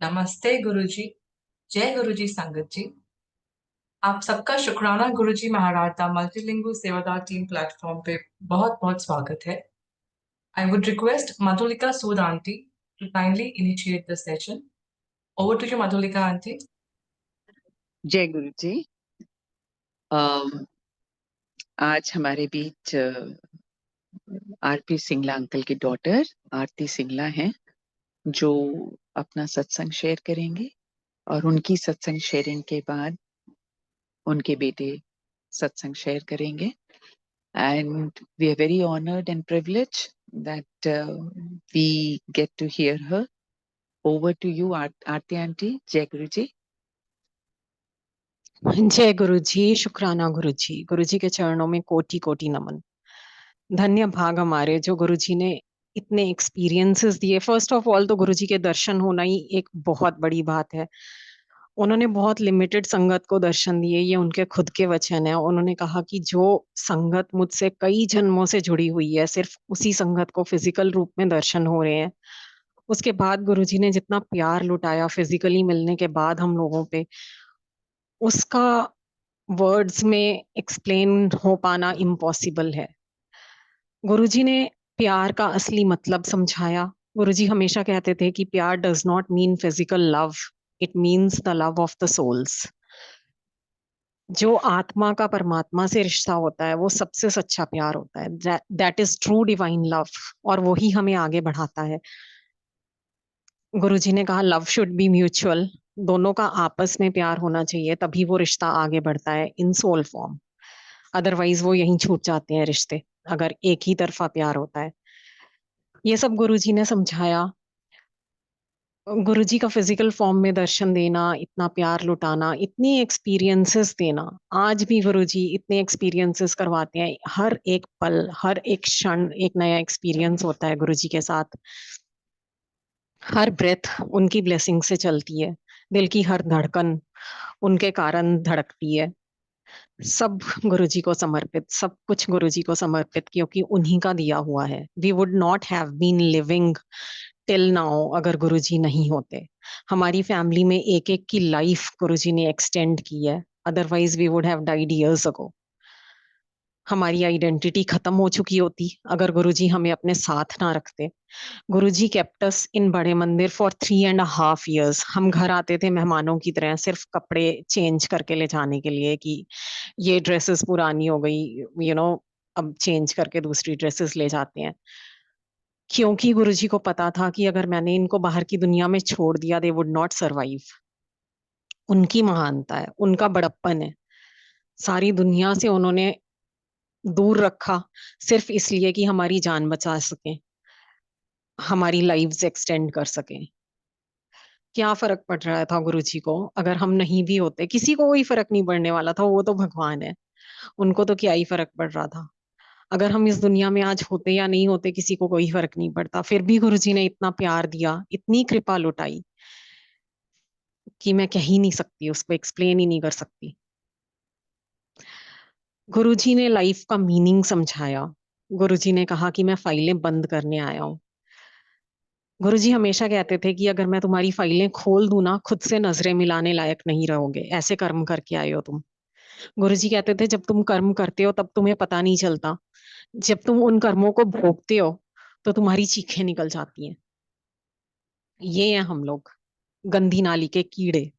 नमस्ते गुरुजी। जय गुरुजी संगत जी। आप सबका शुक्राना गुरुजी महाराज दा मल्टीलिंगुअल सेवादार टीम प्लेटफॉर्म पे बहुत बहुत स्वागत है। I would request Madhulika Sood aunty to kindly initiate the session. Over to you, Madhulika aunty. जय गुरु जी। आज हमारे बीच आरपी सिंगला अंकल की डॉटर आरती सिंगला हैं जो अपना सत्संग शेयर करेंगे और उनकी सत्संग शेयरिंग के बाद उनके बेटे सत्संग शेयर करेंगे। And we are very honored and privileged that we get to hear her. Over to you, Aarti aunty. Jai Guru ji. जय गुरु जी, शुक्राना गुरु जी। गुरु जी के चरणों में कोटि कोटि नमन। धन्य भाग हमारे जो गुरु जी ने इतने एक्सपीरियंसेस दिए। फर्स्ट ऑफ ऑल तो गुरु जी के दर्शन होना ही एक बहुत बड़ी बात है। उन्होंने बहुत लिमिटेड संगत को दर्शन दिए, ये उनके खुद के वचन है। उन्होंने कहा कि जो संगत मुझसे कई जन्मों से जुड़ी हुई है, सिर्फ उसी संगत को फिजिकल रूप में दर्शन हो रहे हैं। उसके बाद गुरु जी ने जितना प्यार लुटाया फिजिकली मिलने के बाद हम लोगों पे, उसका वर्ड्स में एक्सप्लेन हो पाना इम्पॉसिबल है। गुरुजी ने प्यार का असली मतलब समझाया। गुरुजी हमेशा कहते थे कि प्यार does not mean physical love, it means the love of the souls. जो आत्मा का परमात्मा से रिश्ता होता है वो सबसे सच्चा प्यार होता है। That is true divine love, और वही हमें आगे बढ़ाता है। गुरुजी ने कहा लव शुड बी म्यूचुअल, दोनों का आपस में प्यार होना चाहिए, तभी वो रिश्ता आगे बढ़ता है इन सोल फॉर्म। अदरवाइज वो यहीं छूट जाते हैं रिश्ते, अगर एक ही तरफा प्यार होता है। ये सब गुरुजी ने समझाया। गुरुजी का फिजिकल फॉर्म में दर्शन देना, इतना प्यार लुटाना, इतनी एक्सपीरियंसेस देना, आज भी गुरुजी इतने एक्सपीरियंसेस करवाते हैं। हर एक पल, हर एक क्षण एक नया एक्सपीरियंस होता है गुरुजी के साथ। हर ब्रेथ उनकी ब्लेसिंग से चलती है। दिल की हर धड़कन उनके कारण धड़कती है। सब गुरुजी को समर्पित, सब कुछ गुरुजी को समर्पित, क्योंकि उन्हीं का दिया हुआ है। We would not have been living till now अगर गुरुजी नहीं होते। हमारी फैमिली में एक एक की लाइफ गुरुजी ने एक्सटेंड की है, otherwise we would have died years ago. हमारी आइडेंटिटी खत्म हो चुकी होती अगर गुरुजी हमें अपने साथ ना रखते। गुरुजी केप्ट अस इन बड़े मंदिर फॉर 3.5 years। हम घर आते थे मेहमानों की तरह, सिर्फ कपड़े चेंज करके ले जाने के लिए कि ये ड्रेसेस पुरानी हो गई, अब चेंज करके दूसरी ड्रेसेस ले जाते हैं। क्योंकि गुरुजी को पता था कि अगर मैंने इनको बाहर की दुनिया में छोड़ दिया, दे वुड नॉट सर्वाइव। उनकी महानता है, उनका बड़प्पन है। सारी दुनिया से उन्होंने दूर रखा सिर्फ इसलिए कि हमारी जान बचा सके, हमारी लाइव्स एक्सटेंड कर सके। क्या फर्क पड़ रहा था गुरुजी को अगर हम नहीं भी होते? किसी को कोई फर्क नहीं पड़ने वाला था, वो तो भगवान है, उनको तो क्या ही फर्क पड़ रहा था। अगर हम इस दुनिया में आज होते या नहीं होते किसी को कोई फर्क नहीं पड़ता। फिर भी गुरुजी ने इतना प्यार दिया, इतनी कृपा लुटाई कि मैं कह ही नहीं सकती, उसको एक्सप्लेन ही नहीं कर सकती। गुरुजी ने लाइफ का मीनिंग समझाया। गुरुजी ने कहा कि मैं फाइलें बंद करने आया हूँ। गुरुजी हमेशा कहते थे कि अगर मैं तुम्हारी फाइलें खोल दूं ना, खुद से नजरें मिलाने लायक नहीं रहोगे, ऐसे कर्म करके आए हो तुम। गुरुजी कहते थे जब तुम कर्म करते हो तब तुम्हें पता नहीं चलता, जब तुम उन कर्मों को भोगते हो तो तुम्हारी चीखें निकल जाती हैं। ये हैं हम लोग, गंदी नाली के कीड़े।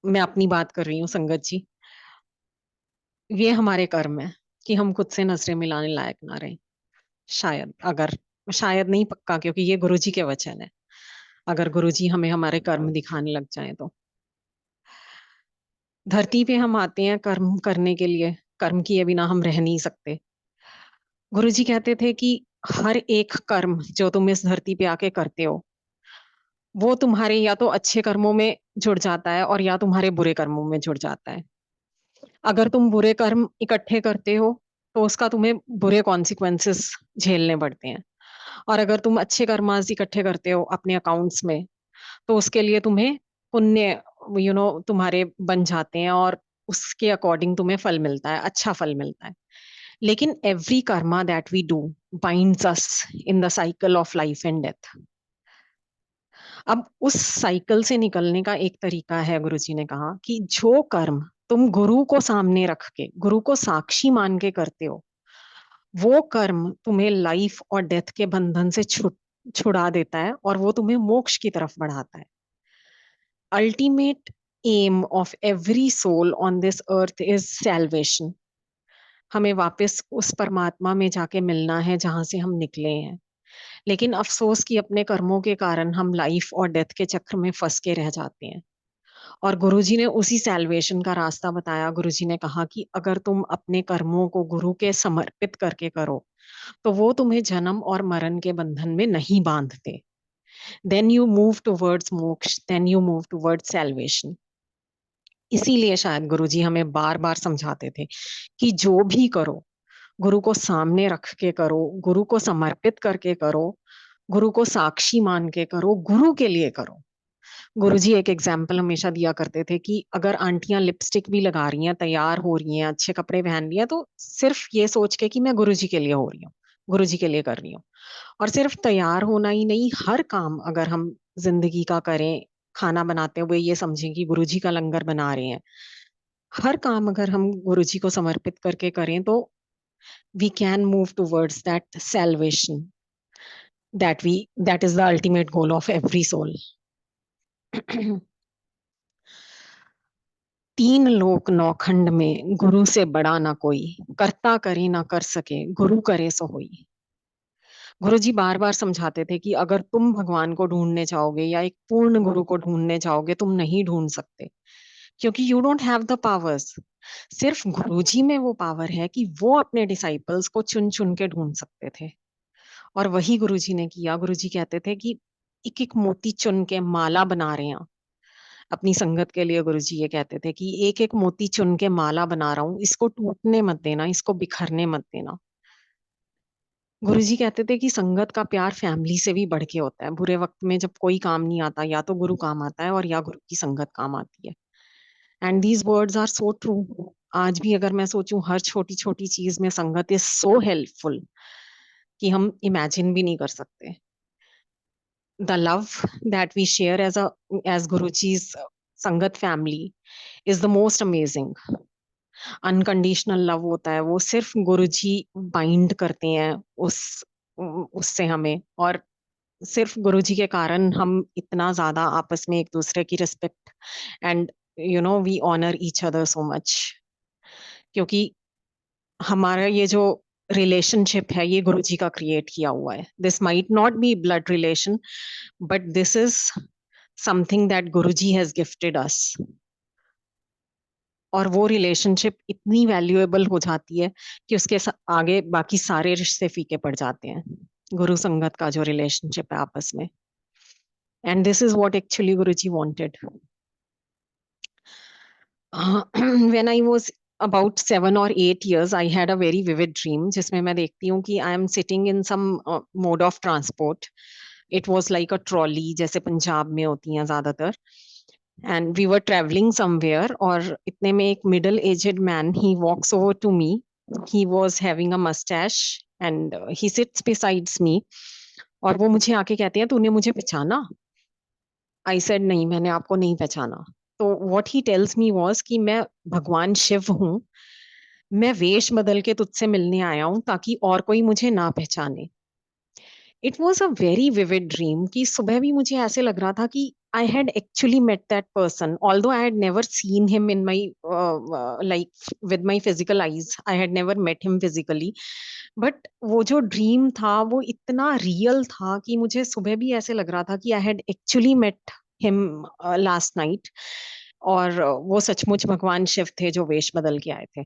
मैं अपनी बात कर रही हूँ संगत जी। ये हमारे कर्म है कि हम खुद से नजरें मिलाने लायक ना रहे। शायद, अगर शायद नहीं, पक्का, क्योंकि ये गुरुजी के वचन है। अगर गुरुजी हमें हमारे कर्म दिखाने लग जाए तो। धरती पे हम आते हैं कर्म करने के लिए, कर्म किए बिना हम रह नहीं सकते। गुरुजी कहते थे कि हर एक कर्म जो तुम इस धरती पे आके करते हो, वो तुम्हारे या तो अच्छे कर्मों में जुड़ जाता है और या तुम्हारे बुरे कर्मों में जुड़ जाता है। अगर तुम बुरे कर्म इकट्ठे करते हो तो उसका तुम्हें बुरे कॉन्सिक्वेंसेस झेलने पड़ते हैं, और अगर तुम अच्छे कर्म इकट्ठे करते हो अपने अकाउंट्स में तो उसके लिए तुम्हें पुण्य तुम्हारे बन जाते हैं, और उसके अकॉर्डिंग तुम्हें फल मिलता है, अच्छा फल मिलता है। लेकिन every karma that we do binds us in the cycle of life and death. अब उस साइकिल से निकलने का एक तरीका है, गुरुजी ने कहा कि जो कर्म तुम गुरु को सामने रख के, गुरु को साक्षी मान के करते हो, वो कर्म तुम्हें लाइफ और डेथ के बंधन से छुड़ा देता है और वो तुम्हें मोक्ष की तरफ बढ़ाता है. Ultimate aim of every soul on this earth is salvation. हमें वापस उस परमात्मा में जाके मिलना है जहां से हम निकले हैं. लेकिन अफसोस कि अपने कर्मों के कारण हम लाइफ और डेथ के चक्र में फंस के रह जाते हैं. और गुरुजी ने उसी सैल्वेशन का रास्ता बताया. गुरुजी ने कहा कि अगर तुम अपने कर्मों को गुरु के समर्पित करके करो तो वो तुम्हें जन्म और मरण के बंधन में नहीं बांधते. Then you move towards moksha, then you move towards salvation. इसीलिए शायद गुरुजी हमें बार बार समझाते थे कि जो भी करो गुरु को सामने रख के करो, गुरु को समर्पित करके करो, गुरु को साक्षी मान के करो, गुरु के लिए करो. गुरुजी एक एग्जाम्पल हमेशा दिया करते थे कि अगर आंटियां लिपस्टिक भी लगा रही हैं, तैयार हो रही हैं, अच्छे कपड़े पहन रही हैं, तो सिर्फ ये सोच के कि मैं गुरुजी के लिए हो रही हूँ, गुरुजी के लिए कर रही हूँ. और सिर्फ तैयार होना ही नहीं, हर काम अगर हम जिंदगी का करें, खाना बनाते हुए ये समझें कि गुरुजी का लंगर बना रहे हैं, हर काम अगर हम गुरुजी को समर्पित करके करें तो we can move towards that salvation that is the ultimate goal of every soul. तीन लोक नौखंड में गुरु से बड़ा ना कोई, कर्ता करे ना कर सके, गुरु करे सो होई. गुरुजी बार बार समझाते थे कि अगर तुम भगवान को ढूंढने जाओगे या एक पूर्ण गुरु को ढूंढने जाओगे, तुम नहीं ढूंढ सकते, क्योंकि you don't have the powers. सिर्फ गुरुजी में वो पावर है कि वो अपने डिसाइपल्स को चुन चुन के ढूंढ सकते थे. और वही गुरुजी ने किया. गुरुजी कहते थे कि एक एक मोती चुन के माला बना रहे हैं अपनी संगत के लिए. गुरुजी ये कहते थे कि एक एक मोती चुन के माला बना रहा हूं, इसको टूटने मत देना, इसको बिखरने मत देना. गुरुजी कहते थे कि संगत का प्यार फैमिली से भी बढ़ के होता है. बुरे वक्त में जब कोई काम नहीं आता, या तो गुरु काम आता है और या गुरु की संगत काम आती है. And these words are so true. आज भी अगर मैं सोचूं, हर छोटी छोटी चीज में संगत इज सो हेल्पफुल कि हम इमेजिन भी नहीं कर सकते. The love that we share as Guruji's संगत family is the most amazing. Unconditional love होता है, वो सिर्फ गुरुजी बाइंड करते हैं उससे हमें. और सिर्फ गुरुजी के कारण हम इतना ज्यादा आपस में एक दूसरे की respect and we honour each other so much. क्योंकि हमारा ये जो रिलेशनशिप है, ये गुरुजी का क्रिएट किया हुआ है. This might not be blood relation, but this is something that Guruji has gifted us. और वो रिलेशनशिप इतनी वैल्यूएबल हो जाती है कि उसके आगे बाकी सारे रिश्ते फीके पड़ जाते हैं. गुरु संगत का जो रिलेशनशिप है आपस में. And this is what actually Guruji wanted. When I was about 7 or 8 years, I had a very vivid dream जिसमें मैं देखती हूँ कि I am sitting in some mode of transport. It was like a trolley, जैसे पंजाब में होती हैं ज्यादातर. And we were traveling somewhere, और इतने में एक middle aged man, he walks over to me. He was having a mustache and he sits besides me. और वो मुझे आके कहते हैं, तूने मुझे पहचाना? I said, नहीं, मैंने आपको नहीं पहचाना. तो what he tells me was कि मैं भगवान शिव हूँ, मैं वेश बदल के तुझसे मिलने आया हूँ ताकि और कोई मुझे ना पहचाने. It was a very vivid dream कि सुबह भी मुझे ऐसे लग रहा था कि I had actually met that person, although I had never seen him in my like with my physical eyes. I had never met him physically, but वो जो ड्रीम था वो इतना रियल था कि मुझे सुबह भी ऐसे लग रहा था कि I had actually met him last night. और वो सचमुच भगवान शिव थे जो वेश बदल के आए थे.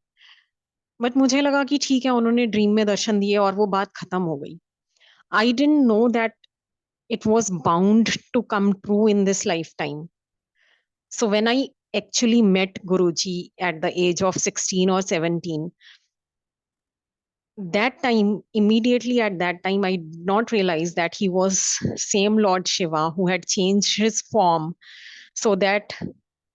बट मुझे लगा कि ठीक है, उन्होंने ड्रीम में दर्शन दिए और वो बात खत्म हो गई. I didn't know that it was bound to come true in this lifetime. So when I actually met Guruji at the age of 16 or 17, that time, immediately at that time, I did not realize that he was same Lord Shiva who had changed his form so that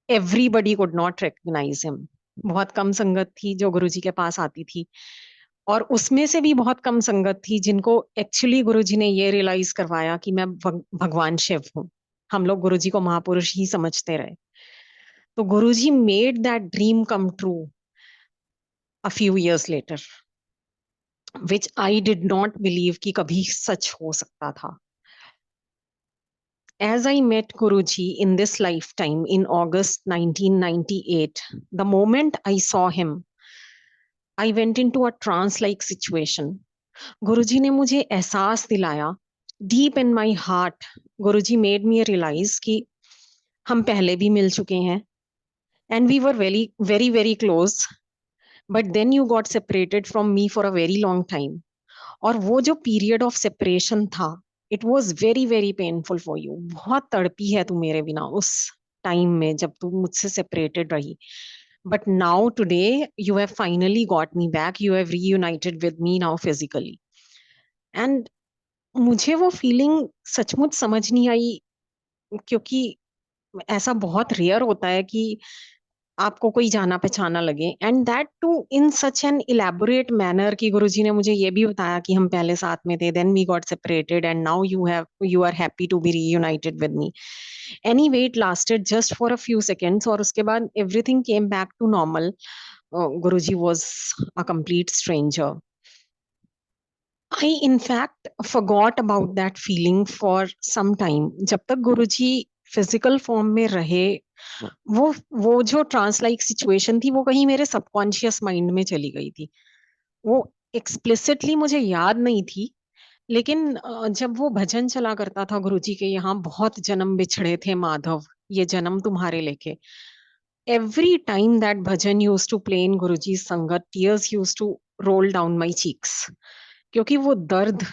everybody could not recognize him. बहुत कम संगत थी जो गुरुजी के पास आती थी, और उसमें से भी बहुत कम संगत थी जिनको एक्चुअली गुरुजी ने ये रियलाइज करवाया कि मैं भगवान शिव हूँ. हम लोग गुरुजी को महापुरुष ही समझते रहे। तो Guruji made that dream come true a few years later, which I did not believe कि कभी सच हो सकता था। As I met Guruji in this lifetime in August 1998, the moment I saw him, I went into a trance-like situation. Guruji ने मुझे एहसास दिलाया, deep in my heart, Guruji made me realize कि हम पहले भी मिल चुके हैं, and we were very, very, very close. But then you got separated from me for a very long time. और वो जो पीरियड ऑफ सेपरेशन था, it was very very painful for you. बहुत तड़पी है तू मेरे बिना उस टाइम में जब तू मुझसे सेपरेटेड रही। But now today you have finally got me back, you have reunited with me now physically. And मुझे वो फीलिंग सचमुच समझ नहीं आई, क्योंकि ऐसा बहुत रेयर होता है कि आपको कोई जाना पहचाना लगे, and that too in such an elaborate manner कि गुरुजी ने मुझे ये भी बताया कि हम पहले साथ में थे, then we got separated and now you are happy to be reunited with me. Anyway it lasted just for a few seconds, और उसके बाद everything came back to normal. Guruji was a complete stranger. I in fact forgot about that feeling for some time. जब तक गुरुजी physical form में रहे, वो जो trans like situation थी वो कहीं मेरे सबकॉन्शियस माइंड में चली गई थी। वो एक्सप्लिसिटली मुझे याद नहीं थी, लेकिन जब वो भजन चला करता था गुरुजी के यहाँ, बहुत जन्म बिछड़े थे माधव, ये जन्म तुम्हारे लेके, every time that bhajan used to play in Guruji's संगत, tears used to roll down my cheeks. क्योंकि वो दर्द,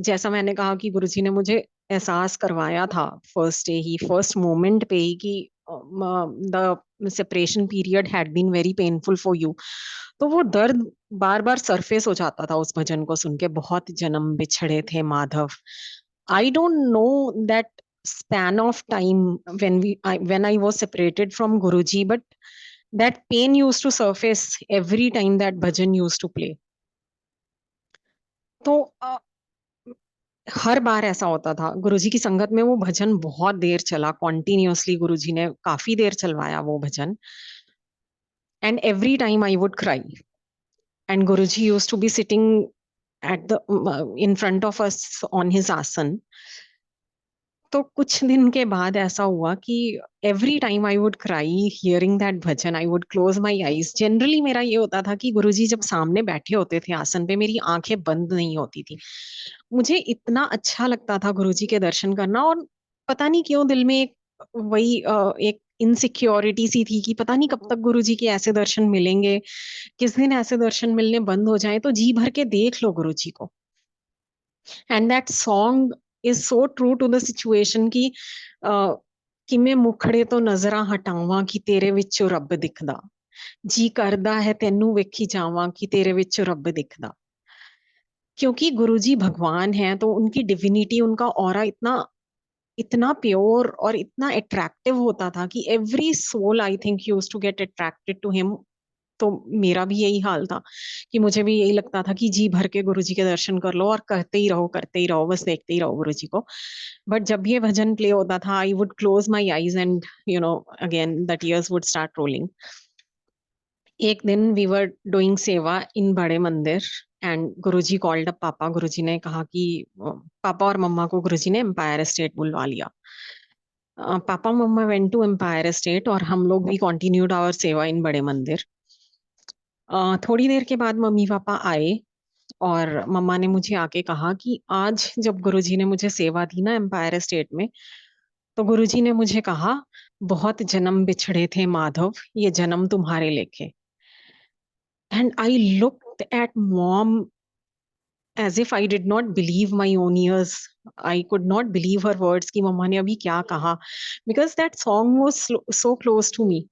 जैसा मैंने कहा कि गुरुजी ने मुझे एहसास करवाया था फर्स्ट डे ही, फर्स्ट मोमेंट पे ही, कि the separation period had been very painful for you. तो वो दर्द बार बार सरफेस हो जाता था उस भजन को सुन के, बहुत जन्म बिछड़े थे माधव। आई don't know that span of time when I was separated from Guruji, but that pain used to surface every time that bhajan used to play. तो हर बार ऐसा होता था गुरुजी की संगत में, वो भजन बहुत देर चला, कॉन्टिन्यूअसली गुरुजी ने काफी देर चलवाया वो भजन, and every time I would cry, and Guruji used to be sitting at the in front of us on his आसन। तो कुछ दिन के बाद ऐसा हुआ कि every time I would cry hearing that bhajan, I would close my eyes. Generally मेरा ये होता था कि गुरुजी जब सामने बैठे होते थे आसन पे, मेरी आंखें बंद नहीं होती थी। मुझे इतना अच्छा लगता था गुरुजी के दर्शन करना, और पता नहीं क्यों दिल में एक इनसिक्योरिटी सी थी कि पता नहीं कब तक गुरुजी के ऐसे दर्शन मिलेंगे, किस दिन ऐसे दर्शन मिलने बंद हो जाए तो जी भर के देख लो गुरुजी को। And that song is so true to the situation कि किमें मुखड़े तो नजरा हटावां कि तेरे विचों रब दिखदा, जी करदा है तेनू वेखी जावां कि तेरे विचों रब दिखदा। क्योंकि गुरुजी भगवान हैं, तो उनकी डिविनिटी, उनका ऑरा इतना इतना प्योर और इतना अट्रैक्टिव होता था कि every soul I think used to get attracted to him. तो मेरा भी यही हाल था कि मुझे भी यही लगता था कि जी भर के गुरुजी के दर्शन कर लो और करते ही रहो, बस देखते ही रहो गुरुजी को। बट जब ये भजन प्ले होता था, I would close my eyes and again the tears would start rolling. एक दिन वी वर डूइंग सेवा इन बड़े मंदिर एंड गुरुजी कॉल्ड अप पापा। गुरुजी ने कहा कि पापा और मम्मा को गुरुजी ने एम्पायर स्टेट बुलवा लिया। पापा मम्मा वेंट टू एम्पायर स्टेट और हम लोग भी कंटिन्यूड आवर सेवा इन बड़े मंदिर। थोड़ी देर के बाद मम्मी पापा आए और मम्मा ने मुझे आके कहा कि आज जब गुरुजी ने मुझे सेवा दी ना एम्पायर स्टेट में, तो गुरुजी ने मुझे कहा, बहुत जन्म बिछड़े थे माधव, ये जन्म तुम्हारे लेके। And I looked at mom as if I did not believe my own ears. I could not believe her words कि मम्मा ने अभी क्या कहा, because that song was so close to me.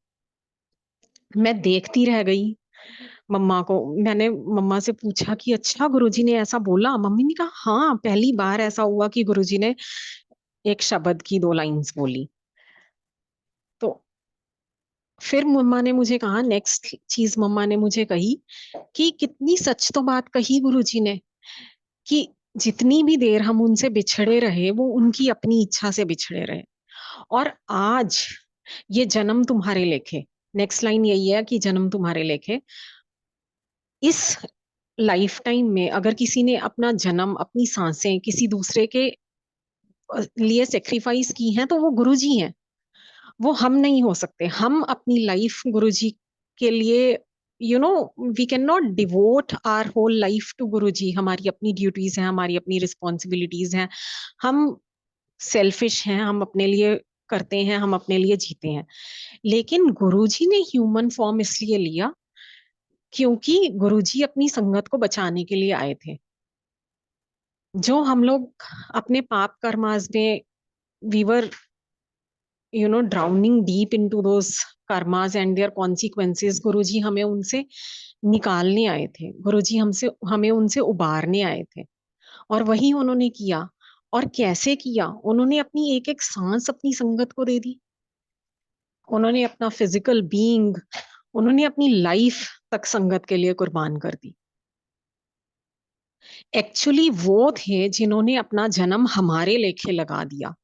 मैं देखती रह गई मम्मा को। मैंने मम्मा से पूछा कि अच्छा गुरुजी ने ऐसा बोला? मम्मी ने कहा हाँ, पहली बार ऐसा हुआ कि गुरुजी ने एक शब्द की 2 लाइंस बोली। तो फिर मम्मा ने मुझे कहा, नेक्स्ट चीज मम्मा ने मुझे कही कि कितनी सच तो बात कही गुरुजी ने, कि जितनी भी देर हम उनसे बिछड़े रहे वो उनकी अपनी इच्छा से बिछड़े रहे, और आज ये जन्म तुम्हारे लेखे, नेक्स्ट लाइन यही है कि जन्म तुम्हारे लेखे। इस लाइफ टाइम में अगर किसी ने अपना जन्म, अपनी सांसें किसी दूसरे के लिए सेक्रीफाइस की हैं, तो वो गुरुजी हैं। वो हम नहीं हो सकते। हम अपनी लाइफ गुरुजी के लिए, we can not devote our whole life to Guruji. हमारी अपनी ड्यूटीज हैं, हमारी अपनी रिस्पॉन्सिबिलिटीज हैं। हम सेल्फिश हैं, हम अपने लिए करते हैं, हम अपने लिए जीते हैं। लेकिन गुरुजी ने ह्यूमन फॉर्म इसलिए लिया क्योंकि गुरुजी अपनी संगत को बचाने के लिए आए थे। जो हम लोग अपने पाप कर्मास में, we were drowning deep into those karmas and their consequences, Guruji हमें उनसे निकालने आए थे। गुरुजी हमें उनसे उबारने आए थे। और वही उन्होंने किया। और कैसे किया? उन्होंने अपनी एक एक सांस अपनी संगत को दे दी। उन्होंने अपना फिजिकल बीइंग, उन्होंने अपनी लाइफ तक संगत के लिए कुर्बान कर दी। एक्चुअली वो थे जिन्होंने अपना जन्म हमारे लेखे लगा दिया।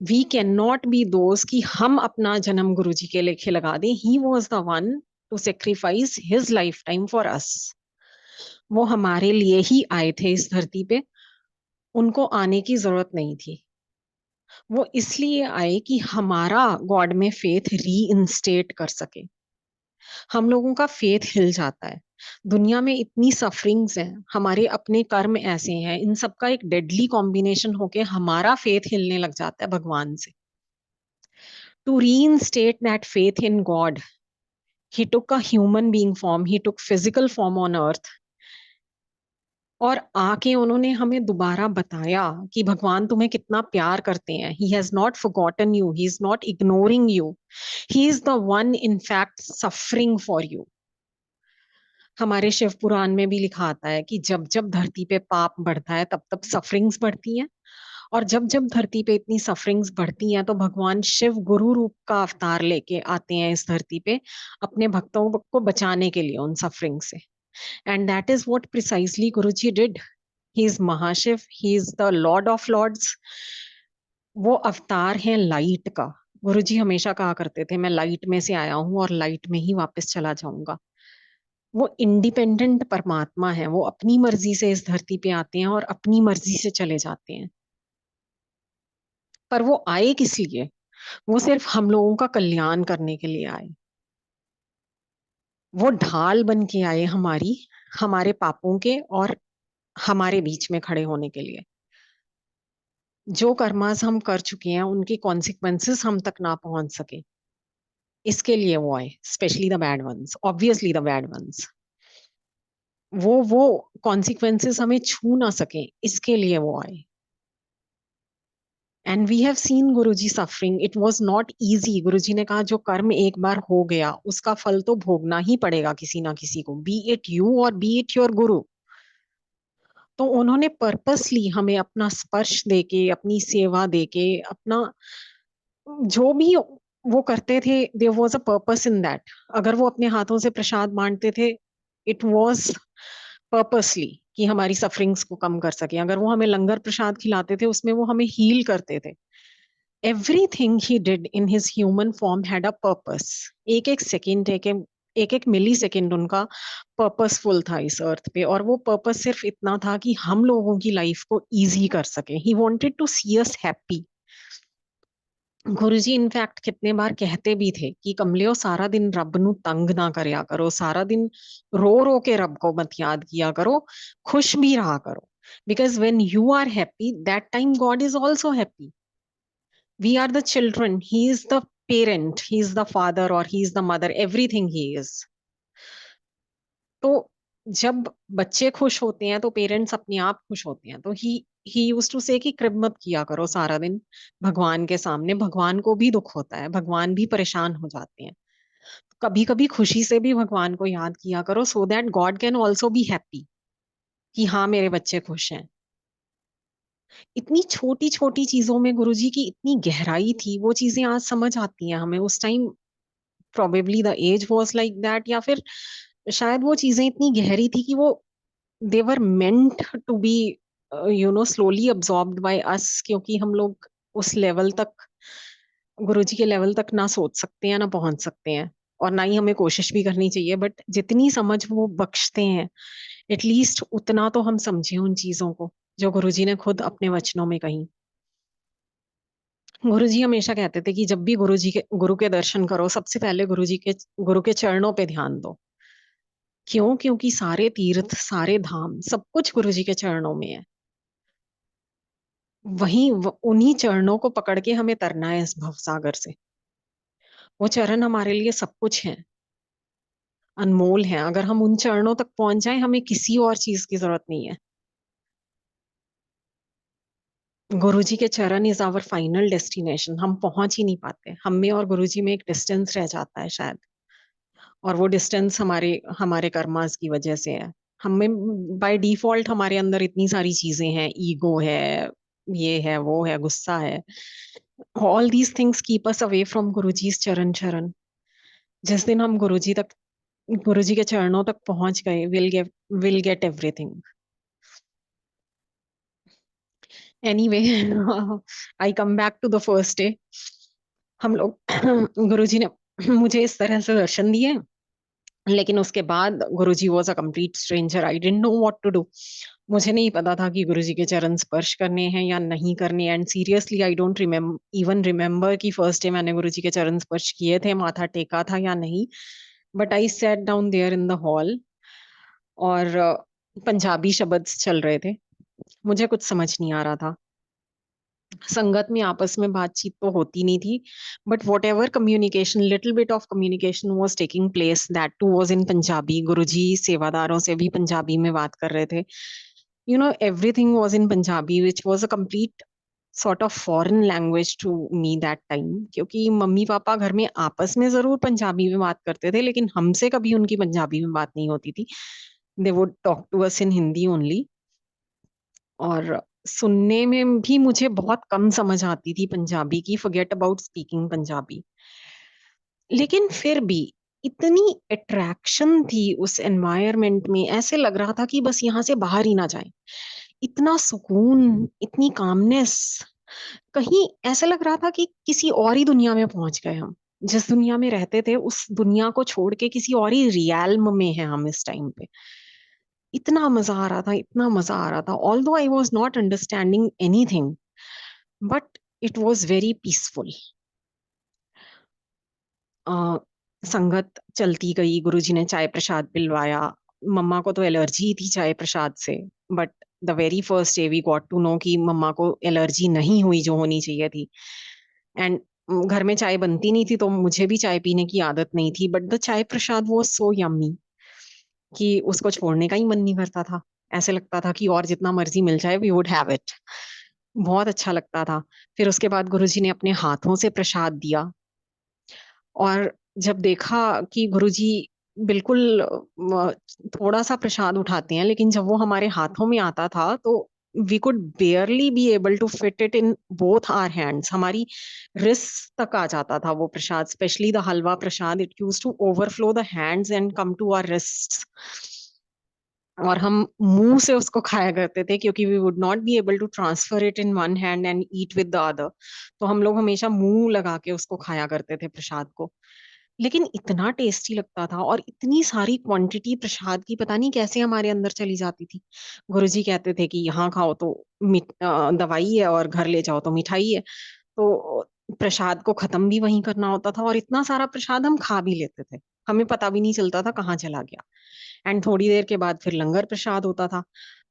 We can not be those कि हम अपना जन्म गुरुजी के लेखे लगा दें। He was the one to sacrifice his life time for us. वो हमारे लिए ही आए थे इस धरती पे। उनको आने की जरूरत नहीं थी। वो इसलिए आए कि हमारा गॉड में फेथ री इंस्टेट कर सके। हम लोगों का फेथ हिल जाता है। दुनिया में इतनी सफरिंग्स हैं, हमारे अपने कर्म ऐसे हैं, इन सब का एक डेडली कॉम्बिनेशन होके हमारा फेथ हिलने लग जाता है भगवान से। To reinstate that faith in God, he took a human being form, he took physical form on earth. और आके उन्होंने हमें दोबारा बताया कि भगवान तुम्हें कितना प्यार करते हैं। He has not forgotten you, he is not ignoring you, he is the one in fact suffering for you. हमारे शिव पुराण में भी लिखा आता है कि जब जब धरती पे पाप बढ़ता है तब तब सफरिंग्स बढ़ती हैं। और जब जब धरती पे इतनी सफरिंग्स बढ़ती हैं तो भगवान शिव गुरु रूप का अवतार लेके आते हैं इस धरती पे अपने भक्तों को बचाने के लिए उन सफरिंग से। And that is what precisely Guruji did. He is Mahashiv, he is the lord of lords. वो अवतार है लाइट का। गुरुजी हमेशा कहा करते थे मैं लाइट में से आया हूं और लाइट में ही वापस चला जाऊंगा। वो इंडिपेंडेंट परमात्मा है। वो अपनी मर्जी से इस धरती पे आते हैं और अपनी मर्जी से चले जाते हैं। पर वो आए किस लिए? वो सिर्फ हम लोगों का कल्याण करने के लिए आए। वो ढाल बन के आए हमारे पापों के और हमारे बीच में खड़े होने के लिए। जो कर्मास हम कर चुके हैं उनके कॉन्सिक्वेंसेस हम तक ना पहुंच सके, इसके लिए वो आए। Specially the bad ones, obviously the bad ones. वो कॉन्सिक्वेंसेस हमें छू ना सके, इसके लिए वो आए। And we have seen Guruji suffering. It was not easy. Guruji ने कहा जो कर्म एक बार हो गया उसका फल तो भोगना ही पड़ेगा किसी ना किसी को, बी इट यू और बी इट योर गुरु। तो उन्होंने पर्पसली हमें अपना स्पर्श देके, अपनी सेवा देके, अपना जो भी वो करते थे, there was a purpose in that. अगर वो अपने हाथों से प्रसाद बांटते थे, इट वाज पर्पसली कि हमारी सफरिंग्स को कम कर सके। अगर वो हमें लंगर प्रसाद खिलाते थे, उसमें वो हमें हील करते थे। Everything he did in his human form had a purpose. एक एक सेकेंड, एक एक मिली सेकेंड उनका पर्पसफुल था इस अर्थ पे। और वो पर्पस सिर्फ इतना था कि हम लोगों की लाइफ को इजी कर सके। ही wanted to see us happy. Guruji in fact कितने बार कहते भी थे कि कमलियो सारा दिन रब नु तंग ना करया करो, सारा दिन रो रो के रब को मत याद किया करो, खुश भी रहा करो। Because when you are happy, that time God is also happy. We are the children, he is the parent, he is the father or he is the mother, everything he is. तो जब बच्चे खुश होते हैं तो parents अपने आप खुश होते हैं। तो ही यूज्ड टू से कि कृप मत किया करो सारा दिन भगवान के सामने। भगवान को भी दुख होता है, भगवान भी परेशान हो जाते हैं। कभी कभी खुशी से भी भगवान को याद किया करो, so that God can also be happy कि हाँ मेरे बच्चे खुश हैं। इतनी छोटी छोटी चीजों में गुरुजी की इतनी गहराई थी। वो चीजें आज समझ आती हैं हमें। उस time probably the age was like that, या फिर शायद वो चीजें इतनी गहरी थी कि वो they were meant to be slowly absorbed by us, क्योंकि हम लोग उस लेवल तक गुरुजी के लेवल तक ना सोच सकते हैं ना पहुंच सकते हैं, और ना ही हमें कोशिश भी करनी चाहिए, बट जितनी समझ वो बख्शते हैं एटलीस्ट उतना तो हम समझें उन चीजों को जो गुरुजी ने खुद अपने वचनों में कही। गुरुजी हमेशा कहते थे कि जब भी गुरु के दर्शन करो, सबसे पहले गुरु के चरणों पे ध्यान दो। क्यों? क्योंकि सारे तीर्थ, सारे धाम, सब कुछ गुरुजी के चरणों में है। उन्हीं चरणों को पकड़ के हमें तरना है इस भवसागर से। वो चरण हमारे लिए सब कुछ है, अनमोल है। अगर हम उन चरणों तक पहुंच जाएं, हमें किसी और चीज की जरूरत नहीं है। गुरुजी के चरण इज आवर फाइनल डेस्टिनेशन। हम पहुंच ही नहीं पाते, हम में और गुरुजी में एक डिस्टेंस रह जाता है शायद, और वो डिस्टेंस हमारे हमारे कर्मास की वजह से है। हमें बाय डिफॉल्ट हमारे अंदर इतनी सारी चीजें हैं, ईगो है, ये है, वो है, गुस्सा है। All these things keep us away from Guruji's चरण शरण। जिस दिन हम गुरुजी के चरणों तक पहुंच गए, will get everything. Anyway, I come back to the first day. हम लोग गुरुजी ने मुझे इस तरह से दर्शन दिए, लेकिन उसके बाद Guruji was a complete stranger. I didn't know what to do. मुझे नहीं पता था कि गुरुजी के चरण स्पर्श करने हैं या नहीं करने। And seriously I don't even remember कि फर्स्ट डे मैंने गुरुजी के चरण स्पर्श किए थे, माथा टेका था या नहीं। But I sat down there in the hall, और पंजाबी शब्द चल रहे थे। मुझे कुछ समझ नहीं आ रहा था। संगत में आपस में बातचीत तो होती नहीं थी, but whatever communication, little bit of communication was taking place, that too was in Punjabi. Guruji सेवादारों से भी पंजाबी में बात कर रहे थे। You know, everything was in Punjabi, which was a complete sort of foreign language to me that time. क्योंकि mummy papa घर में आपस में जरूर पंजाबी में बात करते थे, लेकिन हमसे कभी उनकी पंजाबी में बात नहीं होती थी। They would talk to us in Hindi only. और सुनने में भी मुझे बहुत कम समझ आती थी पंजाबी की, फॉरगेट अबाउट स्पीकिंग पंजाबी। लेकिन फिर भी इतनी अट्रैक्शन थी उस एनवायरनमेंट में, ऐसे लग रहा था कि बस यहाँ से बाहर ही ना जाए। इतना सुकून, इतनी कामनेस, कहीं ऐसा लग रहा था कि किसी और ही दुनिया में पहुंच गए हम। जिस दुनिया में रहते थे उस दुनिया को छोड़ के किसी और ही रियल्म में हैं हम इस टाइम पे। इतना मजा आ रहा था, इतना मजा आ रहा था। Although I was not understanding anything, but it was very peaceful. संगत चलती गई, गुरुजी ने चाय प्रसाद पिलवाया। मम्मा को तो एलर्जी थी चाय प्रसाद से, but the very first day we got to know कि मम्मा को एलर्जी नहीं हुई जो होनी चाहिए थी। एंड घर में चाय बनती नहीं थी, तो मुझे भी चाय पीने की आदत नहीं थी, बट द चाय प्रसाद वो सो यम्मी कि उसको छोड़ने का ही मन नहीं करता था। ऐसे लगता था कि और जितना मर्जी मिल जाए, वी वुड हैव इट। बहुत अच्छा लगता था। फिर उसके बाद गुरुजी ने अपने हाथों से प्रसाद दिया, और जब देखा कि गुरुजी बिल्कुल थोड़ा सा प्रसाद उठाते हैं, लेकिन जब वो हमारे हाथों में आता था तो we could barely be able to fit it in both our hands. हमारी रिस्ट तक आ जाता था वो प्रसाद, specially the halwa prasad. It use to overflow the hands and come to our wrist. और हम मुंह से उसको खाया करते थे, क्योंकि we would not be able to transfer it in one hand and eat with the other. तो हम लोग हमेशा मुंह लगा के उसको खाया करते थे प्रसाद को। लेकिन इतना टेस्टी लगता था, और इतनी सारी क्वांटिटी प्रसाद की पता नहीं कैसे हमारे अंदर चली जाती थी। गुरुजी कहते थे कि यहाँ खाओ तो दवाई है, और घर ले जाओ तो मिठाई है। तो प्रसाद को खत्म भी वहीं करना होता था, और इतना सारा प्रसाद हम खा भी लेते थे, हमें पता भी नहीं चलता था कहाँ चला गया। एंड थोड़ी देर के बाद फिर लंगर प्रसाद होता था।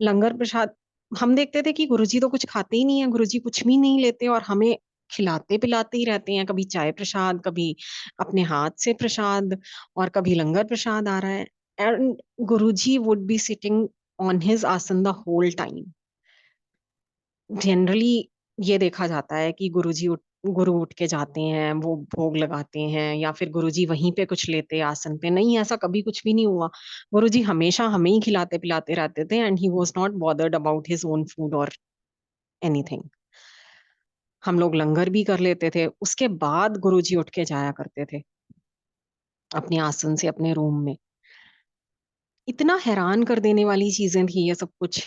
लंगर प्रसाद हम देखते थे कि गुरुजी तो कुछ खाते ही नहीं है, गुरुजी कुछ भी नहीं लेते, और हमें खिलाते पिलाते ही रहते हैं। कभी चाय प्रसाद, कभी अपने हाथ से प्रसाद, और कभी लंगर प्रसाद आ रहा है। And Guruji would be sitting on his आसन द होल टाइम। जनरली ये देखा जाता है कि गुरु उठ के जाते हैं, वो भोग लगाते हैं, या फिर गुरुजी वहीं पे कुछ लेते हैं आसन पे। नहीं, ऐसा कभी कुछ भी नहीं हुआ। गुरुजी हमेशा हमें ही खिलाते पिलाते रहते थे, and he was not bothered about his own food और एनीथिंग। हम लोग लंगर भी कर लेते थे, उसके बाद गुरुजी उठ के जाया करते थे अपने आसन से अपने रूम में। इतना हैरान कर देने वाली चीजें थी ये सब कुछ।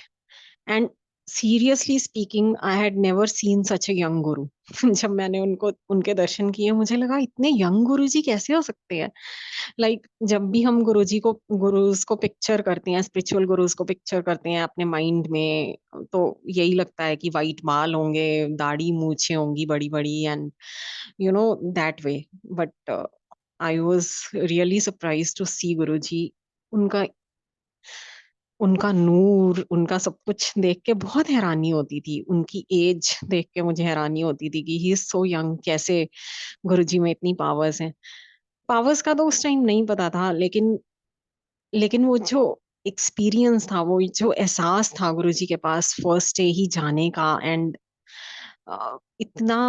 And seriously speaking I had never seen such a young गुरु। जब मैंने उनके दर्शन किए मुझे लगा इतने यंग गुरु जी कैसे हो सकते हैं। लाइक जब भी हम गुरुज को पिक्चर करते हैं, स्पिरिचुअल गुरुज को पिक्चर करते हैं अपने माइंड में, तो यही लगता है कि वाइट बाल होंगे, दाढ़ी मूछें होंगी बड़ी बड़ी, and you know that way. But I was really surprise to see Guru ji. उनका उनका नूर, उनका सब कुछ देख के बहुत हैरानी होती थी। उनकी एज देख के मुझे हैरानी होती थी कि ही इज सो यंग, कैसे गुरुजी में इतनी पावर्स हैं। पावर्स का तो उस टाइम नहीं पता था, लेकिन वो जो एक्सपीरियंस था, वो जो एहसास था गुरुजी के पास फर्स्ट डे ही जाने का, एंड इतना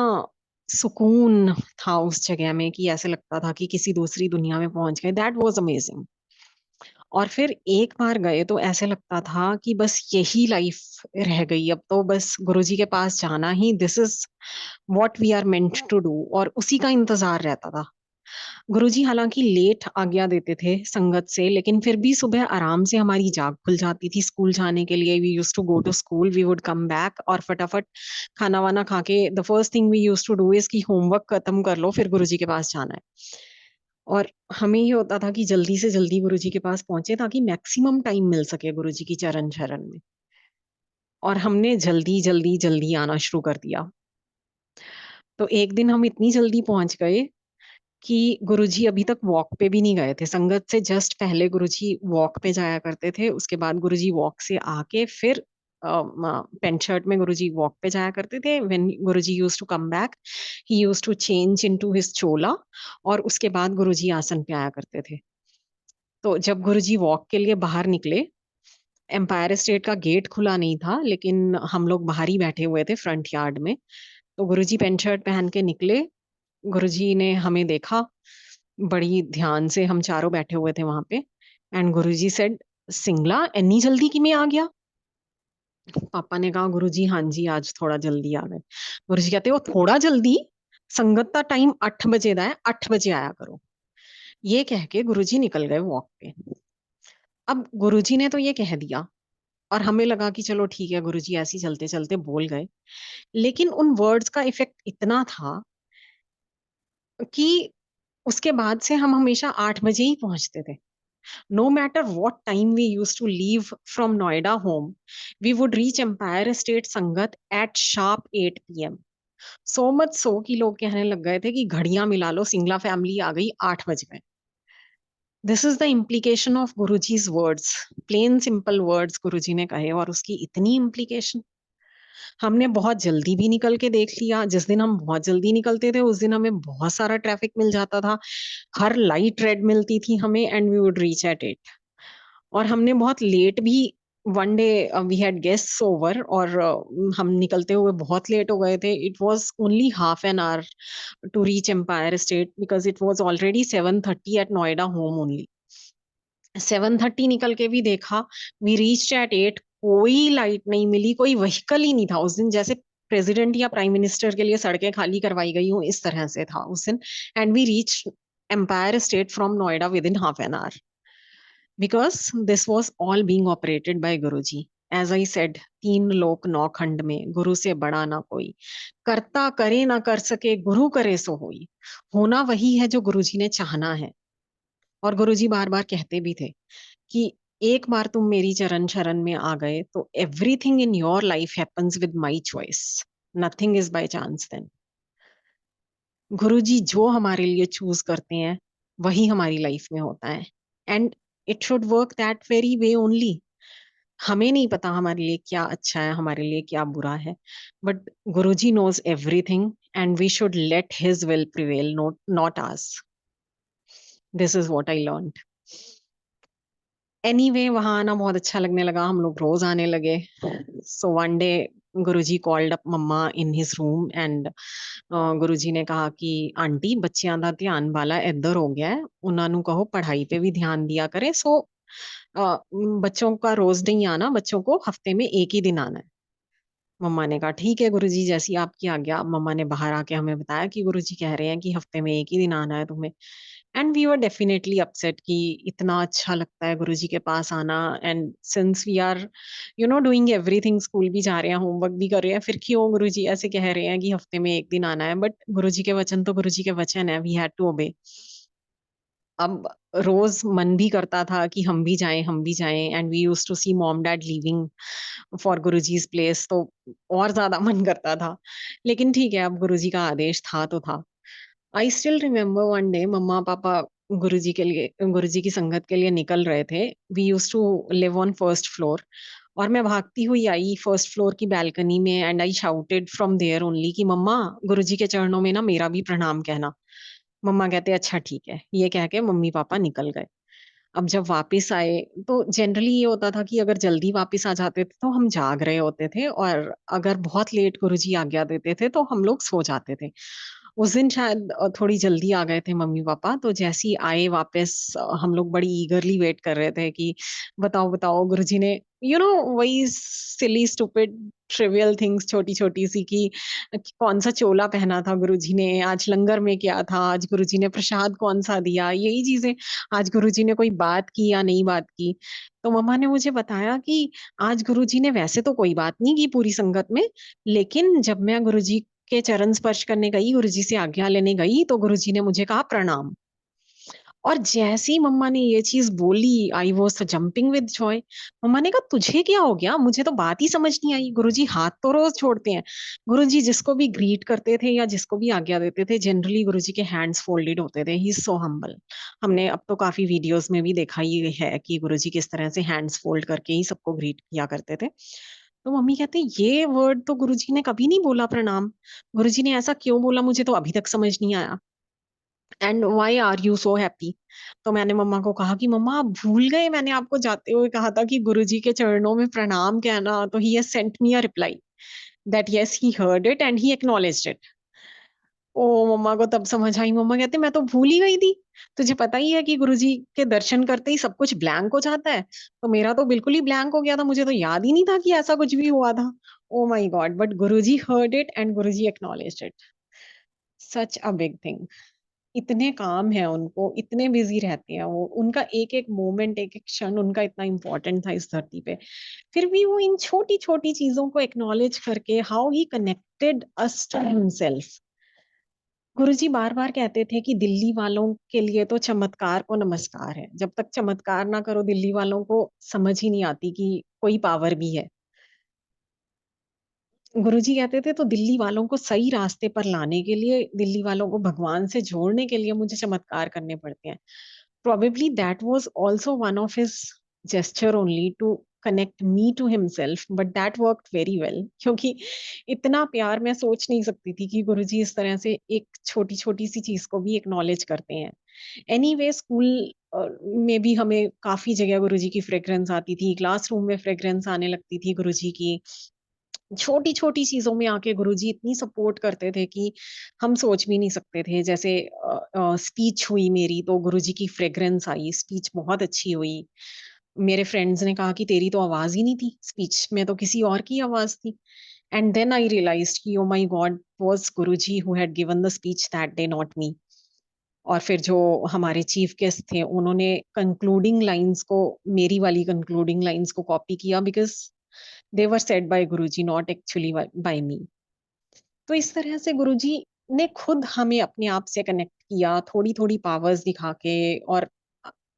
सुकून था उस जगह में कि ऐसे लगता था कि किसी दूसरी दुनिया में पहुंच गए। That was amazing. और फिर एक बार गए तो ऐसे लगता था कि बस यही लाइफ रह गई, अब तो बस गुरुजी के पास जाना ही, this is what we are meant to do, और उसी का इंतजार रहता था। गुरुजी हालांकि लेट आज्ञा देते थे संगत से, लेकिन फिर भी सुबह आराम से हमारी जाग खुल जाती थी स्कूल जाने के लिए। We used to go to school, we would come back और फटाफट खाना वाना खा के the first thing we used to do is कि होमवर्क खत्म कर लो, फिर गुरुजी के पास जाना है। और हमें ये होता था कि जल्दी से जल्दी गुरुजी के पास पहुंचे ताकि मैक्सिमम टाइम मिल सके गुरुजी की चरण शरण में। और हमने जल्दी जल्दी जल्दी आना शुरू कर दिया। तो एक दिन हम इतनी जल्दी पहुंच गए कि गुरुजी अभी तक वॉक पे भी नहीं गए थे। संगत से जस्ट पहले गुरुजी वॉक पे जाया करते थे, उसके बाद गुरुजी वॉक से आके फिर पेंट शर्ट में गुरुजी वॉक पे जाया करते थे। When Guruji used to come back, he used to change into his chola, और उसके बाद गुरुजी आसन पे आया करते थे। तो जब गुरुजी वॉक के लिए बाहर निकले, एम्पायर स्टेट का गेट खुला नहीं था, लेकिन हम लोग बाहर ही बैठे हुए थे फ्रंट यार्ड में। तो गुरुजी पेंट शर्ट पहन के निकले। गुरुजी ने हमें देखा बड़ी ध्यान से, हम चारों बैठे हुए थे वहां पे, एंड गुरुजी सेड, सिंगला इतनी जल्दी कि मैं आ गया। पापा ने कहा गुरुजी हाँ जी आज थोड़ा जल्दी आ गए। गुरुजी कहते हो थोड़ा जल्दी, संगत का टाइम 8 बजे का है, 8 बजे आया करो। ये कह के गुरुजी निकल गए वॉक पे। अब गुरुजी ने तो ये कह दिया, और हमें लगा कि चलो ठीक है गुरुजी ऐसे ही चलते चलते बोल गए। लेकिन उन वर्ड्स का इफेक्ट इतना था कि उसके बाद से हम हमेशा 8 बजे ही पहुंचते थे। No matter what time we use to leave from Noida home, we would reach Empire State Sangat at sharp 8 PM। So much so कि लोग कहने लग गए थे कि घड़ियां मिला लो, सिंगला फैमिली आ गई, 8 बज गए। This is the implication of Guruji's words. Plain simple words Guruji ने कहे, और उसकी इतनी इम्प्लीकेशन। हमने बहुत जल्दी भी निकल के देख लिया। जिस दिन हम बहुत जल्दी निकलते थे उस दिन हमें बहुत सारा ट्रैफिक मिल जाता था, हर लाइट रेड मिलती थी हमें, and we would reach at 8। और हमने बहुत लेट भी, one day we had guests over, और हम निकलते हुए बहुत लेट हो गए थे। It was only half an hour to reach Empire State because it was already 7:30 at Noida home only. 7:30 निकल के भी देखा, वी रीच एट 8, कोई लाइट नहीं मिली, कोई व्हीकल ही नहीं था उस दिन। जैसे प्रेसिडेंट या प्राइम मिनिस्टर के लिए सड़कें खाली करवाई गई हूँ, इस तरह से था उस दिन। And we reach Empire State from Noida within half an hour, because this was all being operated by Guru ji. As I said, 3 लोक 9 खंड में गुरु से बड़ा ना कोई, करता करे ना कर सके गुरु करे सो होई। होना वही है जो गुरु जी ने चाहना है। और गुरुजी बार बार कहते भी थे कि एक बार तुम मेरी चरण शरण में आ गए तो everything in your life happens with my choice, nothing is by chance. Then Guruji जो हमारे लिए चूज करते हैं वही हमारी लाइफ में होता है, and it should work that very way only. हमें नहीं पता हमारे लिए क्या अच्छा है, हमारे लिए क्या बुरा है, but Guruji knows everything, and we should let his will prevail, not us. This is what I learned. Anyway वहां आना बहुत अच्छा लगने लगा, हम लोग रोज आने लगे। So one day Guruji called up mumma in his room, and Guruji ने कहा कि आंटी बच्चियां दा ध्यान वाला इधर हो गया है, उन्होंने कहो पढ़ाई पे भी ध्यान दिया करे। सो बच्चों का रोज नहीं आना, बच्चों को हफ्ते में एक ही दिन आना है। मम्मा ने कहा ठीक है गुरुजी जैसी आपकी आज्ञा। अब मम्मा ने बाहर आके हमें बताया कि गुरुजी कह रहे हैं कि हफ्ते में एक ही दिन आना है तुम्हें। And we were definitely upset कि इतना अच्छा लगता है गुरुजी के पास आना, and since we are doing everything, school भी जा रहे हैं, होमवर्क भी कर रहे हैं, फिर क्यों गुरुजी ऐसे कह रहे हैं कि हफ्ते में एक दिन आना है। बट गुरुजी के वचन तो गुरुजी के वचन है, वी हैड टू ओबे। अब रोज मन भी करता था कि हम भी जाएं, हम भी जाएं, and we used to see mom dad leaving for Guruji's place, तो और ज्यादा मन करता था। लेकिन ठीक है, अब गुरुजी का आदेश था तो था। I still remember one day mumma papa Guruji के लिए, गुरुजी की संगत के लिए निकल रहे थे। We used to live on first floor, और मैं भागती हुई आई फर्स्ट फ्लोर की बैल्कनी में, and I shouted from there only कि मम्मा गुरुजी के चरणों में ना मेरा भी प्रणाम कहना। मम्मा कहते अच्छा ठीक है, ये कह के मम्मी पापा निकल गए। अब जब वापस आए तो जनरली ये होता था कि अगर जल्दी वापस आ जाते थे तो हम जाग रहे होते थे, और अगर बहुत लेट गुरुजी आज्ञा देते थे तो हम लोग सो जाते थे। उस दिन शायद थोड़ी जल्दी आ गए थे मम्मी पापा, तो जैसे ही आए वापस हम लोग बड़ी ईगरली वेट कर रहे थे कि बताओ बताओ गुरुजी ने, वही सिली स्टूपिड ट्रिवियल थिंग्स, छोटी छोटी सी कि कौन सा चोला पहना था गुरुजी ने, आज लंगर में क्या था, आज गुरुजी ने प्रसाद कौन सा दिया, यही चीजें, आज गुरुजी ने कोई बात की या नहीं बात की। तो मम्मा ने मुझे बताया कि आज गुरुजी ने वैसे तो कोई बात नहीं की पूरी संगत में, लेकिन जब मैं गुरुजी के चरण स्पर्श करने गई, गुरुजी से आज्ञा लेने गई, तो गुरुजी ने मुझे कहा प्रणाम। और जैसे ही मम्मा ने ये चीज बोली, I was jumping with joy. Mumma ने कहा तुझे क्या हो गया, मुझे तो बात ही समझ नहीं आई, गुरुजी हाथ तो रोज छोड़ते हैं। गुरुजी जिसको भी ग्रीट करते थे या जिसको भी आज्ञा देते थे, जनरली गुरुजी के हैंड्स फोल्डेड होते थे। He is so humble. हमने अब तो काफी वीडियोस में भी देखा ही है कि गुरुजी किस तरह से हैंड्स फोल्ड करके ही सबको ग्रीट किया करते थे। तो मम्मी कहते ये वर्ड तो गुरुजी ने कभी नहीं बोला प्रणाम, गुरुजी ने ऐसा क्यों बोला, मुझे तो अभी तक समझ नहीं आया। And why are you so happy. तो मैंने मम्मा को कहा कि मम्मा आप भूल गए, मैंने आपको जाते हुए कहा था कि गुरुजी के चरणों में प्रणाम कहना। तो he has sent me a reply that yes he heard it and he acknowledged it. ओ मम्मा को तब समझ आई, मम्मा कहते मैं तो भूल ही गई थी, तुझे पता ही है कि गुरुजी के दर्शन करते ही सब कुछ ब्लैंक हो जाता है। तो मेरा तो बिल्कुल ही ब्लैंक हो गया था, मुझे तो याद ही नहीं था कि ऐसा कुछ भी हुआ था। Oh my God, but Guruji heard it and Guruji acknowledged it. Such a big thing. इतने काम है उनको, इतने बिजी रहते हैं वो, उनका एक एक मोमेंट, एक एक क्षण उनका इतना इंपॉर्टेंट था इस धरती पे। फिर भी वो इन छोटी छोटी चीजों को एक्नॉलेज करके, how he connected us to himself. Guruji बार बार कहते थे कि दिल्ली वालों के लिए तो चमत्कार को नमस्कार है, जब तक चमत्कार ना करो दिल्ली वालों को समझ ही नहीं आती कि कोई पावर भी है। गुरुजी कहते थे तो दिल्ली वालों को सही रास्ते पर लाने के लिए, दिल्ली वालों को भगवान से जोड़ने के लिए मुझे चमत्कार करने पड़ते हैं। Probably that was also one of his gesture only to connect me to himself, but that worked very well। क्योंकि इतना प्यार मैं सोच नहीं सकती थी कि गुरुजी इस तरह से एक छोटी छोटी सी चीज को भी एक्नॉलेज करते हैं। एनीवे स्कूल में भी हमें काफी जगह गुरुजी की फ्रेग्रेंस आती थी, क्लासरूम में फ्रेग्रेंस आने लगती थी गुरुजी की। छोटी छोटी चीजों में आके गुरुजी इतनी सपोर्ट करते थे कि हम सोच भी नहीं सकते थे। जैसे स्पीच हुई मेरी तो गुरुजी की फ्रेग्रेंस आई, स्पीच बहुत अच्छी हुई। मेरे फ्रेंड्स ने कहा कि तेरी तो आवाज ही नहीं थी स्पीच में, तो किसी और की आवाज थी। एंड देन आई रियलाइज्ड कि ओ my God, was Guruji who had given the speech that day, not me. और फिर जो हमारे चीफ गेस्ट थे उन्होंने कंक्लूडिंग लाइंस को, मेरी वाली कंक्लूडिंग लाइंस को कॉपी किया, because they were said by Guruji, not actually by me. तो इस तरह से गुरुजी ने खुद हमें अपने आप से कनेक्ट किया, थोड़ी थोड़ी पावर्स दिखा के और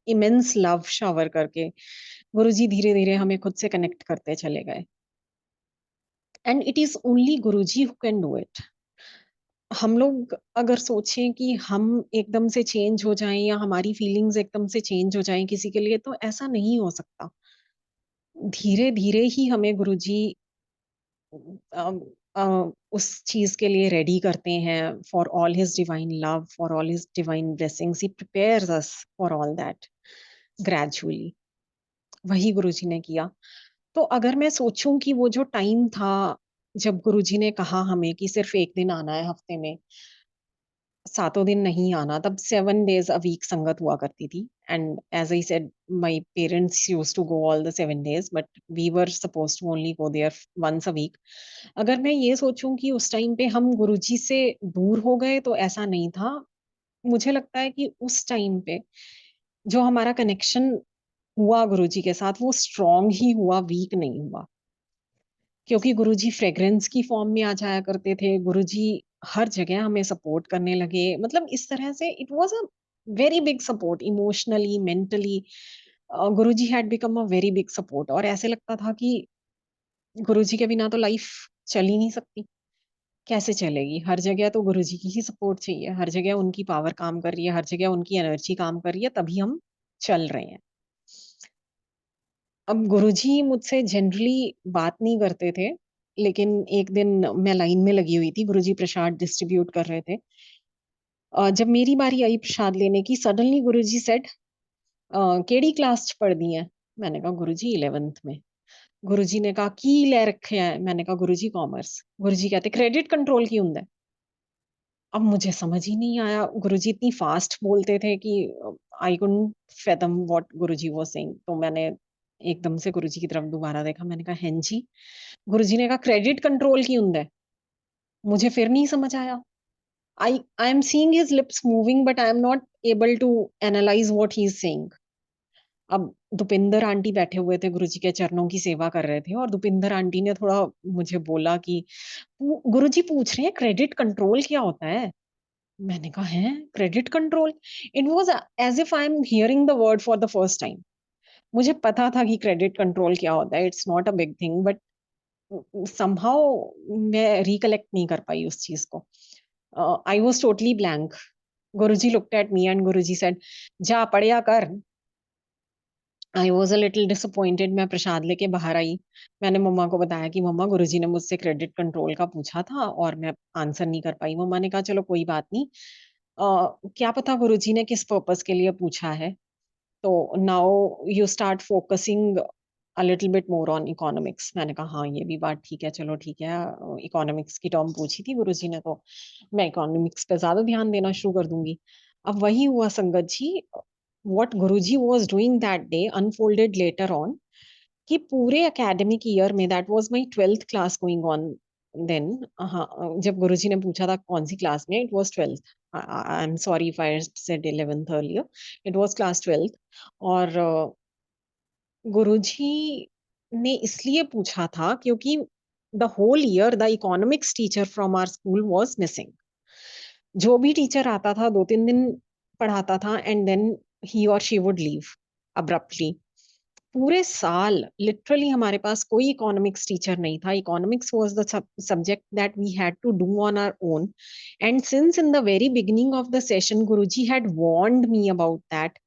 इमेंस लव शावर करके गुरुजी धीरे धीरे हमें खुद से कनेक्ट करते चले गए। And it is only Guruji who can do it. हम लोग अगर सोचें कि हम एकदम से चेंज हो जाएं या हमारी फीलिंग्स एकदम से चेंज हो जाएं किसी के लिए, तो ऐसा नहीं हो सकता। धीरे धीरे ही हमें गुरुजी अम, उस चीज के लिए रेडी करते हैं, for all his divine love, for all his divine blessings, he prepares us for all that gradually. वही गुरुजी ने किया। तो अगर मैं सोचूं कि वो जो टाइम था जब गुरुजी ने कहा हमें कि सिर्फ एक दिन आना है हफ्ते में, सातों दिन नहीं आना, तब 7 days a week संगत हुआ करती थी। And as I said, my parents used to go all the 7 days, but we were supposed to only go there once a week. अगर मैं ये सोचूं कि उस टाइम पे हम गुरुजी से दूर हो गए, तो ऐसा नहीं था। मुझे लगता है कि उस टाइम पे जो हमारा कनेक्शन हुआ गुरुजी के साथ वो स्ट्रांग ही हुआ, वीक नहीं हुआ। क्योंकि गुरुजी फ्रेग्रेंस की फॉर्म में आ जाया करते थे, गुरुजी हर जगह हमें सपोर्ट करने लगे। मतलब इस तरह से it was a very big support emotionally, mentally. Guruji had become a very big support और ऐसे लगता था कि गुरुजी के बिना तो लाइफ चल ही नहीं सकती। कैसे चलेगी? हर जगह तो गुरुजी की ही सपोर्ट चाहिए, हर जगह उनकी पावर काम कर रही है, हर जगह उनकी एनर्जी काम कर रही है, तभी हम चल रहे हैं। अब गुरुजी मुझसे जनरली बात नहीं करते थे, लेकिन एक दिन मैं लाइन में लगी हुई थी, गुरुजी प्रसाद डिस्ट्रीब्यूट कर रहे थे। जब मेरी बारी आई प्रसाद लेने की, सडनली गुरुजी सेड, केड़ी क्लास च पढ़दी है? मैंने कहा गुरुजी 11th में। गुरुजी ने कहा की ले रखे है? मैंने कहा गुरुजी कॉमर्स। गुरुजी कहते क्रेडिट कंट्रोल की हुंदा है? अब मुझे समझ ही नहीं आया, गुरुजी इतनी फास्ट बोलते थे कि I couldn't fathom what Guruji was saying. तो मैंने एकदम से गुरुजी की तरफ दोबारा देखा, मैंने कहा हैं जी? गुरुजी ने कहा क्रेडिट कंट्रोल की हुंदा है। मुझे फिर नहीं समझ आया। I am seeing his lips moving but I am not able to analyse what he is saying. अब दुपिंदर आंटी बैठे हुए थे, गुरुजी के चरणों की सेवा कर रहे थे और दुपिंदर आंटी ने थोड़ा मुझे बोला कि गुरुजी पूछ रहे हैं क्रेडिट कंट्रोल क्या होता है? मैंने कहा हैं credit control? It was as if I am hearing the word for the first time. मुझे पता था कि क्रेडिट कंट्रोल क्या होता है, it's not a big thing, but somehow मैं रिकलेक्ट नहीं कर पाई उस चीज को। I was totally blank. Guruji looked at me and Guruji said, जा पढ़िया कर। I was a little disappointed. मैं प्रसाद लेके बाहर आई। मैंने मम्मा को बताया कि मम्मा गुरुजी ने मुझसे क्रेडिट कंट्रोल का पूछा था और मैं आंसर नहीं कर पाई। मम्मा ने कहा चलो कोई बात नहीं, क्या पता गुरुजी ने किस पर्पस के लिए पूछा है। तो now you start focusing a little bit more on economics. मैंने कहा हाँ ये भी बात ठीक है, चलो ठीक है। इकोनॉमिक्स की टर्म पूछी थी गुरुजी ने, तो मैं इकोनॉमिक्स पे ज्यादा ध्यान देना शुरू कर दूंगी। अब वही हुआ संगत जी, what Guruji was doing that day unfolded later on, कि पूरे एकेडमिक ईयर में, that was my 12th class going on then. हाँ, जब गुरुजी ने पूछा था कौन सी क्लास में, it was 12th। I am sorry if I said 11th earlier, it was class 12th। और गुरुजी ने इसलिए पूछा था क्योंकि the whole year the economics teacher from our school was missing. जो भी टीचर आता था 2-3 दिन पढ़ाता था एंड देन ही और शी वुड लीव अब्रप्टली। पूरे साल लिटरली हमारे पास कोई इकोनॉमिक्स टीचर नहीं था। Economics was the subject that we had to do on our own, and since in the very beginning of the session Guruji had warned me about that.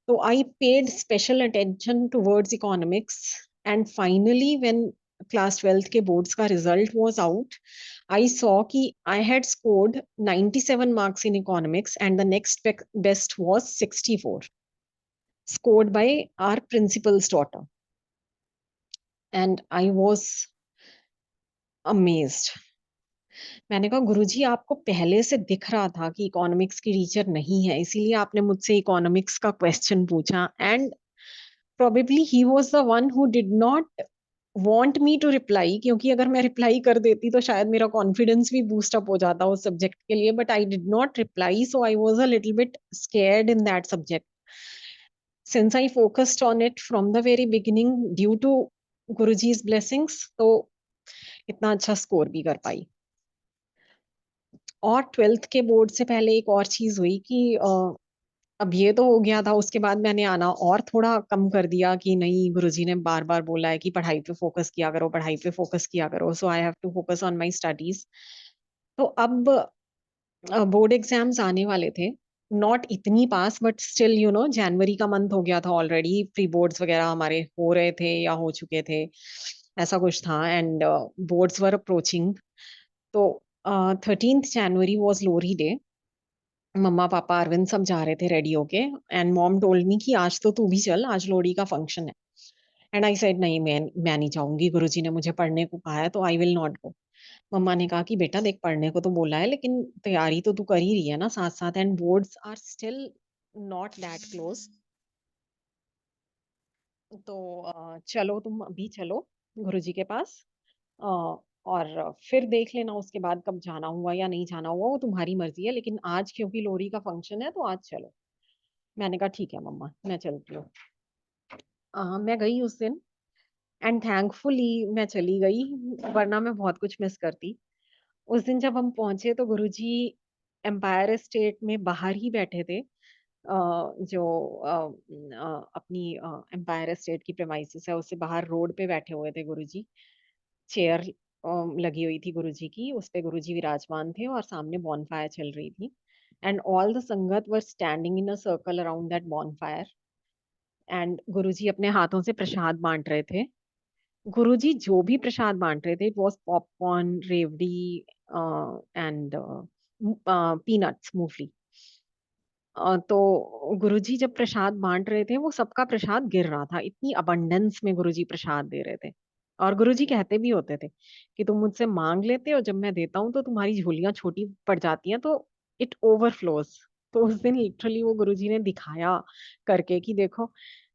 So I paid special attention towards economics, and finally when class 12th के boards का result was out, I saw कि I had scored 97 marks in economics and the next best was 64, scored by our principal's daughter, and I was amazed. मैंने कहा गुरुजी आपको पहले से दिख रहा था कि इकोनॉमिक्स की टीचर नहीं है, इसीलिए आपने मुझसे इकोनॉमिक्स का क्वेश्चन पूछा, and probably he was the one who did not want me to reply, क्योंकि अगर मैं रिप्लाई कर देती तो शायद मेरा कॉन्फिडेंस भी बूस्ट अप हो जाता उस सब्जेक्ट के लिए, but I did not reply, so I was a little bit scared in that subject. Since I focused on it from the very beginning due to Guruji's blessings, तो इतना अच्छा score भी कर पाई। और 12th के बोर्ड से पहले एक और चीज हुई कि अब ये तो हो गया था, उसके बाद मैंने आना और थोड़ा कम कर दिया कि नहीं, गुरुजी ने बार बार बोला है कि पढ़ाई पे फोकस किया करो, पढ़ाई पे फोकस किया करो, so I have to focus on my studies. तो अब बोर्ड एग्जाम्स आने वाले थे, नॉट इतनी पास बट स्टिल जनवरी का मंथ हो गया था ऑलरेडी, प्री बोर्ड्स वगैरह हमारे हो रहे थे या हो चुके थे, ऐसा कुछ था, एंड बोर्ड्स वर अप्रोचिंग। तो 13th January was lorry day. Mumma पापा अरविंद सब जा रहे थे रेडी होके, एंड मॉम टोल्ड मी कि आज तो तू भी चल, आज लोहड़ी का फंक्शन है। एंड आई सेड नहीं, मैं नहीं जाऊंगी, गुरुजी ने मुझे पढ़ने को कहा है तो आई विल नॉट गो। मम्मा ने कहा कि बेटा देख, पढ़ने को तो बोला है लेकिन तैयारी तो तू कर ही रही है ना साथ साथ, and boards are still not that close, तो चलो तुम अभी चलो गुरुजी के पास। और फिर देख लेना उसके बाद कब जाना हुआ या नहीं जाना हुआ, वो तुम्हारी मर्जी है, लेकिन आज क्योंकि लोरी का फंक्शन है तो आज चलो। मैंने कहा ठीक है मम्मा, मैं चलती हूँ। मैं गई उस दिन, एंड थैंकफुली मैं चली गई, वरना मैं बहुत कुछ मिस करती। उस दिन जब हम पहुंचे तो गुरुजी एम्पायर स्टेट में बाहर ही बैठे थे। जो अपनी एम्पायर स्टेट की प्रेमाइसिस है उससे बाहर रोड पे बैठे हुए थे गुरुजी। चेयर लगी हुई थी गुरुजी की, उस पे गुरुजी विराजमान थे और सामने बॉनफायर चल रही थी, and all the sangat were standing in a circle around that bonfire, and Guruji अपने हाथों से प्रसाद बांट रहे थे। गुरुजी जो भी प्रसाद बांट रहे थे, इट वाज पॉपकॉर्न, रेवड़ी एंड पीनट्स, मूंगफली। तो गुरुजी जब प्रसाद बांट रहे थे वो सबका प्रसाद गिर रहा था, इतनी अबंडेंस में गुरुजी प्रसाद दे रहे थे। और गुरुजी कहते भी होते थे कि तुम मुझसे मांग लेते हो, जब मैं देता हूँ तो तुम्हारी झोलियां छोटी पड़ जाती हैं, तो इट ओवरफ्लोज। तो उस दिन लिटरली वो गुरुजी ने दिखाया करके कि देखो,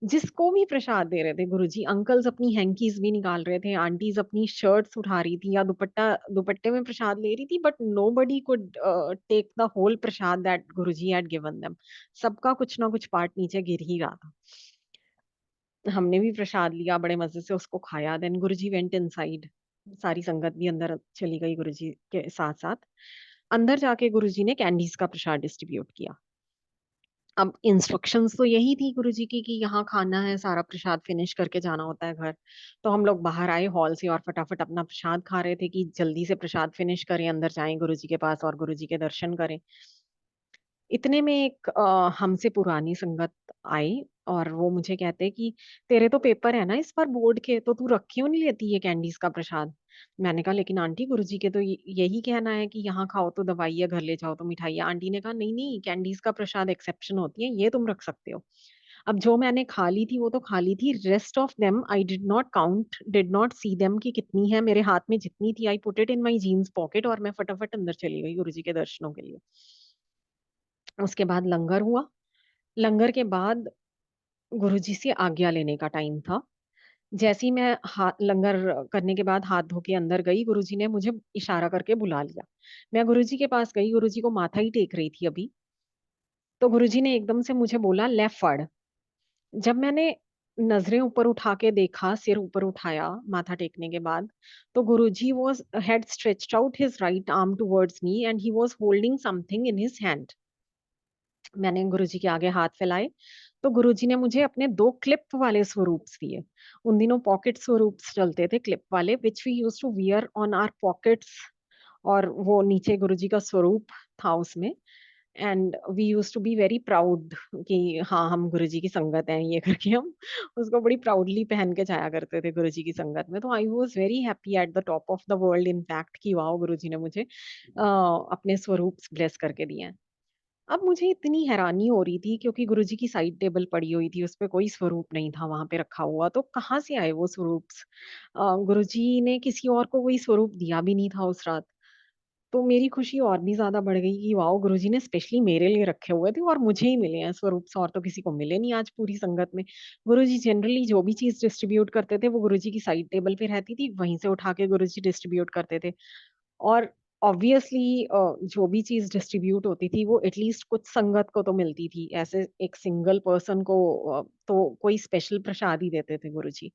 जिसको भी प्रसाद दे रहे थे गुरुजी, अंकल्स अपनी हैंकीज भी निकाल रहे थे, आंटीज अपनी शर्ट्स उठा रही थी या दुपट्टे में प्रसाद ले रही थी, but nobody could take the whole prasad that Guruji had given them. सबका कुछ ना कुछ पार्ट नीचे गिर ही रहा था। हमने भी प्रसाद लिया, बड़े मजे से उसको खाया। देन गुरुजी वेंट इनसाइड, सारी संगत भी अंदर चली गई गुरुजी के साथ साथ। अंदर जाके गुरुजी ने कैंडीज का प्रसाद डिस्ट्रीब्यूट किया। अब इंस्ट्रक्शंस तो यही थी गुरुजी की कि यहाँ खाना है, सारा प्रसाद फिनिश करके जाना होता है घर। तो हम लोग बाहर आए हॉल से और फटाफट अपना प्रसाद खा रहे थे कि जल्दी से प्रसाद फिनिश करें, अंदर जाएं गुरुजी के पास और गुरुजी के दर्शन करें। इतने में एक हमसे पुरानी संगत आई और वो मुझे कहते कि तेरे तो पेपर है ना इस बार बोर्ड के, तो तू रख क्यों नहीं लेती ये कैंडीज का प्रसाद। मैंने कहा लेकिन आंटी गुरुजी के तो यही कहना है कि यहाँ खाओ तो दवाई है, घर ले जाओ तो मिठाई है। आंटी ने कहा नहीं नहीं, कैंडीज का प्रसाद एक्सेप्शन होती है, ये तुम रख सकते हो। अब जो मैंने खा ली थी वो तो खा ली थी, rest of them I did not count, did not see them कि कितनी है। मेरे हाथ में जितनी थी I put it in my jeans pocket और मैं फटाफट अंदर चली गई गुरुजी के दर्शनों के लिए। उसके बाद लंगर हुआ। लंगर के बाद गुरुजी से आज्ञा लेने का टाइम था। जैसे ही मैं हाथ लंगर करने के बाद हाथ धो के अंदर गई, गुरुजी ने मुझे इशारा करके बुला लिया। मैं गुरुजी के पास गई, गुरुजी को माथा ही टेक रही थी अभी। तो गुरुजी ने एकदम से मुझे बोला ले फड़। जब मैंने नजरें ऊपर उठा के देखा, सिर ऊपर उठाया माथा टेकने के बाद, तो Guruji was had stretched out his right arm towards me and he was holding something in his hand. मैंने गुरुजी के आगे हाथ फैलाए तो गुरुजी ने मुझे अपने 2 क्लिप वाले स्वरूप्स दिए। उन दिनों पॉकेट स्वरूप्स चलते थे, क्लिप वाले, which we used to wear on our pockets. और वो नीचे गुरुजी का स्वरूप था उसमें, and we used to be very proud कि हाँ हम गुरुजी की संगत हैं, ये करके हम उसको बड़ी प्राउडली पहन के जाया करते थे गुरुजी की संगत में। तो I was very happy at the top of the world in fact कि वाओ गुरुजी ने मुझे अपने स्वरूप्स ब्लेस करके दिए हैं। अब मुझे इतनी हैरानी हो रही थी क्योंकि गुरुजी की साइड टेबल पड़ी हुई थी, उसपे कोई स्वरूप नहीं था वहां पे रखा हुआ, तो कहाँ से आए वो स्वरूप्स। गुरुजी ने किसी और को कोई स्वरूप दिया भी नहीं था उस रात। तो मेरी खुशी और भी ज्यादा बढ़ गई कि वाओ गुरुजी ने स्पेशली मेरे लिए रखे हुए थे और मुझे ही मिले हैं स्वरूप्स, और तो किसी को मिले नहीं आज पूरी संगत में। गुरुजी जनरली जो भी चीज डिस्ट्रीब्यूट करते थे वो गुरुजी की साइड टेबल पे रहती थी, वहीं से उठा के गुरुजी डिस्ट्रीब्यूट करते थे। और ऑब्वियसली जो भी चीज डिस्ट्रीब्यूट होती थी वो एटलीस्ट कुछ संगत को तो मिलती थी, ऐसे एक सिंगल पर्सन को तो कोई स्पेशल प्रसाद ही देते थे गुरुजी।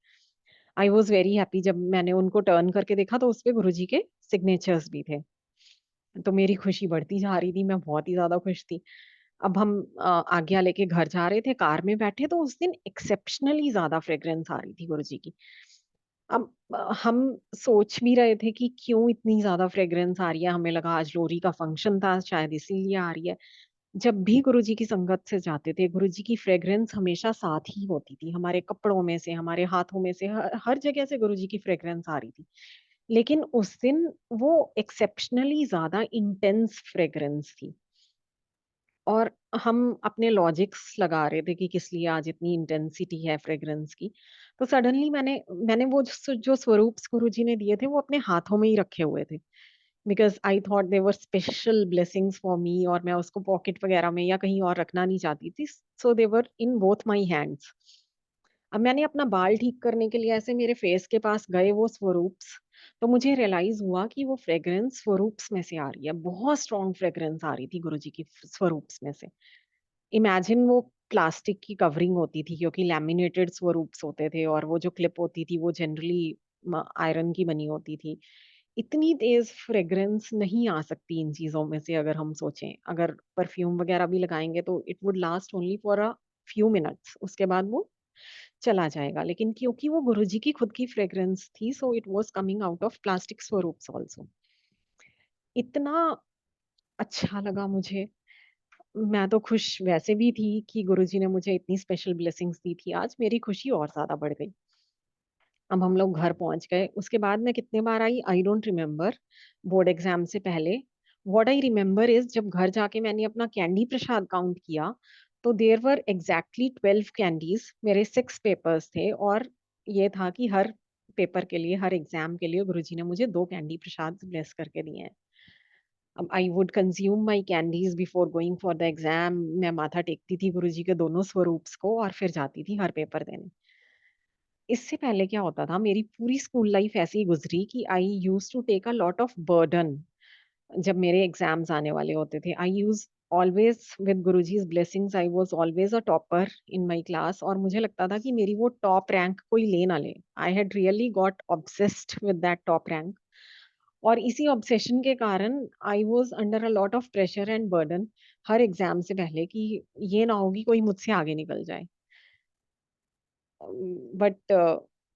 आई वॉज वेरी हैप्पी जब मैंने उनको टर्न करके देखा तो उसपे गुरुजी के सिग्नेचर्स भी थे। तो मेरी खुशी बढ़ती जा रही थी, मैं बहुत ही ज्यादा खुश थी। अब हम आज्ञा लेके घर जा रहे थे, कार में बैठे, तो उस दिन एक्सेप्शनली ज्यादा फ्रेग्रेंस आ रही थी गुरुजी की। अब हम सोच भी रहे थे कि क्यों इतनी ज्यादा फ्रेग्रेंस आ रही है, हमें लगा आज लोरी का फंक्शन था शायद इसीलिए आ रही है। जब भी गुरुजी की संगत से जाते थे, गुरुजी की फ्रेग्रेंस हमेशा साथ ही होती थी, हमारे कपड़ों में से, हमारे हाथों में से, हर जगह से गुरुजी की फ्रेग्रेंस आ रही थी। लेकिन उस दिन वो एक्सेप्शनली ज्यादा इंटेंस फ्रेग्रेंस थी। और हम अपने लॉजिक्स लगा रहे थे कि किस लिए आज इतनी इंटेंसिटी है फ्रेग्रेंस की। तो सडनली मैंने मैंने वो जो स्वरूप्स गुरुजी ने दिए थे वो अपने हाथों में ही रखे हुए थे, because I thought they were special blessings for me, और मैं उसको पॉकेट वगैरह में या कहीं और रखना नहीं चाहती थी। सो दे वर इन बोथ माई हैंड्स। अब मैंने अपना बाल ठीक करने के लिए ऐसे मेरे फेस के पास गए वो स्वरूप्स, तो मुझे रियलाइज हुआ कि वो फ्रेग्रेंस स्वरूप्स में से आ रही है, बहुत स्ट्रॉन्ग फ्रेग्रेंस आ रही थी गुरुजी की स्वरूप्स में से। इमेजिन वो प्लास्टिक की कवरिंग होती थी क्योंकि लैमिनेटेड स्वरूप्स होते थे, और वो जो क्लिप होती थी वो जनरली आयरन की बनी होती थी। इतनी तेज फ्रेग्रेंस नहीं आ सकती इन चीजों में से। अगर हम सोचें, अगर परफ्यूम वगैरह भी लगाएंगे तो it would last only for a few minutes, उसके बाद वो चला जाएगा। लेकिन क्योंकि वो गुरुजी की खुद की फ्रेग्रेंस थी, so it was coming out of plastic swaroops also. इतना अच्छा लगा मुझे। मैं तो खुश वैसे भी थी कि गुरुजी ने मुझे इतनी स्पेशल ब्लेसिंग्स दी थी। आज मेरी खुशी और ज्यादा बढ़ गई। अब हम लोग घर पहुंच गए। उसके बाद मैं कितने बार I I don't remember, board exam से पहले। व्हाट आई रिमेम्बर इज, जब घर जाके मैंने अपना कैंडी प्रसाद काउंट किया तो देर वर एग्जैक्टली 12 कैंडीज। मेरे 6 पेपर्स थे, और ये था कि हर पेपर के लिए, हर एग्जाम के लिए गुरुजी ने मुझे 2 कैंडी प्रसाद ब्लेस करके दिए हैं। अब I would consume my candies before going for the exam. मैं माथा टेकती थी गुरुजी के दोनों स्वरूप्स को और फिर जाती थी हर पेपर देने। इससे पहले क्या होता था, मेरी पूरी स्कूल लाइफ ऐसे ही गुजरी कि I use to take a lot of burden. जब मेरे एग्जाम्स आने वाले होते थे, I use always with Guruji's blessings, I was always a topper in my class. और मुझे लगता था कि मेरी वो टॉप रैंक कोई ले ना ले। I had really got obsessed with that top rank. और इसी ऑब्सेशन के कारण I was under a lot of pressure and burden her exam से पहले, कि ये ना होगी कोई मुझसे आगे निकल जाए। बट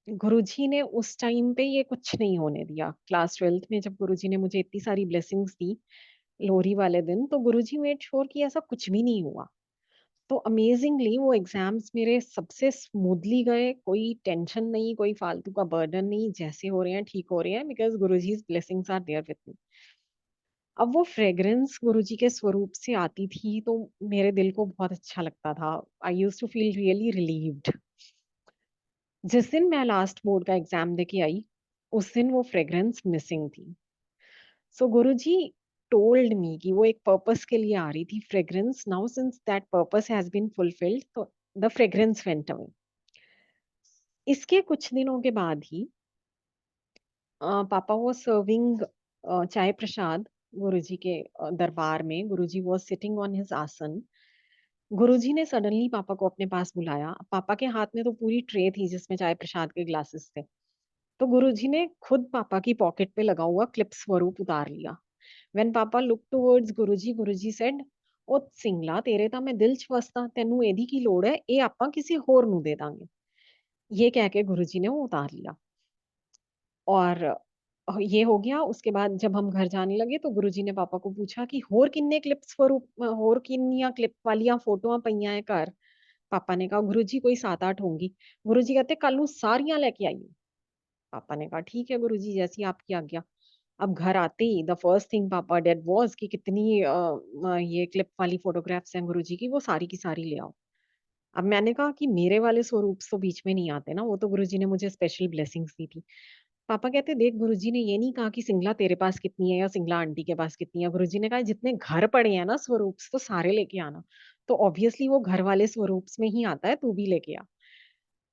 गुरुजी ने उस टाइम पे ये कुछ नहीं होने दिया। क्लास 12th में जब गुरुजी ने मुझे इतनी सारी ब्लेसिंग्स दी लोहरी वाले दिन, तो गुरुजी मेड श्योर कि ऐसा कुछ भी नहीं हुआ। तो अमेजिंगली वो एग्जाम्स मेरे सबसे स्मूथली गए। कोई टेंशन नहीं, कोई फालतू का बर्डन नहीं, जैसे हो रहे हैं ठीक हो रहे हैं, because Guruji's blessings are there with me. अब वो फ्रेग्रेंस गुरुजी के स्वरूप से आती थी तो मेरे दिल को बहुत अच्छा लगता था। I use to feel really relieved. जिस दिन मैं लास्ट बोर्ड का एग्जाम देके आई, उस दिन वो फ्रेग्रेंस मिसिंग थी। सो गुरुजी टोल्ड मी कि वो एक पर्पस के लिए आ रही थी fragrance. Now since that purpose has been fulfilled, तो द फ्रेग्रेंस वेंट अवे। इसके कुछ दिनों के बाद ही पापा वो सर्विंग चाय प्रसाद गुरुजी के दरबार में। गुरुजी वाज सिटिंग ऑन हिज आसन। गुरुजी ने सडनली पापा को अपने पास बुलाया। पापा के हाथ में तो पूरी ट्रे थी जिसमें चाय प्रसाद के ग्लासेस थे। तो गुरुजी ने खुद पापा की पॉकेट पे लगा हुआ क्लिप स्वरूप उतार लिया। व्हेन पापा लुक टुवर्ड्स गुरुजी, गुरुजी सेड, "ओ सिंगला, तेरे ਤਾਂ ਮੈਂ ਦਿਲ ਚ ਵਸਦਾ, ਤੈਨੂੰ ਇਹਦੀ ਕੀ ਲੋੜ ਹੈ, ਇਹ ਆਪਾਂ ਕਿਸੇ ਹੋਰ ਨੂੰ ਦੇ ਦਾਂਗੇ।" ये कह के गुरुजी ने वो उतार लिया। और ये हो गया। उसके बाद जब हम घर जाने लगे तो गुरुजी ने पापा को पूछा कि होर किन्ने क्लिप स्वरूप, होर किन्नियां क्लिप वालियां फोटोआं पईयां है घर। पापा ने कहा गुरुजी कोई 7-8 होंगी। गुरुजी कहते कल नू सारियां लेके आइयो। पापा ने कहा ठीक है गुरुजी, जैसी आपकी आज्ञा। अब घर आते ही द फर्स्ट थिंग पापा डेड वाज कि कितनी ये क्लिप वाली फोटोग्राफ्स हैं गुरुजी की, वो सारी की सारी ले आओ। अब मैंने कहा कि मेरे वाले स्वरूप तो बीच में नहीं आते ना, वो तो गुरुजी ने मुझे स्पेशल ब्लेसिंग्स दी थी। पापा कहते देख, गुरुजी ने ये नहीं कहा कि सिंगला तेरे पास कितनी है या सिंगला आंटी के पास कितनी है। गुरुजी ने कहा जितने घर पड़े हैं ना स्वरूप्स, तो सारे लेके आना। तो ऑब्वियसली वो घर वाले स्वरूप्स में ही आता है, तू भी लेके आ।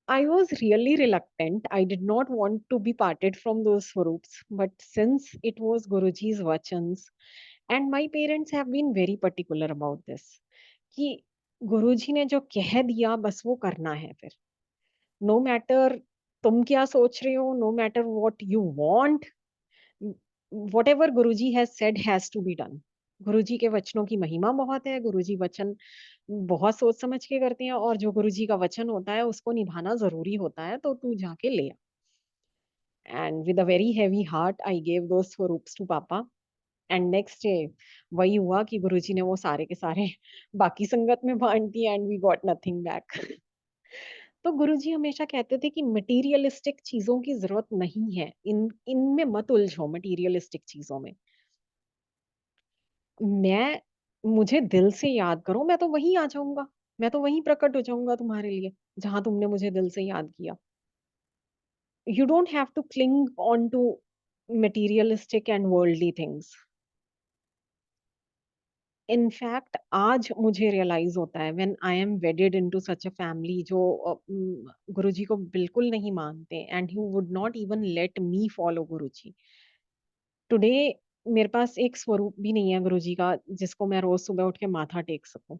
I was really reluctant. I did not want to be parted from those swarups. But since it was Guruji's vachans, and my parents have been very particular about this, कि गुरुजी ने जो कह दिया बस वो करना है फिर। नो मैटर तुम क्या सोच रहे हो, no matter what you want, whatever Guruji has said has to be done। Guruji के वचनों की महिमा बहुत है। गुरुजी वचन बहुत सोच समझ के करते हैं, और जो गुरुजी का वचन होता है उसको निभाना जरूरी होता है। तो तू जाके ले आ। And with a very heavy heart I gave those swaroops to papa. And next day वही हुआ कि गुरुजी ने वो सारे के सारे बाकी संगत में बांट दिए, and we got nothing back. तो गुरुजी हमेशा कहते थे कि मटेरियलिस्टिक चीजों की जरूरत नहीं है, इनमें मत उलझो, मटेरियलिस्टिक चीजों में। मैं मुझे दिल से याद करो, मैं तो वहीं आ जाऊंगा। मैं तो वहीं प्रकट हो जाऊंगा तुम्हारे लिए, जहां तुमने मुझे दिल से याद किया। You don't have to cling on to materialistic and worldly things। In fact आज मुझे रियलाइज होता है when I am wedded into such a family जो गुरुजी को बिल्कुल नहीं मानते and he would not even let me follow Guruji. Today मेरे पास एक स्वरूप भी नहीं है गुरुजी का जिसको मैं रोज सुबह उठ के माथा टेक सकूं।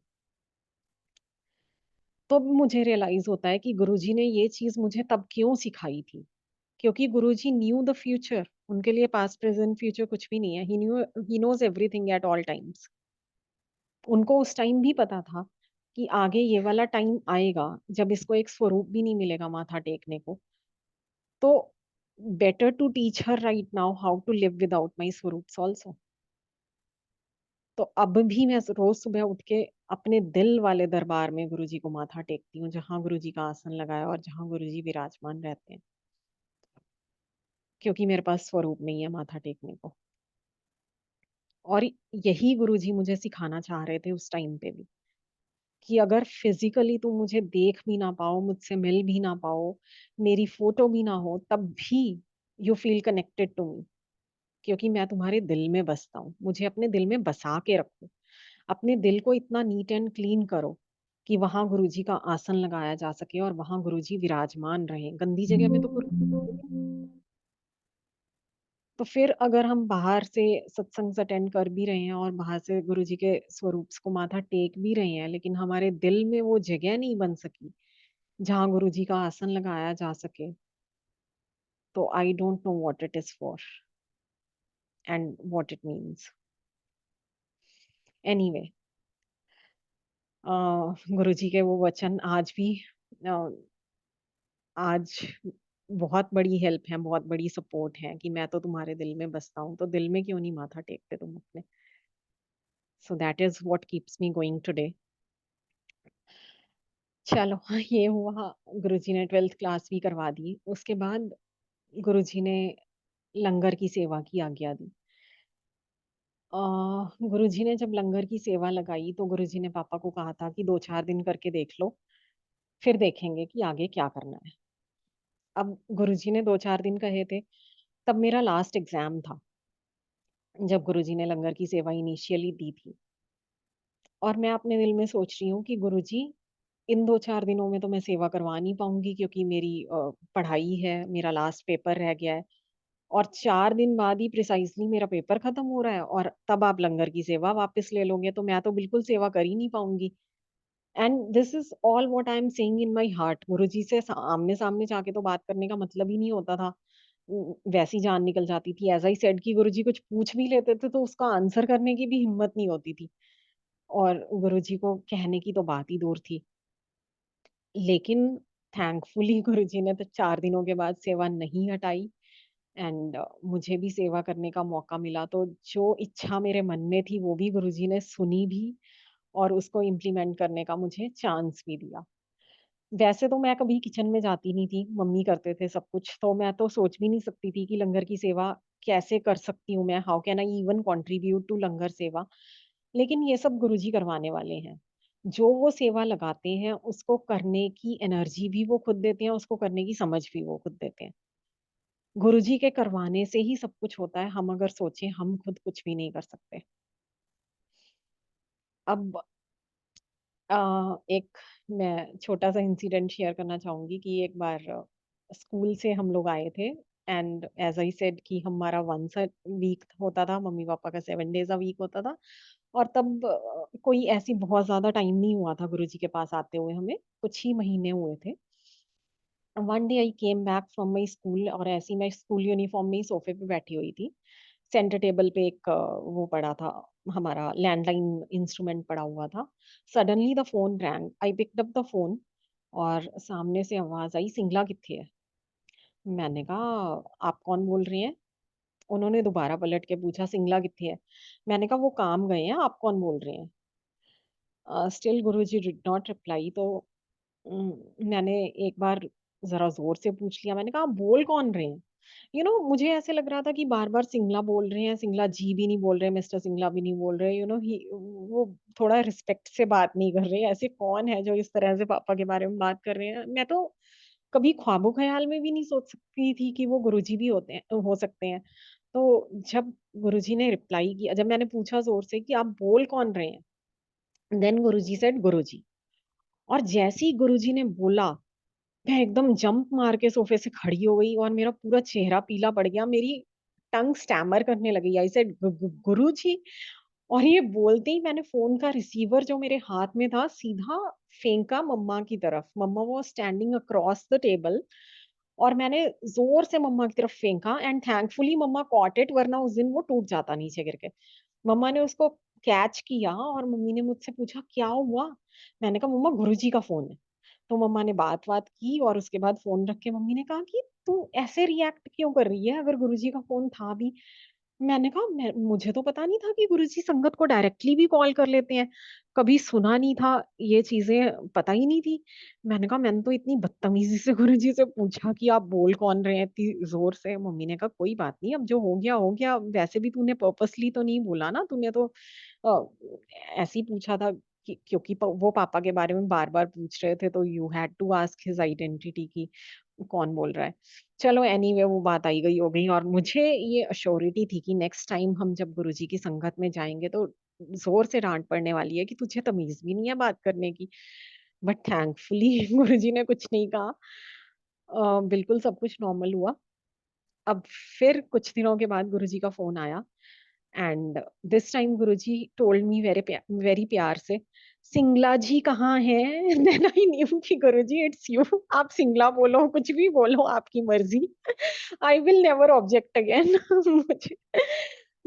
तो मुझे रियलाइज होता है कि गुरुजी ने ये चीज मुझे तब क्यों सिखाई थी, क्योंकि गुरुजी न्यू द फ्यूचर। उनके लिए पास्ट प्रेजेंट फ्यूचर कुछ भी नहीं है। He knows everything at all times. उनको उस टाइम भी पता था कि आगे ये वाला टाइम आएगा जब इसको एक स्वरूप भी नहीं मिलेगा माथा टेकने को। तो better to teach her right now how to live without my swaroops also. तो अब भी मैं रोज सुबह उठ के अपने दिल वाले दरबार में गुरुजी को माथा टेकती हूँ, जहाँ गुरुजी का आसन लगाया और जहाँ गुरुजी विराजमान रहते हैं, क्योंकि मेरे पास स्वरूप नहीं है माथा टेकने को। और यही गुरुजी मुझे सिखाना चाह रहे थे उस टाइम पे भी, कि अगर फिजिकली तुम मुझे देख भी ना पाओ, मुझसे मिल भी ना पाओ, मेरी फोटो भी ना हो, तब भी you feel connected to me, क्योंकि मैं तुम्हारे दिल में बसता हूँ। मुझे अपने दिल में बसा के रखो। अपने दिल को इतना नीट एंड क्लीन करो कि वहां गुरुजी का आसन लगाया जा सके और वहां गुरुजी विराजमान रहे। गंदी जगह में तो तो फिर अगर हम बाहर से सत्संग अटेंड कर भी रहे हैं और बाहर से गुरुजी के स्वरूप को माथा टेक भी रहे हैं, लेकिन हमारे दिल में वो जगह नहीं बन सकी जहाँ गुरुजी का आसन लगाया जा सके, तो I don't know what it is for and what it means. Anyway, Guruji के वो वचन आज भी अ, आज बहुत बड़ी हेल्प है, बहुत बड़ी सपोर्ट है कि मैं तो तुम्हारे दिल में बसता हूँ, तो दिल में क्यों नहीं माथा टेकते तुम अपने। So that is what keeps me going today. चलो, ये हुआ। गुरुजी ने 12th क्लास भी करवा दी। उसके बाद गुरुजी ने लंगर की सेवा की आज्ञा दी। गुरुजी ने जब लंगर की सेवा लगाई तो गुरुजी ने पापा को कहा था कि 2-4 दिन करके देख लो, फिर देखेंगे कि आगे क्या करना है। अब गुरुजी ने 2-4 दिन कहे थे, तब मेरा लास्ट एग्जाम था जब गुरुजी ने लंगर की सेवा इनिशियली दी थी। और मैं अपने दिल में सोच रही हूँ कि गुरुजी, इन 2-4 दिनों में तो मैं सेवा करवा नहीं पाऊंगी, क्योंकि मेरी पढ़ाई है, मेरा लास्ट पेपर रह गया है। और 4 दिन बाद ही प्रिसाइजली मेरा पेपर खत्म हो रहा है और तब आप लंगर की सेवा वापस ले लोगे, तो मैं तो बिल्कुल सेवा कर ही नहीं पाऊंगी। And this is all what I am saying in my heart. Guruji से आमने सामने जाके तो बात करने का मतलब ही नहीं होता था। वैसी जान निकल जाती थी। एज आई सेड कि गुरुजी कुछ पूछ भी लेते थे तो उसका आंसर करने की भी हिम्मत नहीं होती थी, और गुरुजी को कहने की तो बात ही दूर थी। लेकिन थैंकफुली गुरुजी ने तो 4 दिनों के बाद सेवा नहीं हटाई। एंड मुझे भी सेवा करने का मौका मिला। तो जो इच्छा मेरे मन में थी वो भी गुरुजी ने सुनी भी और उसको इम्प्लीमेंट करने का मुझे चांस भी दिया। वैसे तो मैं कभी किचन में जाती नहीं थी, मम्मी करते थे सब कुछ, तो मैं तो सोच भी नहीं सकती थी कि लंगर की सेवा कैसे कर सकती हूँ मैं, how can I even contribute to langar seva. लेकिन ये सब गुरुजी करवाने वाले हैं। जो वो सेवा लगाते हैं उसको करने की एनर्जी भी वो खुद देते हैं, उसको करने की समझ भी वो खुद देते हैं। गुरुजी के करवाने से ही सब कुछ होता है। हम अगर सोचें, हम खुद कुछ भी नहीं कर सकते। अब एक मैं छोटा सा इंसिडेंट शेयर करना चाहूंगी कि एक बार स्कूल से हम लोग आए थे। एंड एज आई सेड कि हमारा वंस अ वीक होता था, मम्मी पापा का 7 डेज अ वीक होता था। और तब कोई ऐसी बहुत ज्यादा टाइम नहीं हुआ था गुरुजी के पास आते हुए, हमें कुछ ही महीने हुए थे। One day I came back from my school और ऐसी मैं स्कूल यूनिफॉर्म में ही सोफे पे बैठी हुई थी। सेंटर टेबल पे एक वो पड़ा था, हमारा लैंडलाइन इंस्ट्रूमेंट पड़ा हुआ था। Suddenly the phone wrong. I picked up the phone और सामने से आवाज आई, सिंगला किथे है। मैंने कहा, आप कौन बोल रही हैं? उन्होंने दोबारा पलट के पूछा, सिंगला किथे है। मैंने कहा, वो काम गए हैं, आप कौन बोल रहे हैं? Still Guruji did not reply. तो मैंने एक बार जरा जोर से पूछ लिया। मैंने कहा, आप बोल कौन रहे हैं? मुझे ऐसे लग रहा था कि बार बार सिंगला बोल रहे हैं, सिंगला जी भी नहीं बोल रहे, मिस्टर सिंगला भी नहीं बोल रहे। वो थोड़ा रिस्पेक्ट से बात नहीं कर रहे। ऐसे कौन है जो इस तरह से पापा के बारे में बात कर रहे हैं? मैं तो कभी ख्वाबो ख्याल में भी नहीं सोच सकती थी कि वो गुरुजी भी होते हैं, हो सकते हैं। तो जब गुरुजी ने रिप्लाई किया, जब मैंने पूछा ज़ोर से कि आप बोल कौन रहे हैं? देन गुरुजी सेड गुरुजी। और जैसे ही गुरुजी ने बोला, मैं एकदम जंप मार के सोफ़े से खड़ी हो गई और मेरा पूरा चेहरा पीला पड़ गया। मेरी टंग स्टैमर करने लगी। आई सेड गु गु गुरुजी। और ये बोलते ही मैंने फ़ोन का रिसीवर जो मेरे हाथ में था सीधा फेंका मम्मा की तरफ। Mumma was standing across the table और मैंने ज़ोर से मम्मा की तरफ फेंका and thankfully mumma caught it, वरना उस दिन वो टूट जाता नीचे गिर के। मम्मा ने उसको कैच किया और मम्मी ने मुझसे पूछा, "क्या हुआ?" मैंने कहा, "मम्मा गुरुजी का फ़ोन है।" तो मम्मा ने बात-वात की और उसके बाद फ़ोन रख के मम्मी ने कहा कि, "तू ऐसे रिएक्ट क्यों कर रही है अगर गुरुजी का फ़ोन था भी?" मैंने कहा, मुझे तो पता नहीं था कि गुरुजी संगत को डायरेक्टली भी कॉल कर लेते हैं। कभी सुना नहीं था, ये चीज़ें पता ही नहीं थी।" मैंने कहा, "मैंने तो इतनी बदतमीज़ी से गुरुजी से पूछा कि आप बोल कौन रहे हैं इतनी ज़ोर से?" मम्मी ने कहा, "कोई बात नहीं, अब जो हो गया। वैसे भी तूने पर्पसली तो नहीं बोला ना, तूने तो अ, ऐसे ही पूछा था कि क्योंकि वो पापा के बारे में बार-बार पूछ रहे थे, तो you had to ask his identity कि कौन बोल रहा है।" चलो एनीवे वो बात आई गई हो गई और मुझे ये एश्योरिटी थी कि नेक्स्ट टाइम हम जब गुरुजी की संगत में जाएँगे तो ज़ोर से डाँट पड़ने वाली है कि तुझे तमीज़ भी नहीं है बात करने की। बट थैंकफुली गुरुजी ने कुछ नहीं कहा। बिल्कुल सब कुछ नॉर्मल हुआ। अब फिर कुछ दिनों के बाद गुरुजी का फ़ोन आया and this time Guruji told me very प्यार से, "सिंगला जी कहाँ हैं?" देन आई न्यू कि गुरुजी इट्स यू। आप सिंगला बोलो, कुछ भी बोलो, आपकी मर्ज़ी। I will never object again. मुझे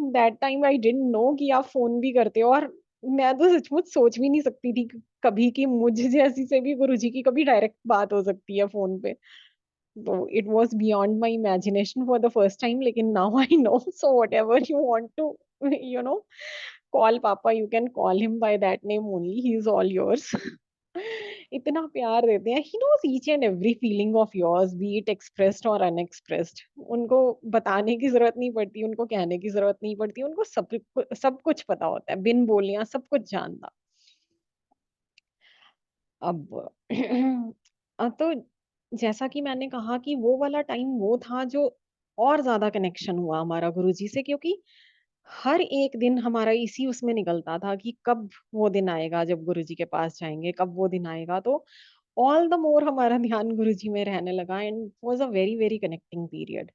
that time I didn't know कि आप फ़ोन भी करते हो और मैं तो सचमुच सोच भी नहीं सकती थी कभी कि मुझ जैसी से भी गुरुजी की कभी डायरेक्ट बात हो सकती है फ़ोन पे। तो it was beyond my imagination for the first time, लेकिन now I know. So whatever you want to, you know, call Papa, you can call him by that name only. He is all yours. इतना प्यार देते हैं. He knows each and every feeling of yours, be it expressed or unexpressed. उनको बताने की ज़रूरत नहीं पड़ती, उनको कहने की ज़रूरत नहीं पड़ती, उनको सब कुछ पता होता है, बिन बोले सब कुछ जानता। अब तो जैसा कि मैंने कहा कि वो वाला टाइम वो था जो और ज़्यादा कनेक्शन हुआ हमारा गुरुजी से, क्योंकि हर एक दिन हमारा इसी उसमें निकलता था कि कब वो दिन आएगा जब गुरुजी के पास जाएँगे, कब वो दिन आएगा। तो ऑल द मोर हमारा ध्यान गुरुजी में रहने लगा and was a very, very connecting period.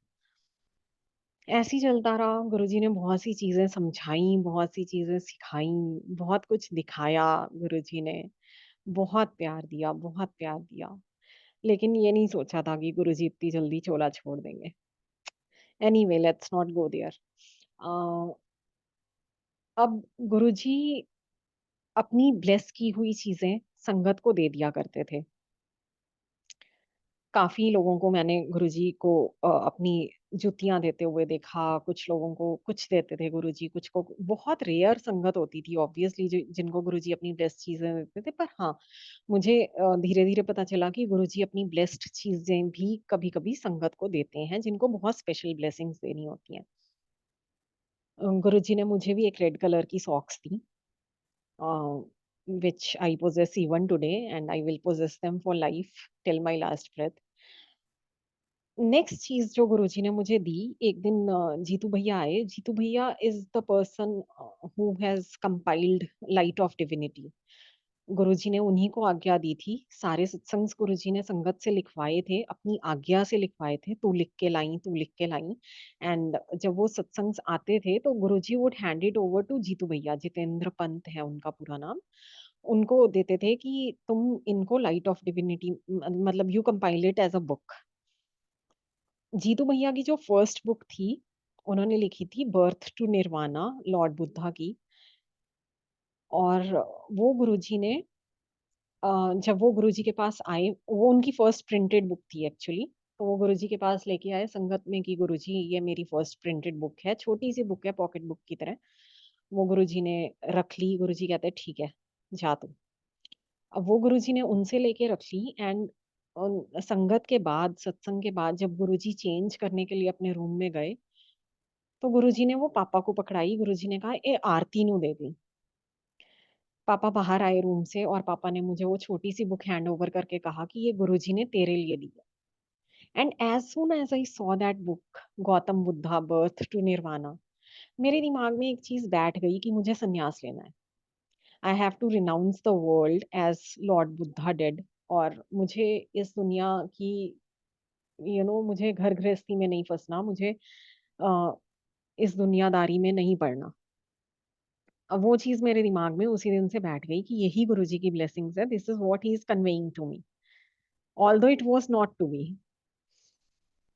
ऐसे ही चलता रहा, गुरुजी ने बहुत सी चीज़ें समझाई, बहुत सी चीज़ें सिखाई, बहुत कुछ दिखाया गुरुजी ने। बहुत प्यार दिया, बहुत प्यार दिया। लेकिन ये नहीं सोचा था कि गुरुजी इतनी जल्दी चोला छोड़ देंगे। Anyway let's not go there. Uh, अब गुरुजी अपनी ब्लेस की हुई चीज़ें संगत को दे दिया करते थे। काफ़ी लोगों को मैंने गुरुजी को अपनी जुतियाँ देते हुए देखा, कुछ लोगों को कुछ देते थे गुरुजी, कुछ को बहुत रेयर संगत होती थी ऑब्वियसली जो जिनको गुरुजी अपनी ब्लेस्ड चीज़ें देते थे। पर हाँ, मुझे धीरे-धीरे पता चला कि गुरुजी अपनी ब्लेस्ड चीज़ें भी कभी-कभी संगत को देते हैं, जिनको बहुत स्पेशल ब्लेसिंग्स देनी होती हैं। गुरुजी ने मुझे भी एक रेड कलर की socks the, which I possess even today and I will possess them for life till my last breath. Next चीज़ जो गुरुजी ने मुझे दी, एक दिन जीतू भैया आए। Jeetu bhaiya is the person who has compiled light of divinity. Guruji ने उन्हीं को आज्ञा दी थी। सारे सत्संग्स गुरुजी ने संगत से लिखवाए थे, अपनी आज्ञा से लिखवाए थे, तू लिख के लाई, तू लिख के लाई। एंड जब वो सत्संग्स आते थे, तो Guruji would hand it over to Jeetu bhaiya, Jitendra Pant है उनका पूरा नाम। उनको देते थे कि तुम इनको लाइट ऑफ डिविनिटी मतलब you compile it as a book. Jitu भैया की जो फर्स्ट बुक थी, उन्होंने लिखी थी birth to nirvana Lord Buddha की। और वो गुरुजी ने जब वो गुरुजी के पास आए, वो उनकी फर्स्ट प्रिंटेड बुक थी एक्चुअली। तो वो गुरुजी के पास लेके आए संगत में कि गुरुजी ये मेरी फर्स्ट प्रिंटेड बुक है, छोटी-सी बुक है पॉकेट बुक की तरह। वो गुरुजी ने रख ली, गुरुजी कहते हैं ठीक है, जा तू। अब वो गुरुजी ने उनसे लेके रख ली एंड संगत के बाद, सत्संग के बाद जब गुरुजी चेंज करने के लिए अपने रूम में गए, तो गुरुजी ने वो पापा को पकड़ाई, गुरुजी ने कहा, "ए आरती नू दे दी।" पापा बाहर आए रूम से और पापा ने मुझे वो छोटी-सी बुक हैंड ओवर करके कहा कि ये गुरुजी ने तेरे लिए दी है। And as soon as I saw that book, Gautam Buddha birth to nirvana, मेरे दिमाग में एक चीज बैठ गई कि मुझे संन्यास लेना है. I have to renounce the world as Lord Buddha did. और मुझे इस दुनिया की मुझे घर गृहस्थी में नहीं फंसना, मुझे इस दुनियादारी में नहीं पड़ना. अब वो चीज मेरे दिमाग में उसी दिन से बैठ गई कि यही गुरुजी की ब्लेसिंग्स है. This is what he is conveying to me, although it was not to me.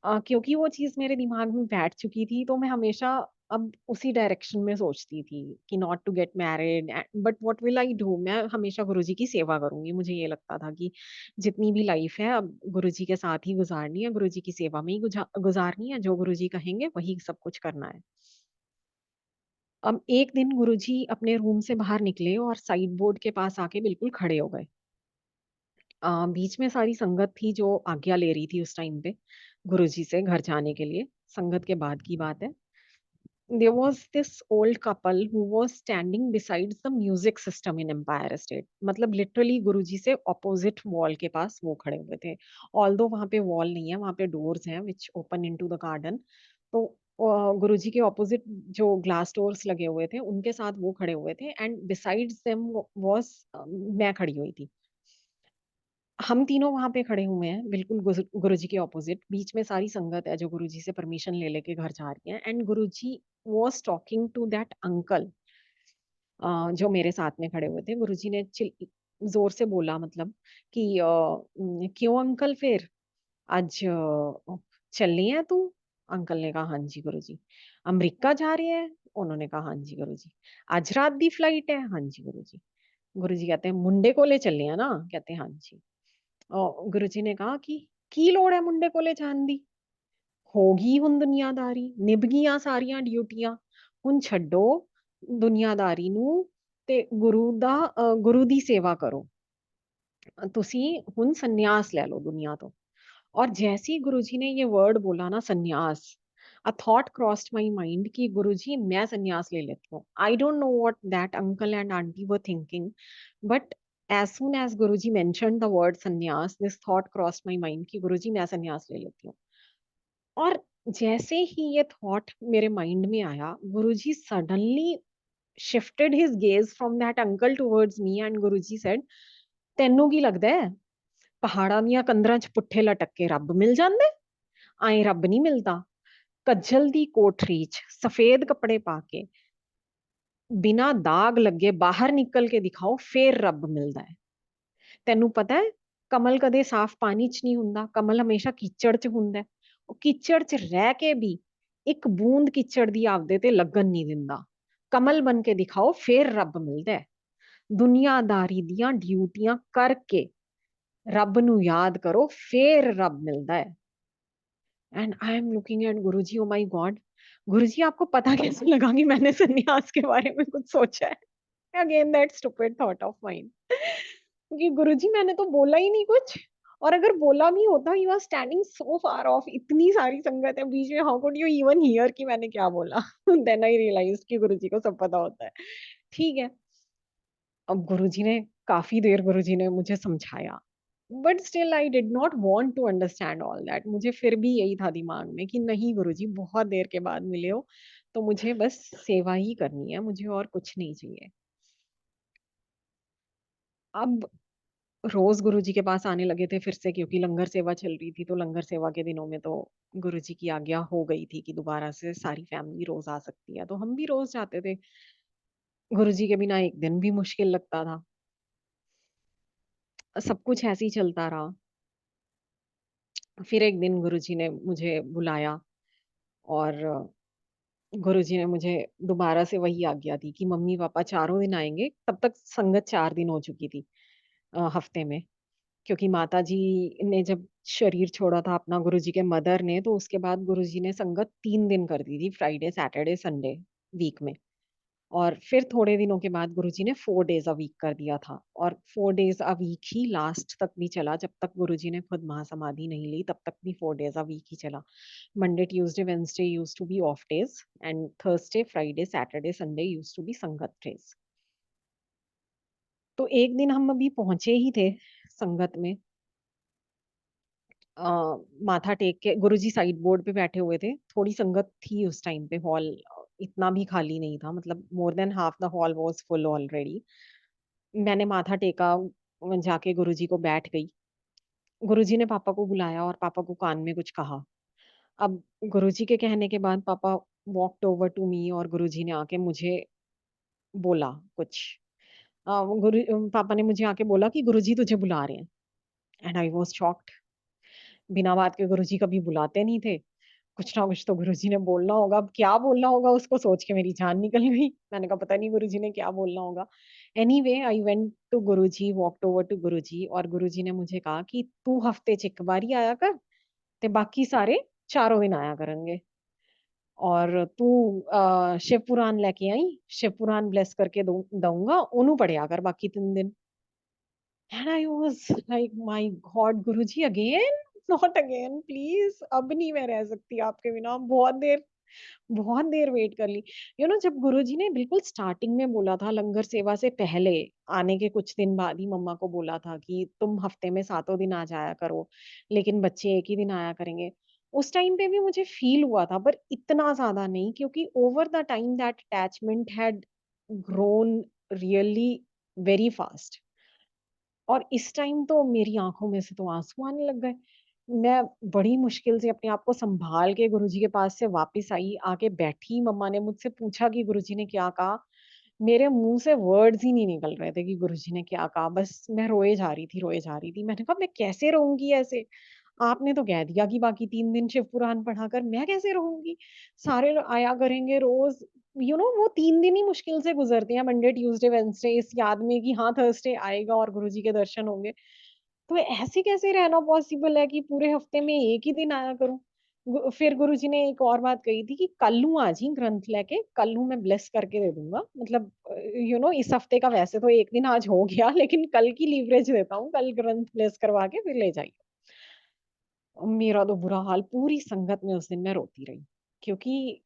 क्योंकि वो चीज मेरे दिमाग में बैठ चुकी थी, तो मैं हमेशा अब उसी डायरेक्शन में सोचती थी कि not to get married, but what will I do. मैं हमेशा गुरुजी की सेवा करूंगी. मुझे ये लगता था कि जितनी भी लाइफ है अब गुरुजी के साथ ही गुजारनी है, गुरुजी की सेवा में ही गुजारनी है. जो गुरुजी कहेंगे वही सब कुछ करना है. अब एक दिन गुरुजी अपने रूम से बाहर निकले और साइड बोर्ड के पास आके बिल्कुल खड़े हो गए. बीच में सारी संगत थी जो आज्ञा ले रही थी उस टाइम पे गुरुजी से घर जाने के लिए. संगत के बाद की बात है. There was this old couple who was standing besides the music system in Empire State. मतलब लिटरली गुरुजी से ऑपोजिट वॉल के पास वो खड़े हुए थे. ऑल्दो वहां पे वॉल नहीं है, वहां पे डोर्स हैं which open into the garden. तो गुरुजी के ऑपोजिट जो ग्लास डोर्स लगे हुए थे उनके साथ वो खड़े हुए थे. एंड बिसाइड्स देम वाज मैं खड़ी हुई थी. हम तीनों वहां पे खड़े हुए हैं बिल्कुल गुरुजी के ऑपोजिट. बीच में सारी संगत है जो गुरुजी से परमिशन ले लेके घर जा रही है. And Guruji was talking to that uncle जो मेरे साथ में खड़े हुए थे. गुरुजी ने जोर से बोला, मतलब कि क्यों अंकल, फिर आज चलनी है तू? अंकल ने कहा हाँ जी गुरुजी. अमेरिका जा रहे हैं? उन्होंने कहा हाँ जी गुरुजी. आज रात दी फ्लाइट है? हाँ जी गुरुजी. गुरुजी कहते हैं मुंडे को ले चले हैं ना? कहते हैं हाँ जी. गुरुजी ने कहा कि की लोड़ है मुंडे को ले जान दी, होगी हुन दुनियादारी, निभ गईयां सारियां ड्यूटियां, हुन छड्डो दुनियादारी नू ते गुरु दी सेवा करो. ਤੁਸੀਂ ਹੁਣ संन्यास ले लो दुनिया तो. और जैसे ही गुरुजी ने ये वर्ड बोला ना, संन्यास, a thought crossed my mind कि गुरुजी मैं संन्यास ले लेती हूँ. आई don't know what that uncle and aunty were thinking, but as soon as Guruji mentioned the word संन्यास, this thought crossed my mind कि गुरुजी मैं संन्यास ले लेती हूँ. और जैसे ही ये थॉट मेरे माइंड में आया, Guruji suddenly shifted his gaze from that uncle towards me and Guruji said, ਤੈਨੂੰ ਕੀ ਲੱਗਦਾ ਹੈ ਪਹਾੜਾਂ ਦੀਆਂ ਕੰਦਰਾਂ 'ਚ ਪੁੱਠੇ ਲਟਕ ਕੇ ਰੱਬ ਮਿਲ ਜਾਂਦਾ? ਆਏ ਰੱਬ ਨਹੀਂ ਮਿਲਦਾ. ਕੱਜਲ ਦੀ ਕੋਠੜੀ 'ਚ ਸਫੇਦ ਕੱਪੜੇ ਪਾ ਕੇ ਬਿਨਾਂ ਦਾਗ ਲੱਗੇ ਬਾਹਰ ਨਿਕਲ ਕੇ ਦਿਖਾਓ, ਫੇਰ ਰੱਬ ਮਿਲਦਾ ਹੈ. ਤੈਨੂੰ ਪਤਾ ਹੈ ਕਮਲ ਕਦੇ ਸਾਫ਼ ਪਾਣੀ 'ਚ ਨਹੀਂ ਹੁੰਦਾ, ਕਮਲ ਹਮੇਸ਼ਾ ਕੀਚੜ 'ਚ ਹੁੰਦਾ. ਉਹ ਕੀਚੜ 'ਚ ਰਹਿ ਕੇ ਵੀ ਇੱਕ ਬੂੰਦ ਕੀਚੜ ਦੀ ਆਪਦੇ ਤੇ ਲੱਗਣ ਨਹੀਂ ਦਿੰਦਾ. ਕਮਲ ਬਣ ਕੇ ਦਿਖਾਓ, ਫੇਰ ਰੱਬ ਮਿਲਦਾ ਹੈ. ਦੁਨੀਆਦਾਰੀ ਦੀਆਂ ਡਿਊਟੀਆਂ ਕਰਕੇ ਰੱਬ ਨੂੰ याद करो, फिर रब मिलता है. And I am looking at Guruji, oh my God, Guruji आपको पता कैसे लगा कि मैंने सन्यास के बारे में कुछ सोचा है? Again that stupid thought of mine कि गुरुजी मैंने तो बोला ही नहीं कुछ. और अगर बोला भी होता, you are standing so far off, इतनी सारी संगत है बीच में, how could you even hear कि मैंने क्या बोला? देन आई रियलाइज्ड कि गुरुजी को सब पता होता है. ठीक है. अब गुरुजी ने काफी देर गुरुजी ने मुझे समझाया, but still I did not want to understand all that. मुझे फिर भी यही था दिमाग में कि नहीं गुरुजी, बहुत देर के बाद मिले हो तो मुझे बस सेवा ही करनी है, मुझे और कुछ नहीं चाहिए. अब रोज गुरुजी के पास आने लगे थे फिर से, क्योंकि लंगर सेवा चल रही थी. तो लंगर सेवा के दिनों में तो गुरुजी की आज्ञा हो गई थी कि दोबारा से सारी फैमिली रोज आ सकती है, तो हम भी रोज जाते थे. गुरुजी के बिना एक दिन भी मुश्किल लगता था. सब कुछ ऐसे ही चलता रहा. फिर एक दिन गुरुजी ने मुझे बुलाया और गुरुजी ने मुझे दोबारा से वही आज्ञा दी कि मम्मी पापा चारों दिन आएंगे. तब तक संगत 4 दिन हो चुकी थी हफ्ते में, क्योंकि माता जी ने जब शरीर छोड़ा था अपना गुरुजी के मदर ने, तो उसके बाद गुरुजी ने संगत 3 दिन कर दी थी, फ्राइडे सैटरडे संडे वीक में. और फिर थोड़े दिनों के बाद गुरुजी ने 4 डेज अ वीक कर दिया था. और 4 डेज अ वीक ही लास्ट तक भी चला, जब तक गुरुजी ने खुद महासमाधि नहीं ली तब तक भी 4 डेज अ वीक ही चला. Monday Tuesday Wednesday use to be off days, and Thursday Friday Saturday Sunday use to be sangat days. तो एक दिन हम अभी पहुंचे ही थे संगत में, माथा टेक के गुरुजी साइड बोर्ड पे बैठे हुए थे। थोड़ी संगत थी उस टाइम पे, हॉल इतना भी खाली नहीं था, मतलब more than half the hall was full already. मैंने माथा टेका, जाके गुरुजी को बैठ गई। गुरुजी ने पापा को बुलाया और पापा को कान में कुछ कहा। अब गुरुजी के कहने के बाद पापा वॉकड ओवर टू मी और गुरुजी ने आके मुझे बोला कुछ। पापा ने मुझे आके बोला कि गुरुजी तुझे बुला रहे हैं। And I was shocked. बिना बात के गुरुजी कभी बुलाते नहीं थे। कुछ ना कुछ तो गुरुजी ने बोलना होगा। अब क्या बोलना होगा उसको सोच के मेरी जान निकल गई। मैंने कहा पता नहीं गुरुजी ने क्या बोलना होगा। Anyway I went to Guruji, walked over to Guruji, और गुरुजी ने मुझे कहा कि तू हफ्ते च एक बारी आया कर, ते बाकी सारे चारों दिन आया करेंगे। और तू शिव पुराण लेके आई, शिव पुराण ब्लेस करके दूंगा, ओनू पढ़िया कर बाकी 3 दिन। And I was like, my God, Guruji again? Not again, please. अब नहीं मैं रह सकती आपके बिना। बहुत देर वेट कर ली। जब गुरुजी ने बिल्कुल स्टार्टिंग में बोला था, लंगर सेवा से पहले आने के कुछ दिन बाद ही मम्मा को बोला था कि तुम हफ्ते में 7 दिन आ जाया करो, लेकिन बच्चे एक ही दिन आया करेंगे। उस टाइम पे भी मुझे फील हुआ था, पर इतना ज्यादा नहीं, क्योंकि over the time that attachment had grown really very fast. और इस टाइम तो मेरी आंखों में से तो आंसू आने लग गए। मैं बड़ी मुश्किल से अपने आप को संभाल के गुरुजी के पास से वापस आई, आके बैठी। मम्मा ने मुझसे पूछा कि गुरुजी ने क्या कहा। मेरे मुंह से वर्ड्स ही नहीं निकल रहे थे कि गुरुजी ने क्या कहा। बस मैं रोए जा रही थी, रोए जा रही थी। मैंने कहा मैं कैसे रहूंगी ऐसे? आपने तो कह दिया कि बाकी 3 दिन शिव पुराण पढ़ा कर, मैं कैसे रहूंगी? सारे आया करेंगे रोज। वो 3 दिन ही मुश्किल से गुजरते हैं, मंडे ट्यूसडे वेंसडे, इस याद में कि हाँ थर्सडे आएगा और गुरुजी के दर्शन होंगे। तो ऐसे कैसे रहना पॉसिबल है कि पूरे हफ्ते में एक ही दिन आया करूं? फिर गुरुजी ने एक और बात कही थी कि कल्लू आ जी ग्रंथ लेके, कल्लू मैं ब्लेस करके दे दूंगा। मतलब इस हफ्ते का वैसे तो एक दिन आज हो गया, लेकिन कल की लीवरेज देता हूँ, कल ग्रंथ ब्लेस करवा के फिर ले जाइए। मेरा तो बुरा हाल, पूरी संगत में उस दिन मैं रोती रही, क्योंकि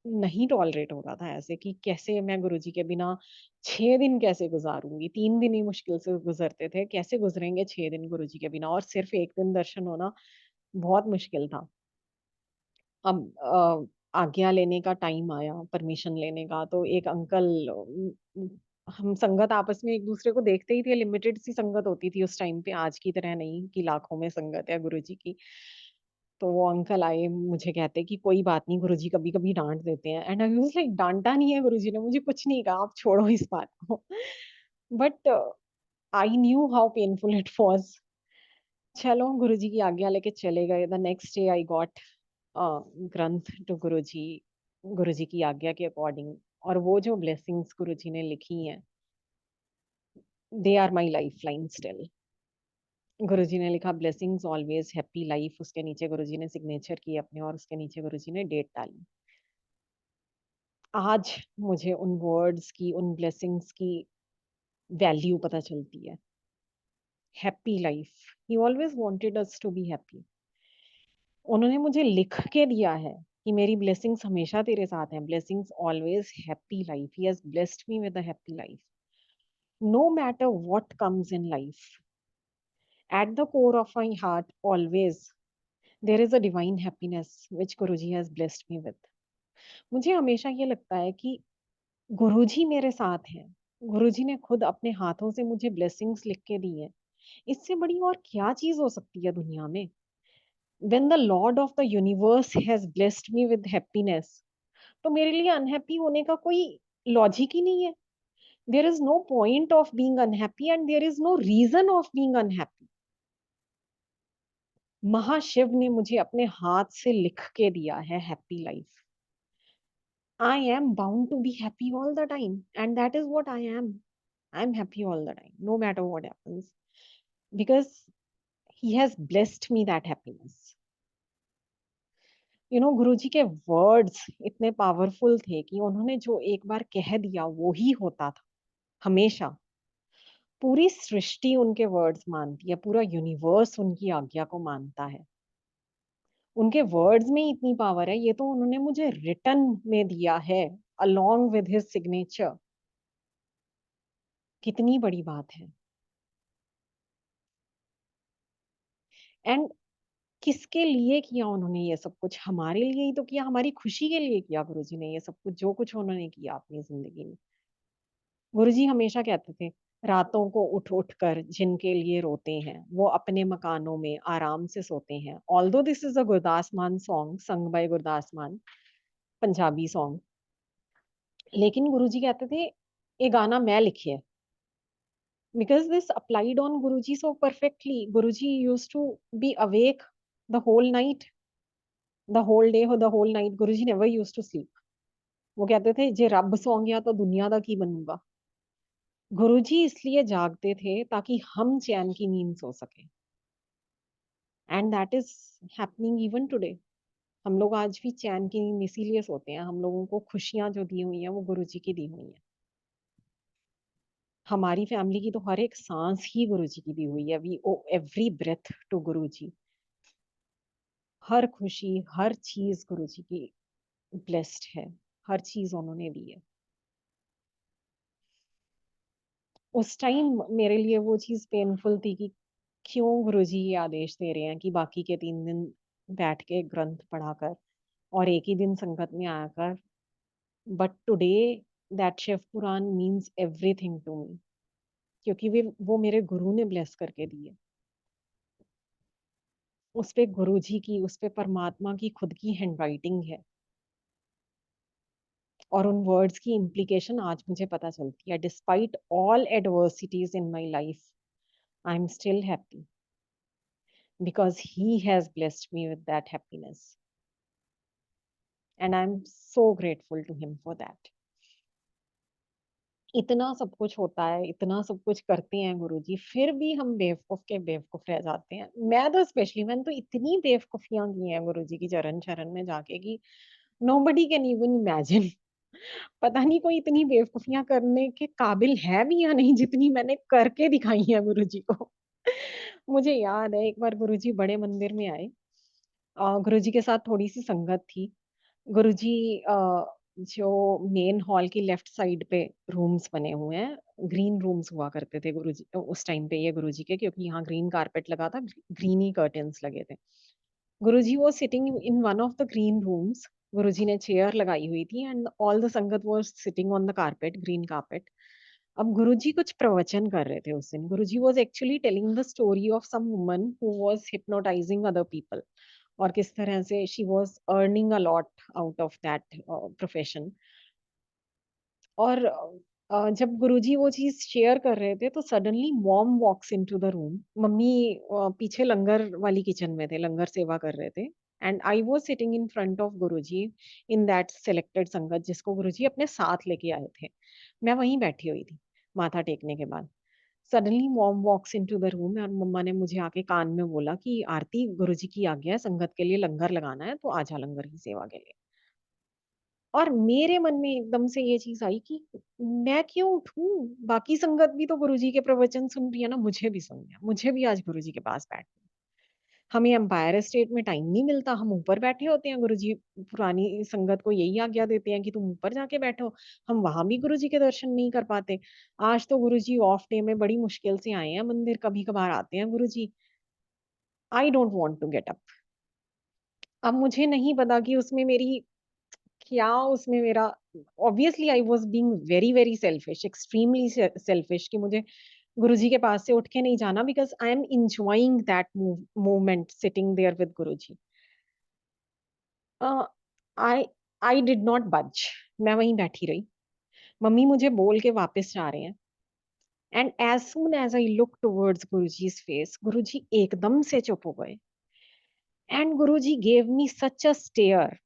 नहीं टॉलरेट हो रहा था ऐसे कि कैसे मैं गुरुजी के बिना 6 दिन कैसे गुजारूंगी। 3 दिन ही मुश्किल से गुजरते थे, कैसे गुजरेंगे 6 दिन गुरुजी के बिना? और सिर्फ एक दिन दर्शन होना बहुत मुश्किल था। अब आज्ञा लेने का टाइम आया, परमिशन लेने का, तो एक अंकल, हम संगत आपस में एक दूसरे को देखते ही थे। लिमिटेड सी संगत होती थी उस टाइम पे, आज की तरह नहीं कि लाखों में संगत है गुरुजी की। तो वो अंकल आए, मुझे कहते कि कोई बात नहीं, गुरुजी कभी कभी डांट देते हैं। एंड आई वाज लाइक, डांटा नहीं है गुरुजी ने, मुझे कुछ नहीं कहा, आप छोड़ो इस बात को। But I knew how painful it was. चलो गुरुजी की आज्ञा लेके चले गए। The next day I got ग्रंथ टू गुरुजी, गुरुजी की आज्ञा के अकॉर्डिंग। और वो जो ब्लेसिंग्स गुरुजी ने लिखी हैं, they are my life line still. Guruji ने लिखा ब्लेसिंग्स ऑलवेज हैप्पी लाइफ, उसके नीचे गुरुजी ने सिग्नेचर की अपने, और उसके नीचे गुरुजी ने डेट डाली। आज मुझे उन वर्ड्स की, उन ब्लेसिंग्स की वैल्यू पता चलती है। Happy life, he always wanted us to be happy. उन्होंने मुझे लिख के दिया है कि मेरी ब्लेसिंग्स हमेशा तेरे साथ हैं, blessings always happy life, he has blessed me with a happy life, no matter what comes in life, at the core of my heart always there is a divine happiness which Guruji has blessed me with. मुझे हमेशा ये लगता है कि गुरुजी मेरे साथ हैं। गुरुजी ने खुद अपने हाथों से मुझे ब्लेसिंग्स लिख के दी है। इससे बड़ी और क्या चीज हो सकती है दुनिया में? When the Lord of the universe has blessed me with happiness, तो मेरे लिए अनहैप्पी होने का कोई लॉजिक ही नहीं है। There is no point of being unhappy and there is no reason of being unhappy. महाशिव ने मुझे अपने हाथ से लिख के दिया है happy life. I am bound to be happy all the time, and that is what I am. I am happy all the time, no matter what happens, because He has blessed me that happiness. गुरुजी के words इतने powerful थे कि उन्होंने जो एक बार कह दिया वो ही होता था, हमेशा। पूरी सृष्टि उनके वर्ड्स मानती है, पूरा यूनिवर्स उनकी आज्ञा को मानता है। उनके वर्ड्स में इतनी पावर है, ये तो उन्होंने मुझे रिटन में दिया है along with his signature। कितनी बड़ी बात है। एंड किसके लिए किया उन्होंने ये सब कुछ? हमारे लिए ही तो किया, हमारी खुशी के लिए किया गुरुजी ने ये सब कुछ, जो कुछ उन्होंने किया अपनी जिंदगी में। गुरुजी हमेशा कहते थे, रातों को उठ उठ कर जिनके लिए रोते हैं वो अपने मकानों में आराम से सोते हैं। Although this is a Gurdas मान सॉन्ग संग बाय गुरदास मान, पंजाबी सॉन्ग, लेकिन गुरुजी कहते थे ये गाना मैं लिखी है, because this applied on Guruji so perfectly. Guruji used to be awake the whole night, the whole day or the whole night. Guruji never used to sleep. वो कहते थे जे रब सौ गया तो दुनिया दा की बनूंगा। गुरुजी इसलिए जागते थे ताकि हम चैन की नींद सो सके, and that is happening even today. हम लोग आज भी चैन की नींद इसीलिए सोते हैं। हम लोगों को खुशियां जो दी हुई हैं वो गुरुजी की दी हुई हैं। हमारी फैमिली की तो हर एक सांस ही गुरुजी की दी हुई है। We owe every breath to Guruji. हर खुशी, हर चीज गुरुजी की ब्लेस्ड है, हर चीज उन्होंने दी है। उस टाइम मेरे लिए वो चीज पेनफुल थी कि क्यों गुरुजी ये आदेश दे रहे हैं कि बाकी के 3 दिन बैठ के ग्रंथ पढ़ाकर और एक ही दिन संगत में आकर। But today that Shiv Puran means everything to me, क्योंकि वे वो मेरे गुरु ने ब्लेस करके दिए। उस पे गुरुजी की, उस पे परमात्मा की खुद की हैंडराइटिंग है, और उन वर्ड्स की इम्प्लीकेशन आज मुझे पता चलती है। Despite all adversities in my life, I am still happy because he has blessed me with that happiness, and I am so grateful to him for that. इतना सब कुछ होता है, इतना सब कुछ करते हैं गुरुजी, फिर भी हम बेवकूफ के बेवकूफ रह जाते हैं। मैं तो स्पेशली, मैंने तो इतनी बेवकूफियां की हैं गुरुजी की चरण शरण में जाके कि नोबडी कैन इवन इमेजिन। पता नहीं कोई इतनी बेवकूफियां करने के काबिल है भी या नहीं जितनी मैंने करके दिखाई है गुरुजी को। मुझे याद है एक बार गुरुजी बड़े मंदिर में आए, गुरुजी के साथ थोड़ी सी संगत थी। गुरुजी जो मेन हॉल की लेफ्ट साइड पे रूम्स बने हुए हैं, ग्रीन रूम्स हुआ करते थे गुरुजी उस टाइम पे ये गुरुजी के, क्योंकि यहाँ ग्रीन कारपेट लगा था, ग्रीन ही कर्टन्स लगे थे। गुरुजी was sitting in one of the green rooms. गुरुजी ने चेयर लगाई हुई थी and all the संगत was sitting on the carpet, green carpet. अब गुरुजी कुछ प्रवचन कर रहे थे उस दिन। गुरुजी was actually telling the story of some woman who was hypnotizing other people, और किस तरह से she was earning a lot out of that profession. और जब गुरुजी वो चीज शेयर कर रहे थे तो suddenly mom walks into the room. मम्मी पीछे लंगर वाली किचन में थे, लंगर सेवा कर रहे थे, and I was sitting in front of Guruji in that selected संगत जिसको गुरुजी अपने साथ लेके आए थे। मैं वहीं बैठी हुई थी माथा टेकने के बाद। Suddenly mom walks into the room और मम्मा ने मुझे आके कान में बोला कि आरती, गुरुजी की आज्ञा है संगत के लिए लंगर लगाना है, तो आजा लंगर की सेवा के लिए। और मेरे मन में एकदम से ये चीज आई कि मैं क्यों उठूं, बाकी संगत भी तो गुरुजी के प्रवचन सुन रही है ना, मुझे भी सुनना है, मुझे भी आज गुरुजी के पास बैठना है। हमें एम्पायर स्टेट में टाइम नहीं मिलता, हम ऊपर बैठे होते हैं। गुरुजी पुरानी संगत को यही आज्ञा देते हैं कि तुम ऊपर जाके बैठो, हम वहां भी गुरुजी के दर्शन नहीं कर पाते। आज तो गुरुजी ऑफ डे में बड़ी मुश्किल से आए हैं मंदिर, कभी कभार आते हैं Guruji. I don't want to get up. अब मुझे नहीं पता कि उसमें मेरी क्या, उसमें मेरा, obviously I was being very very selfish, extremely selfish, कि मुझे गुरुजी के पास से उठ के नहीं जाना because I am enjoying that moment sitting there with Guruji. I I did not budge, मैं वहीं बैठी रही। मम्मी मुझे बोल के वापस जा रहे हैं, and as soon as I look towards Guruji's face, Guruji एकदम से चुप हो गए, एंड Guruji gave me such a stare.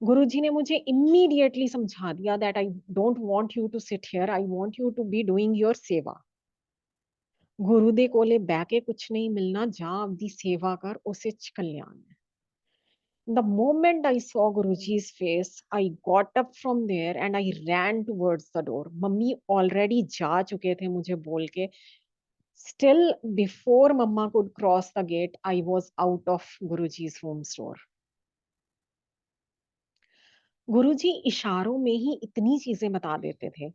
Guruji ने मुझे इमीडिएटली समझा दिया that I don't want you to sit here, I want you to be doing your seva. Guru दे कोले बह के कुछ नहीं मिलना, जा अपनी सेवा कर, उसे कल्याण है। The moment I saw Guruji's face, I got up from there and I ran towards the door. Mummy already जा चुके थे मुझे बोल के। Still before mama could cross the gate, I was out of Guruji's room door. गुरुजी इशारों में ही इतनी चीजें बता देते थे।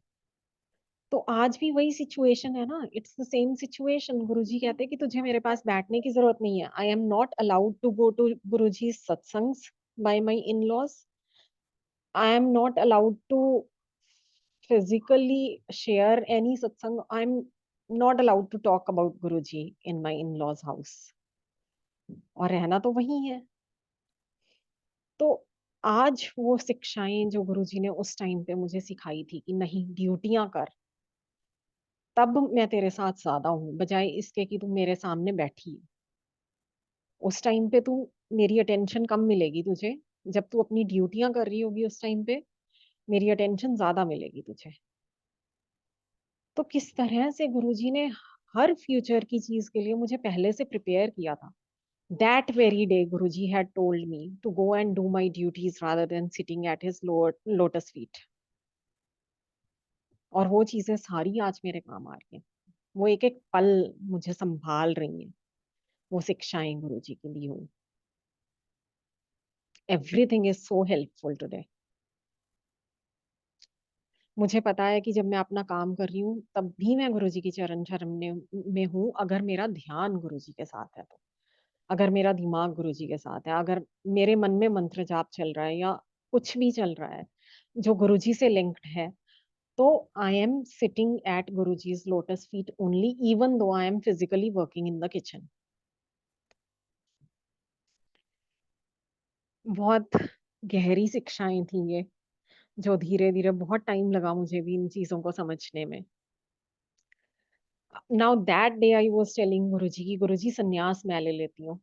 तो आज भी वही सिचुएशन है ना, इट्स द सेम सिचुएशन। गुरुजी कहते हैं कि तुझे मेरे पास बैठने की जरूरत नहीं है। I am not allowed to go to Guruji satsangs by my in-laws. I am not allowed to physically share any satsang. I'm not allowed to talk about Guruji in my in-laws house. और रहना तो वही है। तो आज वो शिक्षाएं जो गुरुजी ने उस टाइम पे मुझे सिखाई थी कि नहीं, ड्यूटियां कर, तब मैं तेरे साथ ज्यादा हूँ, बजाय इसके कि तू मेरे सामने बैठी है। उस टाइम पे तू, मेरी अटेंशन कम मिलेगी तुझे। जब तू अपनी ड्यूटियां कर रही होगी उस टाइम पे मेरी अटेंशन ज्यादा मिलेगी तुझे। तो किस तरह से गुरुजी ने हर फ्यूचर की चीज के लिए मुझे पहले से प्रिपेयर किया था। That very day, Guruji had told me to go and do my duties rather than sitting at his lotus feet. और वो चीजें सारी आज मेरे काम आ रही हैं। वो एक एक पल मुझे संभाल रही हैं, वो शिक्षाएं गुरुजी की दी हुई। Everything is so helpful today. मुझे पता है कि जब मैं अपना काम कर रही हूँ तब भी मैं गुरुजी की चरण शरण में हूँ, अगर मेरा ध्यान गुरुजी के साथ है तो। अगर मेरा दिमाग गुरुजी के साथ है, अगर मेरे मन में मंत्र जाप चल रहा है या कुछ भी चल रहा है जो गुरुजी से लिंक्ड है, तो I am sitting at Guruji's lotus feet only, even though I am physically working in the kitchen. बहुत गहरी शिक्षाएं थी ये, जो धीरे धीरे बहुत टाइम लगा मुझे भी इन चीजों को समझने में। Now that day I was telling Guruji की गुरुजी संन्यास मैं ले लेती हूँ।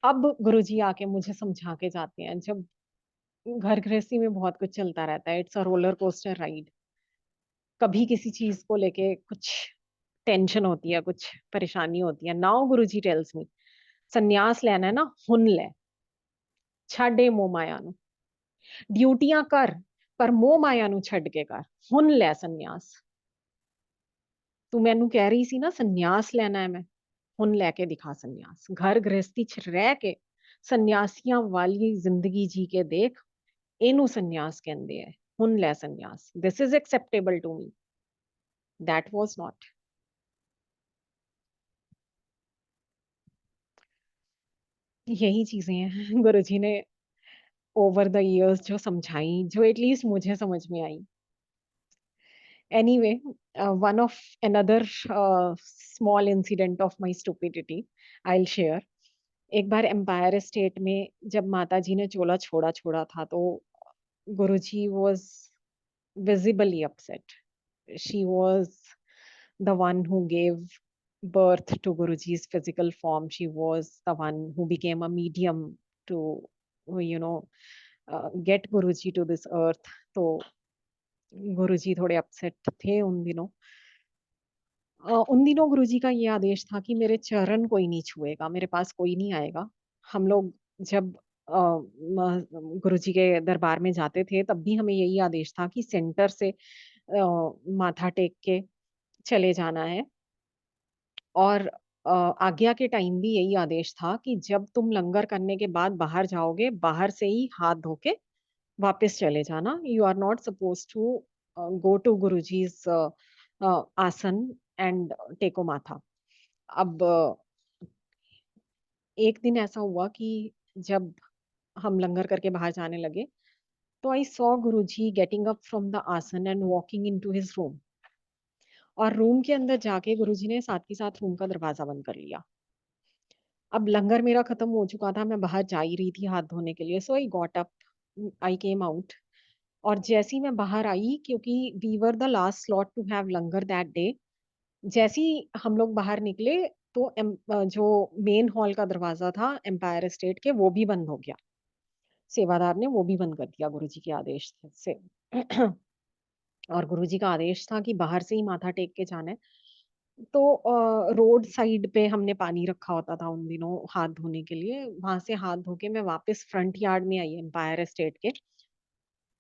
अब गुरुजी आके मुझे समझा के जाते हैं, जब घर गृहस्थी में बहुत कुछ चलता रहता है, it's a roller coaster ride. कभी किसी चीज को लेके कुछ टेंशन होती है, कुछ परेशानी होती है। नाउ गुरुजी टेल्स मी, संन्यास लेना है ना, हुन ले, छाडे मोह माया नु, ड्यूटियां कर पर मोह माया नु छड़ के कर, हुन ले संन्यास। तू मैनू कह रही सी ना संन्यास लेना है, मैं हुन लेके दिखा संन्यास। घर गृहस्थी च रह के संन्यासियां वाली जिंदगी जी के देख, एनू संन्यास कहंदे है। हुन ले संन्यास, this is acceptable to me, that was not. यही चीजें हैं गुरुजी ने ओवर द इयर्स जो समझाई, जो एटलीस्ट मुझे समझ में आई। Anyway, one of another small incident of my stupidity I will share. एक बार एम्पायर स्टेट में जब माता जी ने चोला छोड़ा छोड़ा था, तो Guruji was visibly upset. She was the one who gave birth to Guruji's physical form. She was the one who became a medium to, you know, get Guruji to this earth. तो गुरुजी थोड़े अपसेट थे उन दिनों। उन दिनों गुरुजी का ये आदेश था कि मेरे चरण कोई नहीं छुएगा, मेरे पास कोई नहीं आएगा। हम लोग जब गुरुजी के दरबार में जाते थे तब भी हमें यही आदेश था कि सेंटर से माथा टेक के चले जाना है। और आज्ञा के टाइम भी यही आदेश था कि जब तुम लंगर करने के बाद बाहर जाओगे, बाहर से ही हाथ धो के वापस चले जाना। You are not suppose to go to Guruji's aasan and टेको माथा। अब एक दिन ऐसा हुआ कि जब हम लंगर करके बाहर जाने लगे, तो I saw Guruji getting up from the asan and walking into his room. और रूम के अंदर जाके गुरुजी ने साथ ही साथ रूम का दरवाजा बंद कर लिया। अब लंगर मेरा खत्म हो चुका था, मैं बाहर जा ही रही थी हाथ धोने के लिए। So I got up, I came out. और जैसी मैं बाहर आई, क्योंकि we were the last slot to have langar that day, जैसी हम लोग बाहर निकले तो जो मेन हॉल का दरवाजा था एम्पायर स्टेट के, वो भी बंद हो गया। सेवादार ने वो भी बंद कर दिया गुरुजी के आदेश से। और गुरुजी का आदेश था कि बाहर से ही माथा टेक के जाना है। तो रोड साइड पे हमने पानी रखा होता था उन दिनों हाथ धोने के लिए, वहां से हाथ धो के मैं वापस फ्रंट यार्ड में आई एम्पायर स्टेट के।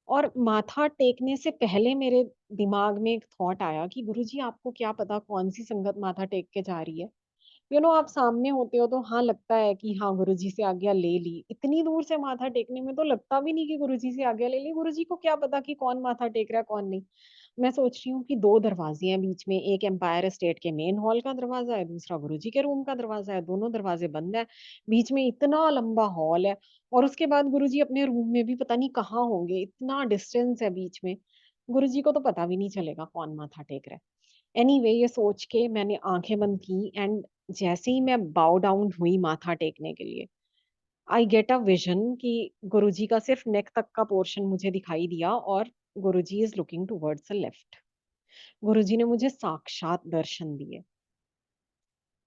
और माथा टेकने से पहले मेरे दिमाग में एक थॉट आया कि गुरुजी आपको क्या पता कौन सी संगत माथा टेक के जा रही है। आप सामने होते हो तो हाँ लगता है कि हाँ गुरुजी से आज्ञा ले ली। इतनी दूर से माथा टेकने में तो लगता भी नहीं कि गुरुजी से आज्ञा ले ली। गुरुजी को क्या पता कि कौन माथा टेक रहा है कौन नहीं। मैं सोच रही हूँ कि 2 दरवाजे हैं बीच में, एक एम्पायर एस्टेट के मेन हॉल का दरवाजा है, दूसरा गुरुजी के रूम का दरवाजा है, दोनों दरवाजे बंद है। बीच में इतना लंबा हॉल है और उसके बाद गुरुजी अपने रूम में भी पता नहीं कहाँ होंगे, इतना डिस्टेंस है बीच में। गुरुजी को तो पता भी नहीं चलेगा कौन माथा टेक रहा है। एनीवे ये सोच के मैंने आँखें बंद की एंड जैसे ही मैं बाउ डाउन हुई माथा टेकने के लिए, आई गेट अ विजन कि गुरुजी का सिर्फ नेक तक का पोर्शन मुझे दिखाई दिया और Guruji is looking towards the left. Guruji ने मुझे साक्षात दर्शन दिए।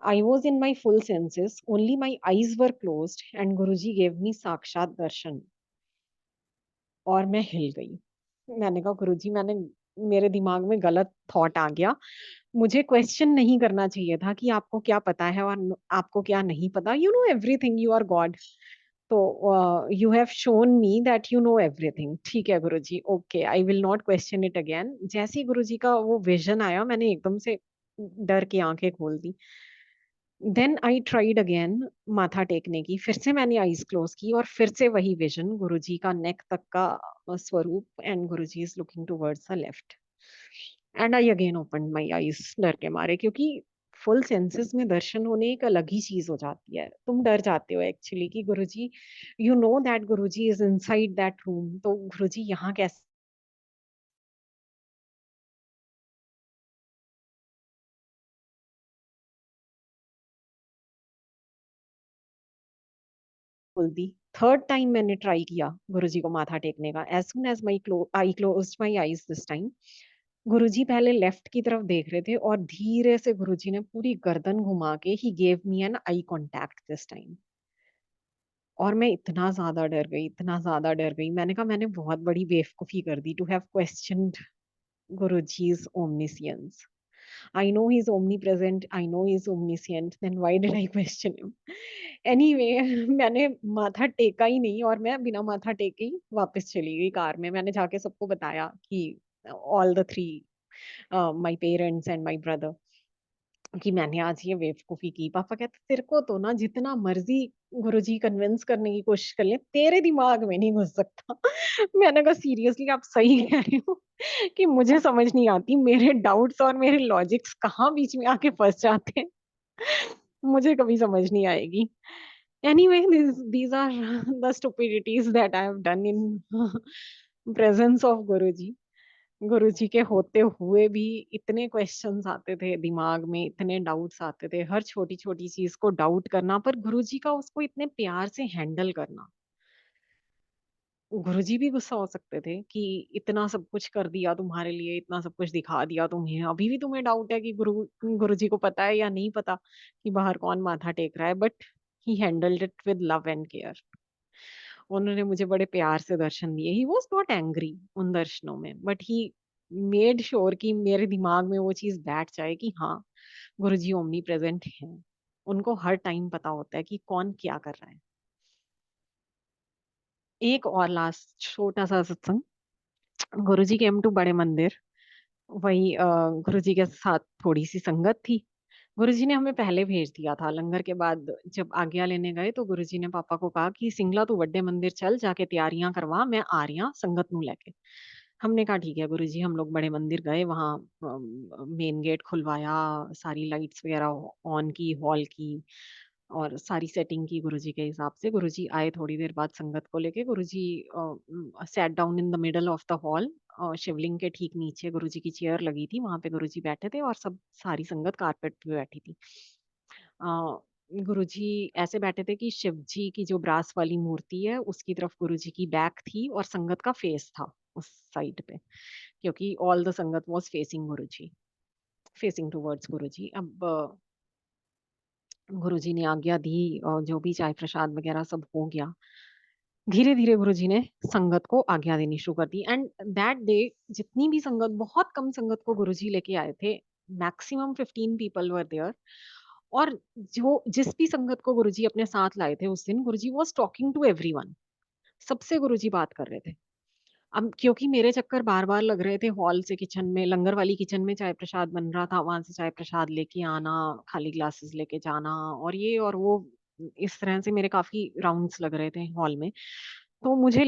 I was in my full senses, only my eyes were closed and Guruji gave me sakshat darshan. और मैं हिल गई। मैंने कहा गुरुजी मैंने मेरे दिमाग में गलत थॉट आ गया। मुझे क्वेश्चन नहीं करना चाहिए था कि आपको क्या पता है और आपको क्या नहीं पता। You know everything, you are God. तो you have shown me that you know everything. ठीक है Guruji, okay, I will not question it again. जैसे ही गुरुजी का वो विजन आया मैंने एकदम से डर के आंखें खोल दी। देन आई ट्राइड अगेन माथा टेकने की, फिर से मैंने आईज क्लोज की और फिर से वही विजन, गुरुजी का नेक तक का स्वरूप and Guruji is looking towards the left. And I again open my eyes डर के मारे, क्योंकि फुल सेंसेस में दर्शन होने एक अलग ही चीज हो जाती है। तुम डर जाते हो एक्चुअली कि Guruji, you know that Guruji is inside that room, तो गुरुजी यहाँ कैसे खोल दी। थर्ड टाइम मैंने ट्राई किया गुरुजी को माथा टेकने का। As soon as my I closed my eyes this time, Guruji पहले लेफ्ट की तरफ देख रहे थे और धीरे से गुरुजी ने पूरी गर्दन घुमा के ही gave me an eye contact this time. और मैं इतना ज्यादा डर गई, इतना ज्यादा डर गई। मैंने कहा मैंने बहुत बड़ी बेवकूफी कर दी to have questioned Guruji's omniscience. I know he's omnipresent. I know he's omniscient. Then why did I question him? Anyway, मैंने माथा टेका ही नहीं और मैं बिना माथा टेके ही वापस चली गई कार में। मैंने जाके सबको बताया कि all the three, my parents and my brother, कि मैंने आज ये बेवकूफी की। पापा कहते तेरे को तो ना जितना मर्जी गुरुजी कन्विंस करने की कोशिश कर ले, तेरे दिमाग में नहीं घुस सकता। मैंने कहा सीरियसली आप सही कह रहे हो कि मुझे समझ नहीं आती, मेरे डाउट्स और मेरे लॉजिक्स कहाँ बीच में आके फंस जाते हैं। मुझे कभी समझ नहीं आएगी। Anyway, these are the stupidities that I have done in presence of गुरुजी। गुरुजी के होते हुए भी इतने क्वेश्चंस आते थे दिमाग में, इतने डाउट्स आते थे, हर छोटी छोटी चीज को डाउट करना, पर गुरुजी का उसको इतने प्यार से हैंडल करना। गुरुजी भी गुस्सा हो सकते थे कि इतना सब कुछ कर दिया तुम्हारे लिए, इतना सब कुछ दिखा दिया तुम्हें, अभी भी तुम्हें डाउट है कि गुरुजी को पता है या नहीं पता कि बाहर कौन माथा टेक रहा है। But he handled it with love and care. उन्होंने मुझे बड़े प्यार से दर्शन दिए। ही वॉज नॉट एंग्री उन दर्शनों में, बट ही मेड श्योर कि मेरे दिमाग में वो चीज बैठ जाए कि हाँ, गुरुजी ओमनी प्रेजेंट हैं। उनको हर टाइम पता होता है कि कौन क्या कर रहा है। एक और लास्ट छोटा सा सत्संग। गुरुजी केम टू बड़े मंदिर। वही गुरुजी के साथ थोड़ी सी संगत थी। गुरुजी ने हमें पहले भेज दिया था। लंगर के बाद जब आज्ञा लेने गए तो गुरुजी ने पापा को कहा कि सिंगला तू बड़े मंदिर चल, जाके तैयारियां करवा, मैं आ रही हूं संगत नू लेके। हमने कहा ठीक है गुरुजी। हम लोग बड़े मंदिर गए, वहाँ मेन गेट खुलवाया, सारी लाइट्स वगैरह ऑन की हॉल की, और सारी सेटिंग की गुरुजी के हिसाब से। गुरुजी आए थोड़ी देर बाद संगत को लेके। Guruji sat down in the middle of the hall. शिवलिंग के ठीक नीचे गुरुजी की चेयर लगी थी, वहां पे गुरुजी बैठे थे और सब सारी संगत कारपेट पे बैठी थी। गुरुजी ऐसे बैठे थे कि शिव जी की जो ब्रास वाली मूर्ति है उसकी तरफ गुरुजी की बैक थी और संगत का फेस था उस साइड पे, क्योंकि all the sangat was facing Guruji, facing towards Guruji. अब गुरुजी ने आज्ञा दी और जो भी चाय प्रसाद वगैरह सब हो गया। धीरे धीरे गुरुजी ने संगत को आज्ञा देनी शुरू कर दी। एंड दैट डे जितनी भी संगत, बहुत कम संगत को गुरुजी लेके आए थे। Maximum 15 people were there. और जो जिस भी संगत को गुरुजी अपने साथ लाए थे उस दिन, गुरुजी वाज टॉकिंग टू एवरीवन। सबसे गुरुजी बात कर रहे थे। अब क्योंकि मेरे चक्कर बार बार लग रहे थे, हॉल से किचन में, लंगर वाली किचन में चाय प्रसाद बन रहा था, वहां से चाय प्रसाद लेके आना, खाली ग्लासेस लेके जाना, और ये और वो, इस तरह से मेरे काफी राउंड्स लग रहे थे हॉल में। तो मुझे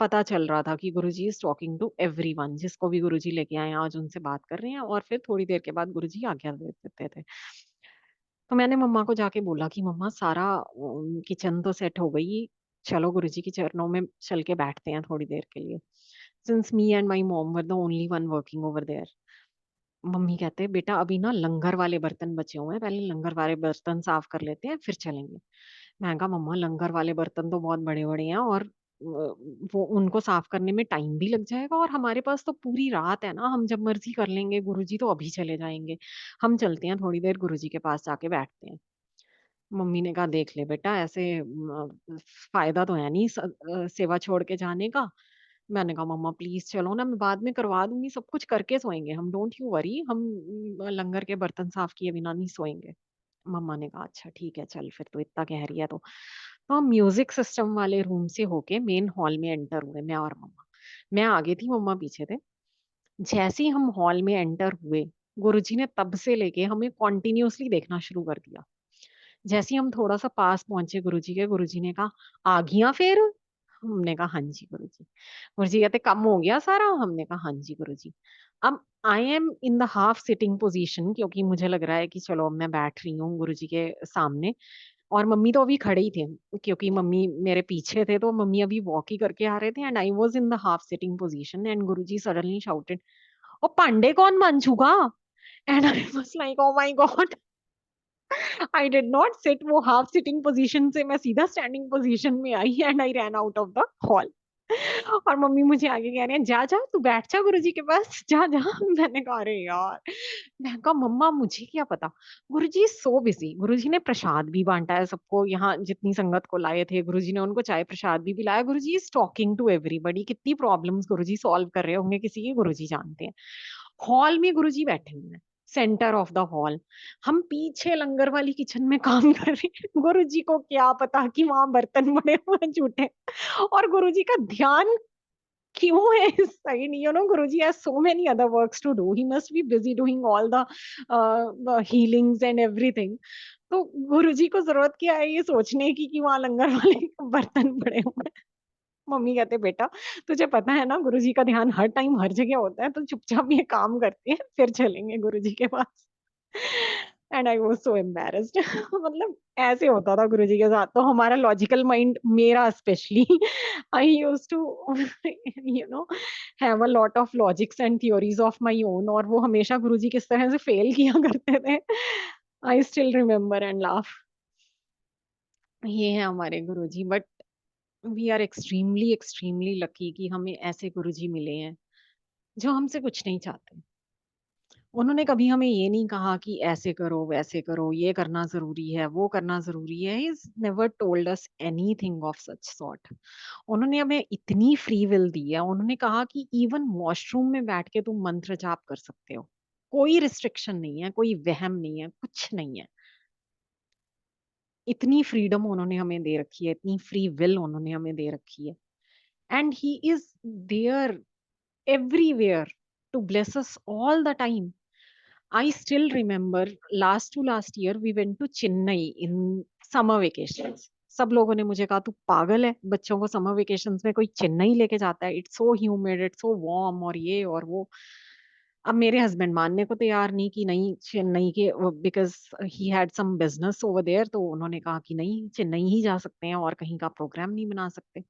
पता चल रहा था कि गुरुजी इज टॉकिंग टू एवरीवन, जिसको भी गुरुजी लेके आए आज उनसे बात कर रहे हैं। और फिर थोड़ी देर के बाद गुरुजी आज्ञा दे देते थे। तो मैंने मम्मा को जाके बोला कि मम्मा सारा किचन तो सेट हो गई, चलो गुरुजी के चरणों में चल के बैठते हैं थोड़ी देर के लिए, since me and my mom were the only one working over there. मम्मी कहते हैं बेटा अभी ना लंगर वाले बर्तन बचे हुए हैं, पहले लंगर वाले बर्तन साफ कर लेते हैं फिर चलेंगे। मैं कहा मम्मा लंगर वाले बर्तन तो बहुत बड़े बड़े हैं और वो उनको साफ करने में टाइम भी लग जाएगा, और हमारे पास तो पूरी रात है ना, हम जब मर्जी कर लेंगे, गुरुजी तो अभी चले जाएंगे, हम चलते हैं थोड़ी देर गुरुजी के पास जाके बैठते हैं। मम्मी ने कहा देख ले बेटा ऐसे फायदा तो है नहीं सेवा छोड़ के जाने का। मैंने कहा मम्मा प्लीज चलो ना, मैं बाद में करवा दूंगी, सब कुछ करके सोएंगे हम, डोंट यू वरी, हम लंगर के बर्तन साफ किए बिना नहीं सोएंगे। मम्मा ने कहा अच्छा ठीक है चल, फिर तो इतना कह रही है तो हम म्यूजिक सिस्टम वाले रूम से होके मेन हॉल में एंटर हुए, मैं और मम्मा। मैं आगे थी, मम्मा पीछे थे। जैसे ही हम हॉल में एंटर हुए, गुरुजी ने तब से लेके हमें कॉन्टिन्यूअसली देखना शुरू कर दिया। जैसे ही हम थोड़ा सा पास पहुंचे गुरुजी के, गुरुजी ने कहा आ गया फिर। हमने कहा हाँ जी गुरुजी। गुरुजी कहते कम हो गया सारा, हमने कहा हाँ जी गुरुजी। अब I am in the half sitting position, क्योंकि मुझे लग रहा है कि चलो अब मैं बैठ रही हूँ गुरुजी के सामने, और मम्मी तो अभी खड़े ही थे, क्योंकि मम्मी मेरे पीछे थे, तो मम्मी अभी वॉक ही करके आ रहे थे, and I was in the half sitting position, and Guruji suddenly shouted oh Pandey कौन मांझूगा। And I was like oh my God, I did not sit, वो हाफ सिटिंग पोजीशन से मैं सीधा स्टैंडिंग पोजीशन में आई, and I ran out of the hall. और mummy मुझे आगे कह रहे हैं जा जा तू बैठ जा गुरुजी के पास, जा जा। मैंने कहा अरे यार, मैं कहा मम्मा मुझे क्या पता, गुरुजी सो बिजी। गुरुजी ने प्रसाद भी बांटा है सबको, यहाँ जितनी संगत को लाए थे गुरुजी ने उनको चाय प्रसाद भी पिलाया। गुरुजी इज टॉकिंग टू एवरीबडी, कितनी प्रॉब्लम्स गुरुजी सॉल्व कर रहे होंगे किसी की, गुरुजी जानते हैं। हॉल में गुरुजी बैठे हुए हैं, सेंटर ऑफ द हॉल, हम पीछे लंगर वाली किचन में काम कर रहे हैं। गुरुजी को क्या पता कि वहां बर्तन बड़े हुए हैं झूठे, और गुरुजी का ध्यान क्यों है इस side, you know Guruji has so many other works to do, he must be busy doing all the healings and everything. तो गुरुजी को जरूरत क्या है ये सोचने की कि वहां लंगर वाले बर्तन पड़े हुए हैं। मम्मी कहते बेटा तुझे पता है ना गुरुजी का ध्यान हर टाइम हर जगह होता है, तो चुपचाप ये काम करते हैं फिर चलेंगे गुरुजी के पास। And I was so embarrassed. मतलब ऐसे होता था गुरुजी के साथ, तो हमारा लॉजिकल माइंड, मेरा specially, I used to you know have a lot of logics and theories of my own, और वो हमेशा गुरुजी किस तरह से फेल किया करते थे, I still remember and laugh. ये है हमारे Guruji, but we are extremely extremely lucky कि हमें ऐसे गुरुजी मिले हैं जो हमसे कुछ नहीं चाहते। उन्होंने कभी हमें ये नहीं कहा कि ऐसे करो वैसे करो, ये करना जरूरी है वो करना जरूरी है, is never told us anything of such sort. उन्होंने हमें इतनी फ्री विल दी है, उन्होंने कहा कि इवन वॉशरूम में बैठ के तुम मंत्र जाप कर सकते हो, कोई रिस्ट्रिक्शन नहीं है, कोई वहम नहीं है, कुछ नहीं है। इतनी फ्रीडम उन्होंने हमें दे रखी है, इतनी फ्री विल उन्होंने हमें दे रखी है, and he is there everywhere to bless us all the time. I still remember last to last year we went to Chennai in summer vacations. सब लोगों ने मुझे कहा तू पागल है, बच्चों को समर वेकेशंस में कोई चेन्नई लेके जाता है, it's so humid, it's so warm, और ये और वो। अब मेरे हस्बैंड मानने को तैयार नहीं कि नहीं चेन्नई के, because he had some business over there, तो उन्होंने कहा कि नहीं चेन्नई ही जा सकते हैं और कहीं का प्रोग्राम नहीं बना सकते।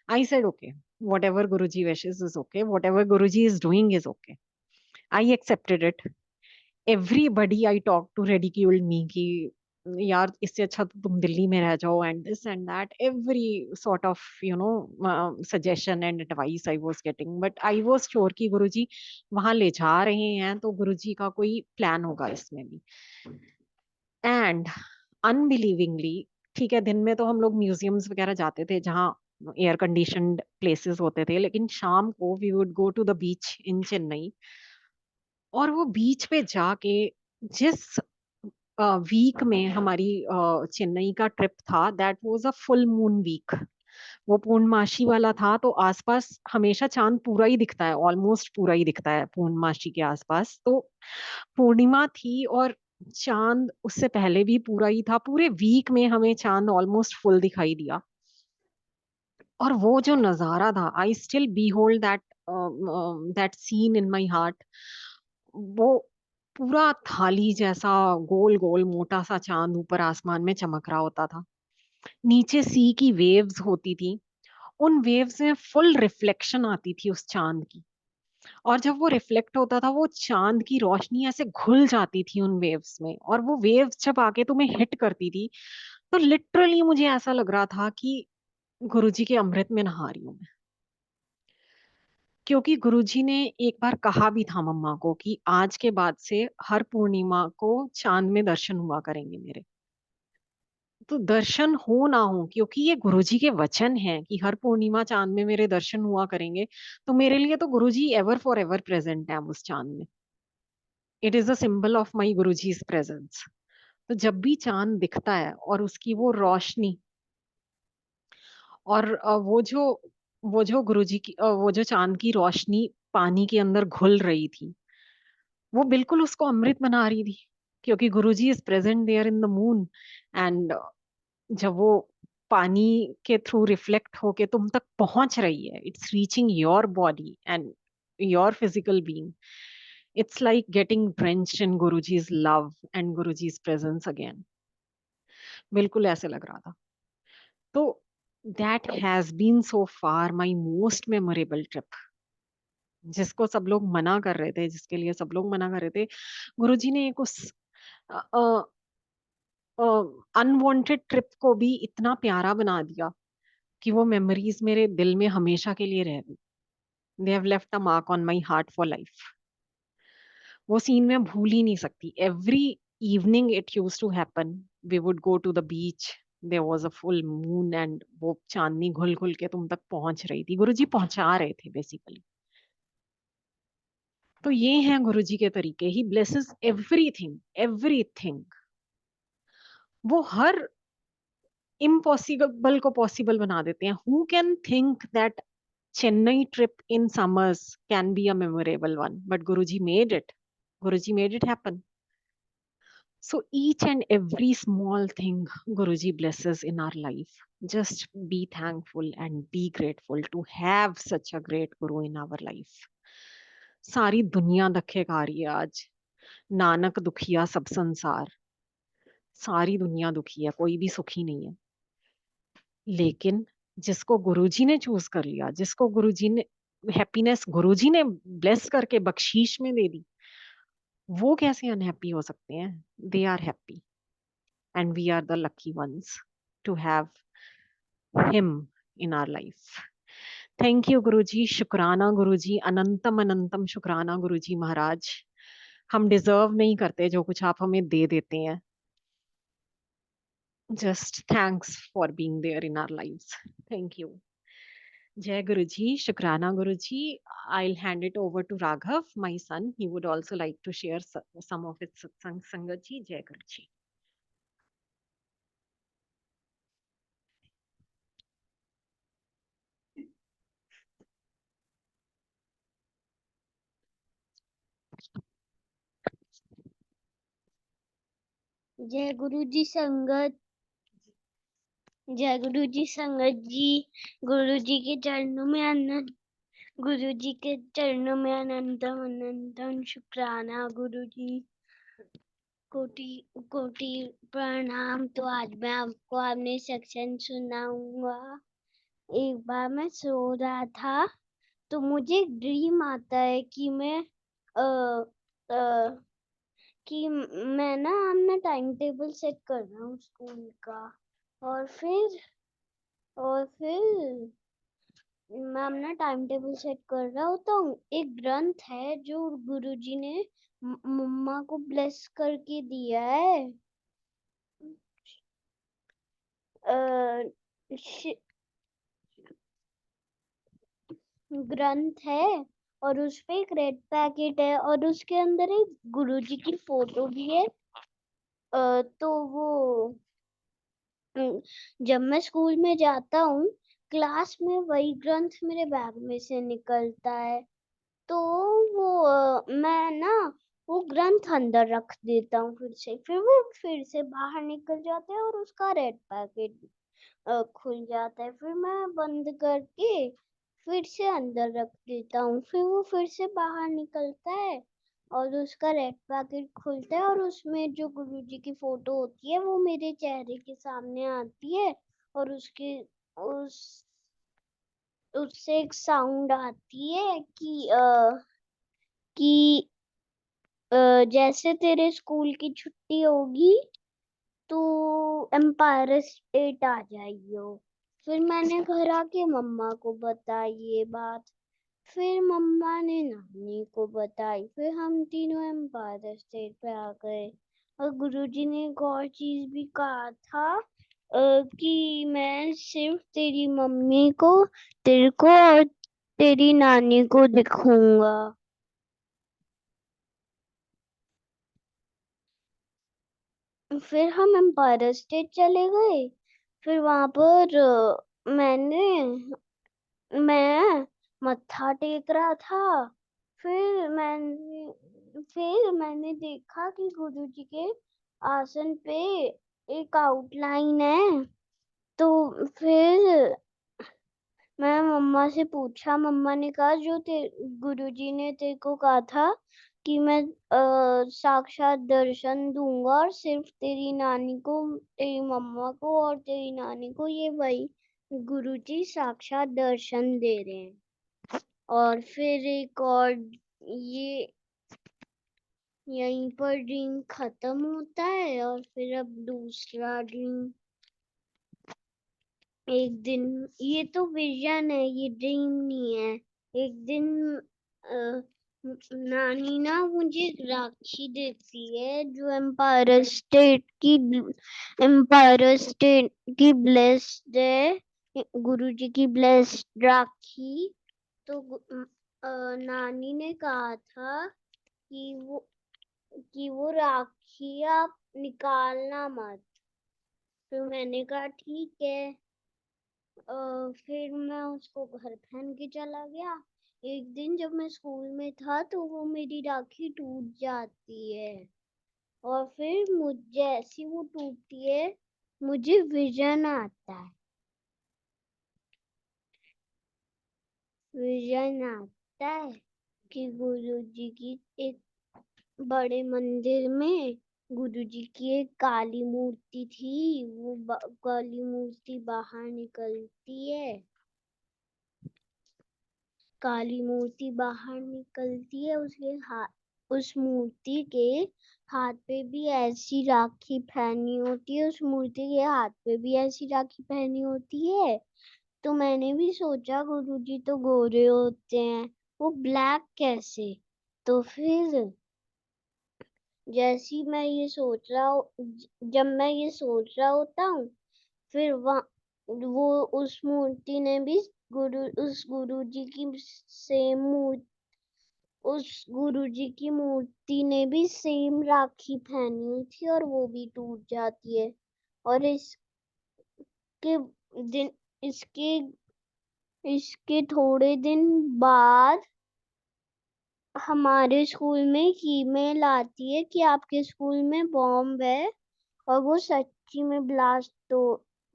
I said, okay, whatever Guruji wishes is okay. Whatever Guruji is doing is okay. I accepted it. Everybody I talked to ridiculed me कि यार इससे अच्छा तो तुम दिल्ली में रह जाओ, and this and that. Every sort of, you know, suggestion and advice I was getting. But I was sure कि गुरुजी वहां ले जा रहे हैं, तो गुरुजी का कोई प्लान होगा इसमें भी। एंड अनबिलीविंगली, ठीक है दिन में तो हम लोग म्यूजियम्स वगैरह जाते थे जहाँ एयर कंडीशनड प्लेसेस होते थे, लेकिन शाम को we would go to the beach in Chennai, और वो बीच पे जाके जिस वीक में हमारी चेन्नई का ट्रिप था, that was a full moon week, वो पूर्णमासी वाला था, तो आसपास हमेशा चांद पूरा ही दिखता है, ऑलमोस्ट पूरा ही दिखता है पूर्णमासी के आसपास, तो पूर्णिमा थी और चांद उससे पहले भी पूरा ही था, पूरे वीक में हमें चांद ऑलमोस्ट फुल दिखाई दिया। और वो जो नजारा था, I still behold that scene in my heart. वो पूरा थाली जैसा गोल गोल मोटा सा चांद ऊपर आसमान में चमक रहा होता था, नीचे सी की वेव्स होती थी, उन वेव्स में फुल रिफ्लेक्शन आती थी उस चांद की, और जब वो रिफ्लेक्ट होता था वो चांद की रोशनी ऐसे घुल जाती थी उन वेव्स में, और वो वेव्स जब आके तुम्हें हिट करती थी तो लिटरली मुझे ऐसा लग रहा था कि गुरुजी के अमृत में नहा रही हूं मैं। क्योंकि गुरुजी ने एक बार कहा भी था मम्मा को कि आज के बाद से हर पूर्णिमा को चांद में दर्शन हुआ करेंगे मेरे। तो दर्शन हो ना हो, क्योंकि ये गुरुजी के वचन हैं कि हर पूर्णिमा चांद में मेरे दर्शन हुआ करेंगे, तो मेरे लिए तो गुरुजी एवर फॉर एवर प्रेजेंट है उस चांद में। It is a symbol of my Guruji's presence. तो जब भी चांद दिखता है और उसकी वो रोशनी, और वो जो गुरुजी की वो जो चांद की रोशनी पानी के अंदर घुल रही थी, वो बिल्कुल उसको अमृत बना रही थी, क्योंकि Guruji is present there in the moon. And जब वो पानी के थ्रू रिफ्लेक्ट होके तुम तक पहुंच रही है, it's reaching your body and your physical being, it's like getting drenched in Guruji's love and Guruji's presence again. बिल्कुल ऐसे लग रहा था। तो that has been so far my most memorable trip. जिसको सब लोग मना कर रहे थे, जिसके लिए सब लोग मना कर रहे थे, गुरुजी ने एक उस अनवांटेड ट्रिप को भी इतना प्यारा बना दिया कि वो मेमोरीज मेरे दिल में हमेशा के लिए रह गई। They have left a mark on my heart for life. वो सीन मैं भूल ही नहीं सकती। Every evening it used to happen, we would go to the beach, there was a full moon and वो चांदनी घुल घुल के तुम तक पहुंच रही थी, गुरुजी पहुंचा रहे थे बेसिकली। तो ये हैं गुरुजी के तरीके। ही ब्लेसेस एवरीथिंग, एवरीथिंग। वो हर इम्पॉसिबल को पॉसिबल बना देते हैं। Who can think that Chennai trip in summers can be a memorable one, but Guruji made it. Guruji made it happen. So each and every small thing Guruji blesses in our life, just be thankful and be grateful to have such a great Guru in our life. सारी दुनिया धक्के खा रही है आज, नानक दुखिया सब संसार। सारी दुनिया दुखी है, कोई भी सुखी नहीं है। लेकिन जिसको गुरुजी ने चूज कर लिया, जिसको गुरुजी ने हैप्पीनेस गुरुजी ने ब्लेस करके बख्शीश में दे दी, वो कैसे अनहैप्पी हो सकते हैं? They are happy and we are the lucky ones to have him in our life. Thank you Guruji, शुक्राना गुरुजी, अनंतम अनंतम शुक्राना गुरुजी महाराज। हम डिजर्व नहीं करते जो कुछ आप हमें दे देते हैं। Just thanks for being there in our lives. Thank you. Jai Guruji, शुक्राना गुरुजी। I'll hand it over to Raghav, my son. He would also like to share some of his satsang. Sangat ji, Jai Guruji. जय गुरु जी संगत। जय गुरु जी संगत जी। गुरु जी के चरणों में अनंत गुरु जी के चरणों में अनंतम अनंतम शुक्राना गुरु जी। कोटि कोटि प्रणाम। तो आज मैं आपको अपने सेक्शन सुनाऊंगा। एक बार मैं सो रहा था तो मुझे एक ड्रीम आता है कि मैं कि मैं ना अपना टाइम टेबल सेट कर रहा हूँ स्कूल का, और फिर मैं अपना टाइम टेबल सेट कर रहा होता हूँ। एक ग्रंथ है जो गुरुजी ने मम्मा को ब्लेस करके दिया है। ग्रंथ है और उस पे एक रेड पैकेट है और उसके अंदर एक गुरुजी की फोटो भी है। तो वो जब मैं स्कूल में जाता हूँ, क्लास में वही ग्रंथ मेरे बैग में से निकलता है। तो मैं ना वो ग्रंथ अंदर रख देता हूँ फिर से, फिर वो फिर से बाहर निकल जाते हैं और उसका रेड पैकेट खुल जाता है, फिर मैं बंद करके फिर से अंदर रख देता हूँ, फिर वो फिर से बाहर निकलता है और उसका रेड पैकेट खुलता है और उसमें जो गुरुजी की फोटो होती है वो मेरे चेहरे के सामने आती है और उससे एक साउंड आती है कि जैसे तेरे स्कूल की छुट्टी होगी तो एम्पायर स्टेट आ जाइयो। फिर मैंने घर आके मम्मा को बताई ये बात, फिर मम्मा ने नानी को बताई, फिर हम तीनों एम्पायर स्टेट पे आ गए। और गुरुजी ने एक और चीज भी कहा था कि मैं सिर्फ तेरी मम्मी को, तेरे को और तेरी नानी को दिखूंगा। फिर हम एम्पायर स्टेट चले गए, फिर वहां पर मैं मत्था टेक रहा था। फिर मैंने देखा कि गुरुजी के आसन पे एक आउटलाइन है। तो फिर मैं मम्मा से पूछा, मम्मा ने कहा जो गुरुजी ने तेरे को कहा था कि मैं साक्षात दर्शन दूंगा और सिर्फ तेरी नानी को, तेरी मम्मा को और तेरी नानी को, ये वही गुरुजी साक्षात दर्शन दे रहे हैं। और फिर एक और ये यहीं पर ड्रीम खत्म होता है और फिर अब दूसरा ड्रीम। एक दिन, ये तो विजन है, ये ड्रीम नहीं है। एक दिन नानी ना मुझे राखी देती है जो एम्पायर स्टेट की ब्लेस्ड है, गुरुजी की ब्लेस्ड राखी। तो नानी ने कहा था कि वो राखी आप निकालना मत। तो मैंने कहा ठीक है। फिर मैं उसको घर पहन के चला गया। एक दिन जब मैं स्कूल में था तो वो मेरी राखी टूट जाती है और फिर जैसी वो टूटती है मुझे विजन आता है। विजन आता है कि गुरुजी की एक बड़े मंदिर में गुरुजी की एक काली मूर्ति थी। वो काली मूर्ति बाहर निकलती है, काली मूर्ति बाहर निकलती है। उस मूर्ति के हाथ पे भी ऐसी राखी पहनी होती है, उस मूर्ति के हाथ पे भी ऐसी राखी पहनी होती है। तो मैंने भी सोचा गुरुजी तो गोरे होते हैं, वो ब्लैक कैसे? तो फिर जैसी मैं ये सोच रहा हूँ, जब मैं ये सोच रहा होता हूँ, फिर वो उस मूर्ति ने भी उस गुरुजी की सेम मूर्ति, उस गुरुजी की मूर्ति ने भी सेम राखी पहनी हुई थी और वो भी टूट जाती है। और दिन इसके इसके थोड़े दिन बाद हमारे स्कूल में ईमेल आती है कि आपके स्कूल में बॉम्ब है और वो सच्ची में ब्लास्ट तो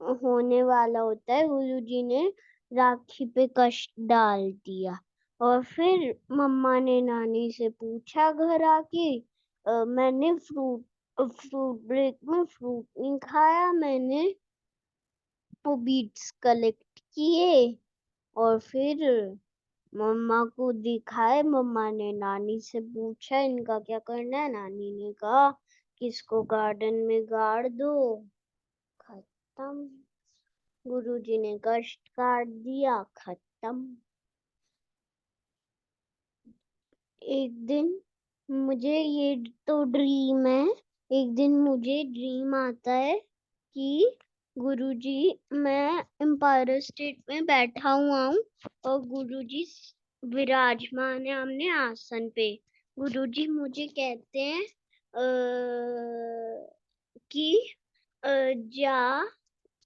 होने वाला होता है। गुरुजी ने राखी पे कष्ट डाल दिया। और फिर मम्मा ने नानी से पूछा घर आके, मैंने फ्रूट ब्रेक में फ्रूट नहीं खाया, मैंने वो बीट्स कलेक्ट किए और फिर मम्मा को दिखाए। मम्मा ने नानी से पूछा इनका क्या करना है, नानी ने कहा कि इसको गार्डन में गाड़ दो। खत्म। गुरुजी ने कष्ट काट दिया, खत्म। एक दिन मुझे, ये तो ड्रीम है, एक दिन मुझे ड्रीम आता है कि गुरुजी, मैं एम्पायर स्टेट में बैठा हुआ हूँ और गुरुजी विराजमान है हमने आसन पे। गुरुजी मुझे कहते हैं कि जा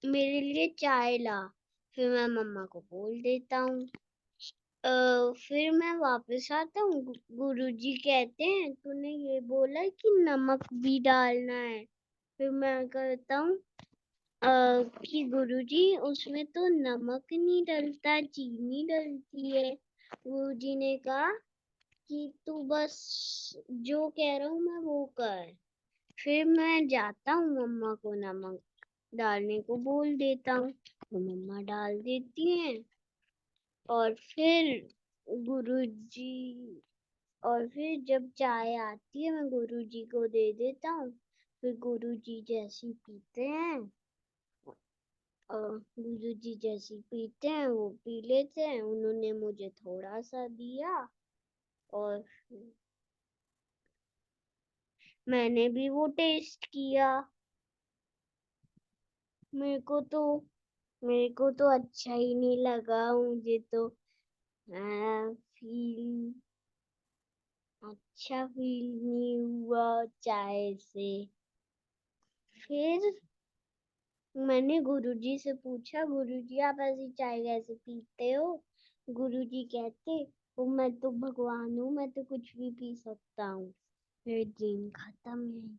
मेरे लिए चाय ला। फिर मैं मम्मा को बोल देता हूँ। फिर मैं वापस आता हूँ, गुरुजी कहते हैं तूने ये बोला कि नमक भी डालना है। फिर मैं कहता हूँ कि गुरुजी उसमें तो नमक नहीं डलता, चीनी डलती है। गुरुजी ने कहा कि तू बस जो कह रहा हूँ मैं वो कर। फिर मैं जाता हूँ मम्मा को नमक डालने को बोल देता हूँ, तो मम्मा डाल देती हैं। और फिर गुरुजी और फिर जब चाय आती है मैं गुरुजी को दे देता हूँ। फिर गुरुजी जैसी पीते हैं, गुरुजी जैसी पीते हैं वो पी लेते हैं। उन्होंने मुझे थोड़ा सा दिया और मैंने भी वो टेस्ट किया। मेरे को तो मेरे को तो अच्छा ही नहीं लगा। मुझे तो फील अच्छा फील नहीं हुआ चाय से। फिर मैंने गुरुजी से पूछा, गुरुजी आप ऐसी चाय कैसे पीते हो? गुरुजी कहते, ओ मैं तो भगवान हूँ, मैं तो कुछ भी पी सकता हूँ। फिर दिन खत्म है।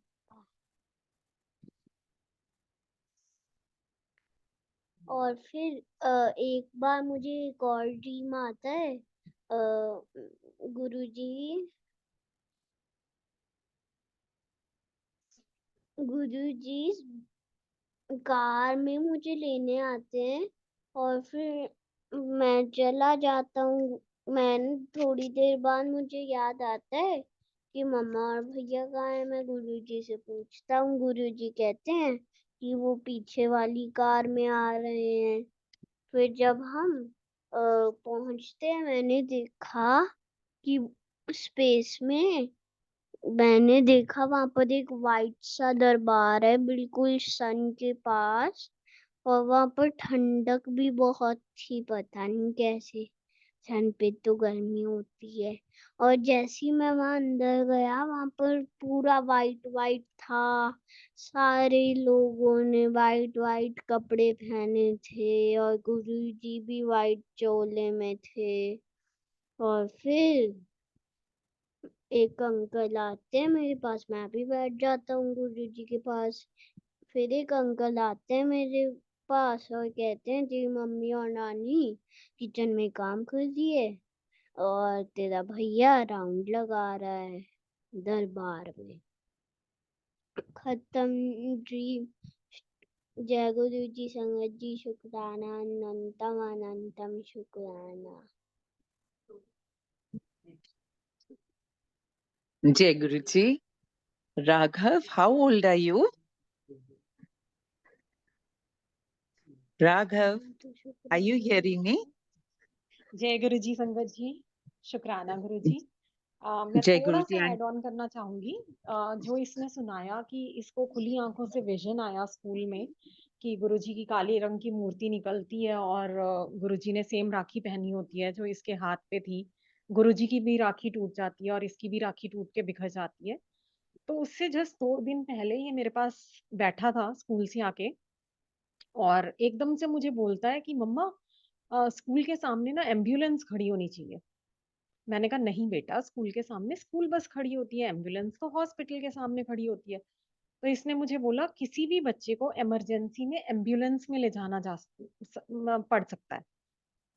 और फिर एक बार मुझे एक और ड्रीम आता है। गुरुजी गुरुजी कार में मुझे लेने आते हैं और फिर मैं चला जाता हूँ। मैं थोड़ी देर बाद मुझे याद आता है कि मम्मा और भैया कहाँ हैं। मैं गुरुजी से पूछता हूँ, गुरुजी कहते हैं कि वो पीछे वाली कार में आ रहे हैं। फिर जब हम पहुंचते हैं, कि स्पेस में मैंने देखा वहां पर एक वाइट सा दरबार है बिल्कुल सन के पास। और वहां पर ठंडक भी बहुत थी, पता नहीं कैसे। सन पे तो गर्मी होती है। और जैसे ही मैं वहां अंदर गया, वहां पर पूरा वाइट वाइट था। सारे लोगों ने वाइट वाइट कपड़े पहने थे और गुरुजी भी वाइट चोले में थे। और फिर एक अंकल आते हैं मेरे पास, मैं भी बैठ जाता हूँ गुरुजी के पास। फिर एक अंकल आते हैं मेरे पास और कहते हैं तेरी मम्मी और नानी किचन में काम कर रही है और तेरा भैया राउंड लगा रहा है दरबार में। खत्म ड्रीम। जय गुरु जी, संगत जी, शुक्राना, अनंतम अनंतम शुक्राना। जय गुरुजी। Raghav, how old are you? Raghav, are you hearing me? जय गुरु जी संगत जी, शुक्राना गुरु जी। मैं जय थोड़ा गुरुजी। सा ऐड ऑन करना चाहूंगी। जो इसने सुनाया कि इसको खुली आंखों से विजन आया स्कूल में कि गुरुजी की काले रंग की मूर्ति निकलती है और गुरुजी ने सेम राखी पहनी होती है जो इसके हाथ पे थी। गुरुजी की भी राखी टूट जाती है और इसकी भी राखी टूट के बिखर जाती है। तो उससे जस्ट 2 दिन पहले ये मेरे पास बैठा था स्कूल से आके और एकदम से मुझे बोलता है कि मम्मा स्कूल के सामने ना एम्बुलेंस खड़ी होनी चाहिए। मैंने कहा नहीं बेटा, स्कूल के सामने स्कूल बस खड़ी होती है, एम्बुलेंस तो हॉस्पिटल के सामने खड़ी होती है। तो इसने मुझे बोला किसी भी बच्चे को इमरजेंसी में एम्बुलेंस में ले जाना पड़ सकता है।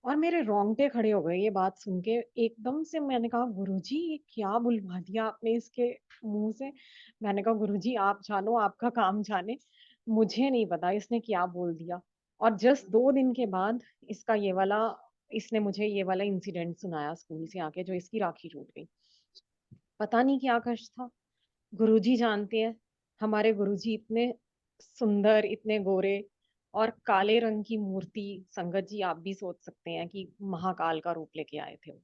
और मेरे रोंगटे खड़े हो गए ये बात सुन के। एकदम से मैंने कहा गुरुजी ये क्या बुलवा दिया आपने इसके मुंह से। मैंने कहा गुरुजी आप जानो, आपका काम जाने, मुझे नहीं पता इसने क्या बोल दिया। और जस्ट 2 दिन के बाद इसने मुझे ये वाला इंसिडेंट सुनाया स्कूल से आके जो इसकी राखी टूट गई। पता नहीं क्या कष्ट था। गुरुजी जानते हैं। हमारे गुरुजी इतने सुंदर, इतने गोरे और काले रंग की मूर्ति। संगत जी आप भी सोच सकते हैं कि महाकाल का रूप लेके आए थे वो।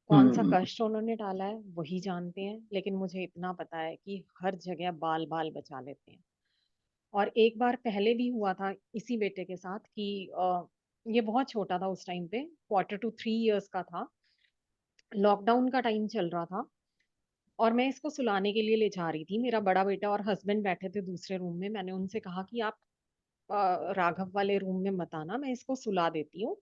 कौन सा कष्ट उन्होंने डाला है वही जानते हैं, लेकिन मुझे इतना पता है कि हर जगह बाल बाल बचा लेते हैं। और एक बार पहले भी हुआ था इसी बेटे के साथ कि ये बहुत छोटा था उस टाइम पे, 4 to 3 years का था। लॉकडाउन का टाइम चल रहा था और मैं इसको सुलाने के लिए ले जा रही थी। मेरा बड़ा बेटा और हस्बैंड बैठे थे दूसरे रूम में। मैंने उनसे कहा कि आप राघव वाले रूम में मत आना, मैं इसको सुला देती हूँ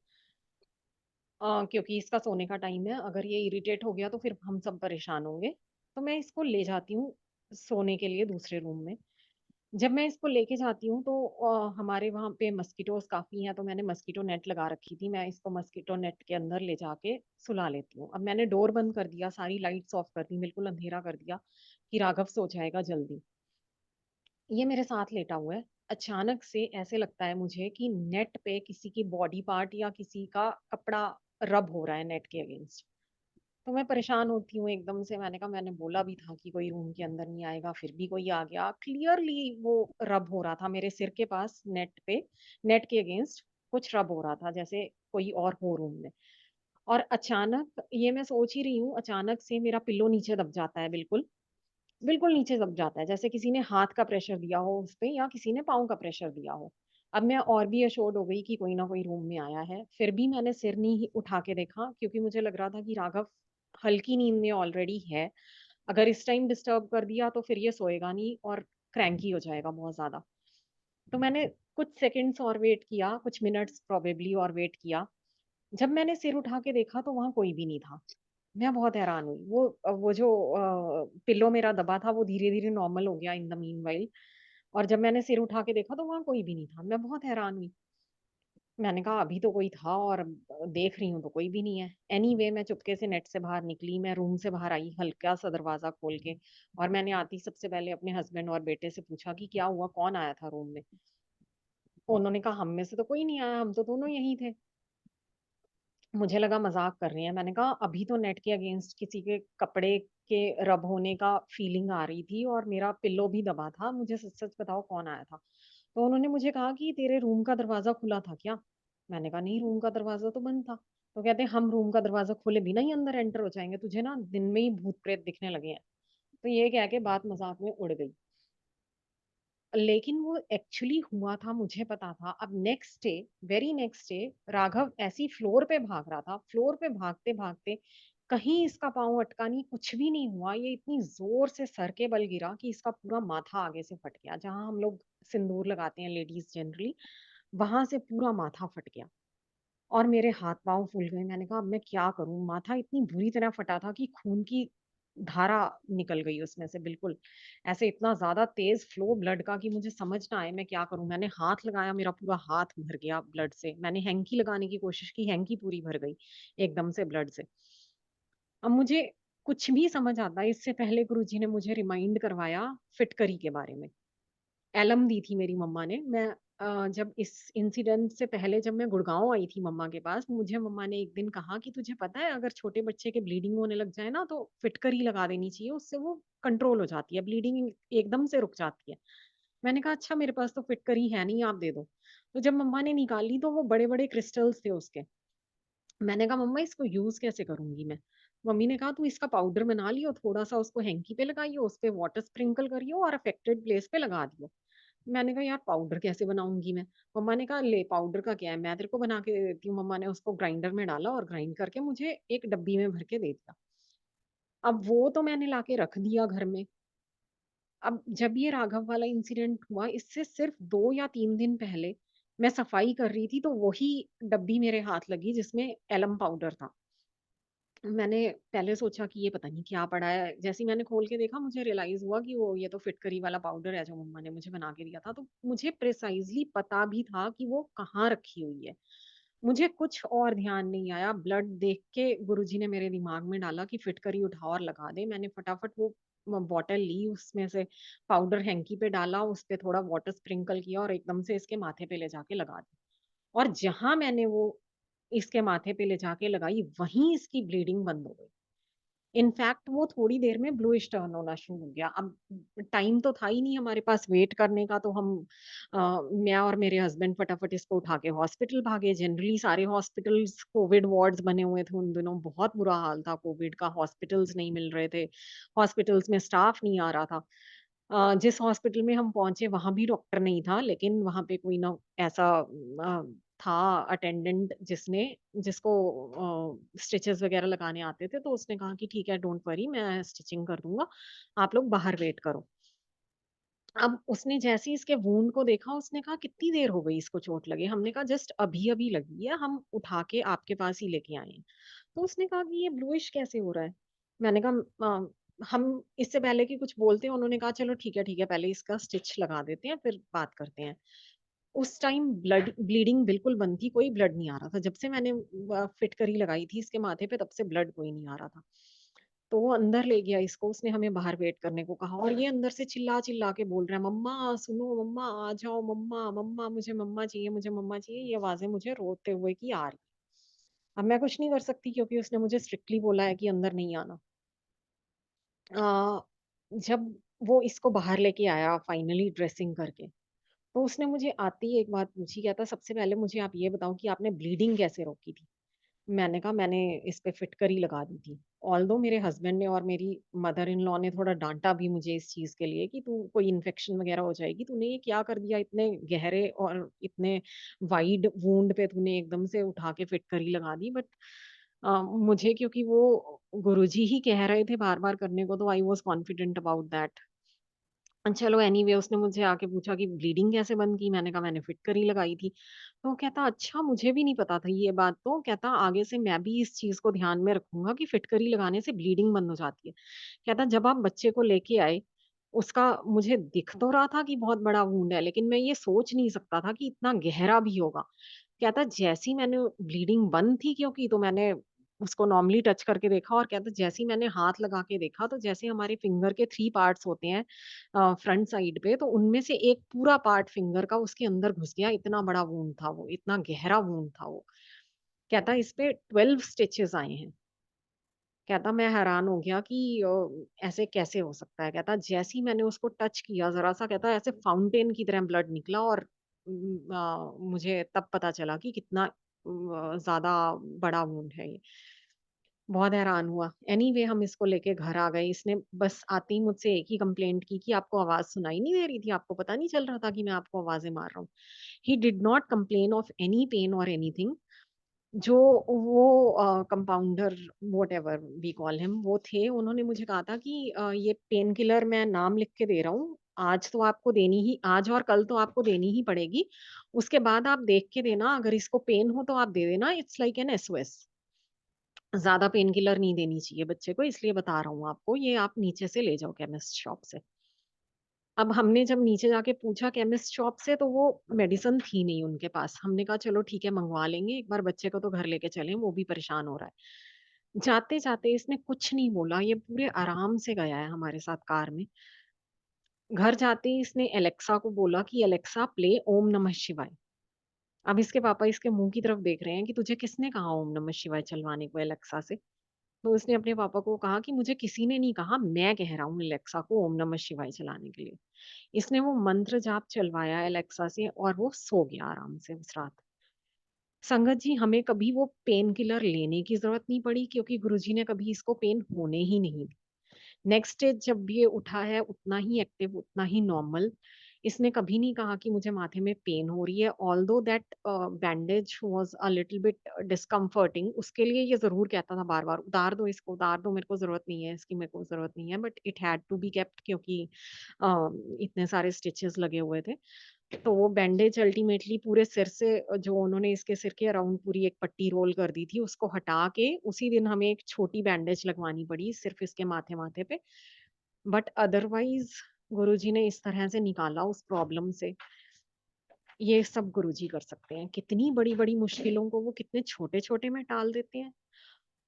क्योंकि इसका सोने का टाइम है। अगर ये इरिटेट हो गया तो फिर हम सब परेशान होंगे। तो मैं इसको ले जाती हूँ सोने के लिए दूसरे रूम में। जब मैं इसको लेके जाती हूँ तो हमारे वहाँ पे मस्किटोज़ काफ़ी हैं, तो मैंने मस्किटो नेट लगा रखी थी। मैं इसको मस्किटो नेट के अंदर ले जाके सुला लेती हूँ। अब मैंने डोर बंद कर दिया, सारी लाइट्स ऑफ कर दी, बिल्कुल अंधेरा कर दिया कि राघव सो जाएगा जल्दी। ये मेरे साथ लेटा हुआ है। अचानक से ऐसे लगता है मुझे कि नेट पे किसी की बॉडी पार्ट या किसी का कपड़ा रब हो रहा है नेट के अगेंस्ट। तो मैं परेशान होती हूँ एकदम से। मैंने कहा, मैंने बोला भी था कि कोई रूम के अंदर नहीं आएगा, फिर भी कोई आ गया। क्लियरली वो रब हो रहा था मेरे सिर के पास नेट पे, नेट के अगेंस्ट कुछ रब हो रहा था जैसे कोई और हो रूम में। और अचानक ये मैं सोच ही रही हूँ, अचानक से मेरा पिल्लो नीचे दब जाता है, बिल्कुल बिल्कुल नीचे दब जाता है, जैसे किसी ने हाथ का प्रेशर दिया हो उस पे या किसी ने पाँव का प्रेशर दिया हो। अब मैं और भी एश्योर्ड हो गई कि कोई ना कोई रूम में आया है, फिर भी मैंने सिर नहीं उठा के देखा क्योंकि मुझे लग रहा था कि राघव हल्की नींद में ऑलरेडी है। अगर इस टाइम डिस्टर्ब कर दिया तो फिर ये सोएगा नहीं और क्रैंकी हो जाएगा बहुत ज़्यादा। तो मैंने कुछ सेकंड्स और वेट किया, कुछ मिनट्स प्रोबेबली और वेट किया। जब मैंने सिर उठा के देखा तो वहाँ कोई भी नहीं था। मैं बहुत हैरान हुई। वो जो पिल्लो मेरा दबा था वो धीरे-धीरे नॉर्मल हो गया इन द मीनवाइल, और जब मैंने सिर उठा के देखा तो वहाँ कोई भी नहीं था। मैं बहुत हैरान हुई। मैंने कहा अभी तो कोई था और देख रही हूँ तो कोई भी नहीं है। एनीवे मैं चुपके से नेट से बाहर निकली, मैं रूम से बाहर आई हल्का-सा दरवाज़ा खोल के, और मैंने आते ही सबसे पहले अपने हस्बैंड और बेटे से पूछा कि क्या हुआ? कौन आया था रूम में? उन्होंने कहा हम में से तो कोई नहीं आया, हम तो दोनों यहीं थे। मुझे लगा मज़ाक कर रही हैं। मैंने कहा अभी तो नेट के अगेंस्ट किसी के कपड़े के रब होने का फीलिंग आ रही थी और मेरा पिल्लो भी दबा था। मुझे सच-सच बताओ कौन आया था? तो उन्होंने मुझे कहा कि तेरे रूम का दरवाज़ा खुला था क्या? मैंने कहा नहीं, रूम का दरवाज़ा तो बंद था। तो कहते हैं हम रूम का दरवाज़ा खोले बिना ही अंदर एंटर हो जाएँगे, तुझे ना दिन में ही भूत-प्रेत दिखने लगे हैं। तो ये कह के बात मज़ाक में उड़ गई। लेकिन वो एक्चुअली हुआ था, मुझे पता था। अब next day, very next day Raghav ऐसे ही फ्लोर पे भाग रहा था। फ्लोर पे भागते-भागते कहीं इसका पाँव अटका नहीं, कुछ भी नहीं हुआ। ये इतनी ज़ोर से सर के बल गिरा कि इसका पूरा माथा आगे से फट गया। जहाँ हम लोग सिंदूर लगाते हैं लेडीज़ जनरली, वहाँ से पूरा माथा फट गया और मेरे हाथ-पाँव फूल गए। मैंने कहा अब मैं क्या करूँ? माथा इतनी बुरी तरह फटा था कि खून की धारा निकल गई उसमें से बिल्कुल। ऐसे इतना ज़्यादा तेज़ फ्लो ब्लड का कि मुझे समझ ना आए मैं क्या करूँ? मैंने हाथ लगाया, मेरा पूरा हाथ भर गया ब्लड से। मैंने हैंकी लगाने की कोशिश की, हैंकी पूरी भर गई एकदम से ब्लड से। अब मुझे कुछ भी समझ आता है, इससे पहले गुरुजी ने मुझे रिमाइंड करवाया फिटकरी के बारे में। एलम दी थी मेरी मम्मा ने। मैं जब इस इंसिडेंट से पहले जब मैं गुड़गाँव आई थी मम्मा के पास, मुझे मम्मा ने एक दिन कहा कि तुझे पता है अगर छोटे बच्चे के ब्लीडिंग होने लग जाए ना तो फिटकरी लगा देनी चाहिए, उससे वो कंट्रोल हो जाती है, ब्लीडिंग एकदम से रुक जाती है। मैंने कहा अच्छा मेरे पास तो फिटकरी है नहीं, आप दे दो। तो जब मम्मा ने निकाली तो वो बड़े-बड़े क्रिस्टल्स थे उसके। मैंने कहा मम्मा इसको यूज़ कैसे करूँगी मैं? मम्मी ने कहा तू इसका पाउडर बना लियो, थोड़ा-सा उसको हैंकी पे लगाइयो, उस पे वाटर स्प्रिंकल करियो और अफेक्टेड प्लेस पे लगा दियो। मैंने कहा यार पाउडर कैसे बनाऊँगी मैं? मम्मा ने कहा ले पाउडर का क्या है, मैं तेरे को बना के दे देती हूँ। मम्मा ने उसको ग्राइंडर में डाला और ग्राइंड करके मुझे एक डब्बी में भर के दे दिया। अब वो तो मैंने लाके रख दिया घर में। अब जब ये राघव वाला इंसिडेंट हुआ, इससे सिर्फ 2 या 3 दिन पहले मैं सफाई कर रही थी तो वही डब्बी मेरे हाथ लगी जिसमें एलम पाउडर था। मैंने पहले सोचा कि ये पता नहीं क्या पड़ा है। जैसे ही मैंने खोल के देखा मुझे रियलाइज़ हुआ कि वो ये तो फिटकरी वाला पाउडर है जो मम्मा ने मुझे बना के दिया था। तो मुझे प्रिसाइज़ली पता भी था कि वो कहाँ रखी हुई है। मुझे कुछ और ध्यान नहीं आया। ब्लड देख के गुरुजी ने मेरे दिमाग में डाला कि फिटकरी उठा और लगा दे। मैंने फटाफट वो बॉटल ली, उसमें से पाउडर हैंकी पे डाला, उस पे थोड़ा वाटर स्प्रिंकल किया और एकदम से इसके माथे पे ले जाके लगा दी। और जहाँ मैंने वो इसके माथे पे ले जाके लगाई, वहीं इसकी ब्लीडिंग बंद हो गई। इनफैक्ट वो थोड़ी देर में ब्लूइश टर्न होना शुरू हो गया। अब टाइम तो था ही नहीं हमारे पास वेट करने का, तो मैं और मेरे हस्बैंड फटाफट इसको उठा के हॉस्पिटल भागे। जनरली सारे हॉस्पिटल्स कोविड वार्ड्स बने हुए थे उन दिनों, बहुत बुरा हाल था कोविड का, हॉस्पिटल्स नहीं मिल रहे थे, हॉस्पिटल्स में स्टाफ नहीं आ रहा था। जिस हॉस्पिटल में हम पहुँचे वहाँ भी डॉक्टर नहीं था, लेकिन वहाँ पे कोई ना ऐसा था अटेंडेंट जिसको स्टिचेस वगैरह लगाने आते थे, तो उसने कहा कि ठीक है डोंट वरी मैं स्टिचिंग कर दूँगा, आप लोग बाहर वेट करो। अब उसने जैसे ही इसके वुंड को देखा उसने कहा कितनी देर हो गई इसको चोट लगे? हमने कहा जस्ट अभी-अभी लगी है, हम उठा के आपके पास ही लेके आए हैं। तो उसने कहा कि ये ब्लूइश कैसे हो रहा है? मैंने कहा हम इससे पहले कि कुछ बोलते हैं उन्होंने कहा चलो ठीक है पहले इसका स्टिच लगा देते हैं फिर बात करते हैं। उस टाइम ब्लीडिंग बिल्कुल बंद थी, कोई ब्लड नहीं आ रहा था। जब से मैंने फिटकरी लगाई थी इसके माथे पे तब से ब्लड कोई नहीं आ रहा था। तो वो अंदर ले गया इसको, उसने हमें बाहर वेट करने को कहा और ये अंदर से चिल्ला-चिल्ला के बोल रहा है, "मम्मा सुनो, मम्मा आ जाओ, मम्मा, मम्मा मुझे मम्मा चाहिए, मुझे मम्मा चाहिए।" ये आवाज़ें मुझे रोते हुए की आ रही। अब मैं कुछ नहीं कर सकती क्योंकि उसने मुझे स्ट्रिक्टली बोला है कि अंदर नहीं आना। अ, जब वो इसको बाहर लेके आया फाइनली ड्रेसिंग करके, तो उसने मुझे आते ही एक बात पूछी, कहता सबसे पहले मुझे आप ये बताओ कि आपने ब्लीडिंग कैसे रोकी थी? मैंने कहा मैंने इस पे फिटकरी लगा दी थी। ऑल्दो मेरे हस्बैंड ने और मेरी मदर इन लॉ ने थोड़ा डाँटा भी मुझे इस चीज़ के लिए कि तू कोई इन्फेक्शन वगैरह हो जाएगी, तूने ये क्या कर दिया इतने गहरे और इतने वाइड वुंड पे तूने एकदम से उठा के फिटकरी लगा दी। बट मुझे क्योंकि वो गुरुजी ही कह रहे थे बार-बार करने को तो I was confident about that. चलो एनीवे उसने मुझसे आके पूछा कि ब्लीडिंग कैसे बंद की? मैंने कहा मैंने फिटकरी लगाई थी। तो वो कहता अच्छा मुझे भी नहीं पता था ये बात तो। कहता आगे से मैं भी इस चीज़ को ध्यान में रखूँगा कि फिटकरी लगाने से ब्लीडिंग बंद हो जाती है। कहता जब आप बच्चे को लेके आए, उसका मुझे दिख तो रहा था कि बहुत बड़ा वुंड है, लेकिन मैं ये सोच नहीं सकता था कि इतना गहरा भी होगा। कहता जैसे ही मैंने ब्लीडिंग बंद थी क्योंकि तो मैंने उसको नॉर्मली टच करके देखा और कहता जैसे ही मैंने हाथ लगा के देखा तो जैसे हमारे फिंगर के 3 पार्ट्स होते हैं फ्रंट साइड पे तो उनमें से एक पूरा पार्ट फिंगर का उसके अंदर घुस गया, इतना बड़ा वुंड था वो, इतना गहरा वुंड था वो। कहता इस पे 12 स्टिचेस आए हैं। कहता मैं हैरान हो गया कि ऐसे कैसे हो सकता है? कहता जैसे ही मैंने उसको टच किया ज़रा-सा कहता ऐसे फाउंटेन की तरह ब्लड निकला और मुझे तब पता चला कि कितना ज़्यादा बड़ा वुंड है ये। बहुत हैरान हुआ। एनीवे हम इसको लेके घर आ गए। इसने बस आते ही मुझसे एक ही कंप्लेंट की कि आपको आवाज़ सुनाई नहीं दे रही थी? आपको पता नहीं चल रहा था कि मैं आपको आवाज़ें मार रहा हूँ? He did not complain of any pain और एनीथिंग। जो वो compounder whatever we call him वो थे, उन्होंने मुझे कहा था कि ये पेन किलर मैं नाम लिख के दे रहा हूँ। आज तो आपको देनी ही आज और कल तो आपको देनी ही पड़ेगी। उसके बाद आप देख के देना, अगर इसको पेन हो तो आप दे देना। It's like an SOS. ज़्यादा पेन किलर नहीं देनी चाहिए बच्चे को, इसलिए बता रहा हूँ आपको। ये आप नीचे से ले जाओ केमिस्ट शॉप से। अब हमने जब नीचे जाके पूछा केमिस्ट शॉप से तो वो मेडिसिन थी नहीं उनके पास। हमने कहा चलो ठीक है मँगवा लेंगे, एक बार बच्चे को तो घर लेके चलें, वो भी परेशान हो रहा है। जाते-जाते इसने कुछ नहीं बोला, ये पूरे आराम से गया है हमारे साथ कार में। घर जाते ही इसने एलेक्सा को बोला कि एलेक्सा प्ले ओम नमः शिवाय। अब इसके पापा इसके मुँह की तरफ देख रहे हैं कि तुझे किसने कहा ओम नमः शिवाय चलवाने को एलेक्सा से? तो उसने अपने पापा को कहा कि मुझे किसी ने नहीं कहा, मैं कह रहा हूँ एलेक्सा को ओम नमः शिवाय चलाने के लिए। इसने वो मंत्र जाप चलवाया एलेक्सा से और वो सो गया आराम से उस रात। संगत जी हमें कभी वो पेन किलर लेने की ज़रूरत नहीं पड़ी क्योंकि गुरुजी ने कभी इसको पेन होने ही नहीं दी। नेक्स्ट डे जब भी ये उठा है उतना ही एक्टिव, उतना ही नॉर्मल। इसने कभी नहीं कहा कि मुझे माथे में पेन हो रही है। Although that bandage was a little bit discomforting उसके लिए ये ज़रूर कहता था बार-बार उतार दो इसको, उतार दो मेरे को ज़रूरत नहीं है, इसकी मेरे को ज़रूरत नहीं है but it had to be kept क्योंकि इतने सारे स्टिचेस लगे हुए थे। तो वो बैंडेज अल्टीमेटली पूरे सिर से जो उन्होंने इसके सिर के अराउंड पूरी एक पट्टी रोल कर दी थी, उसको हटा के उसी दिन हमें एक छोटी बैंडेज लगवानी पड़ी सिर्फ़ इसके माथे-माथे पे। बट अदरवाइज़ गुरुजी ने इस तरह से निकाला उस प्रॉब्लम से। ये सब गुरुजी कर सकते हैं। कितनी बड़ी-बड़ी मुश्किलों को वो कितने छोटे-छोटे में टाल देते हैं।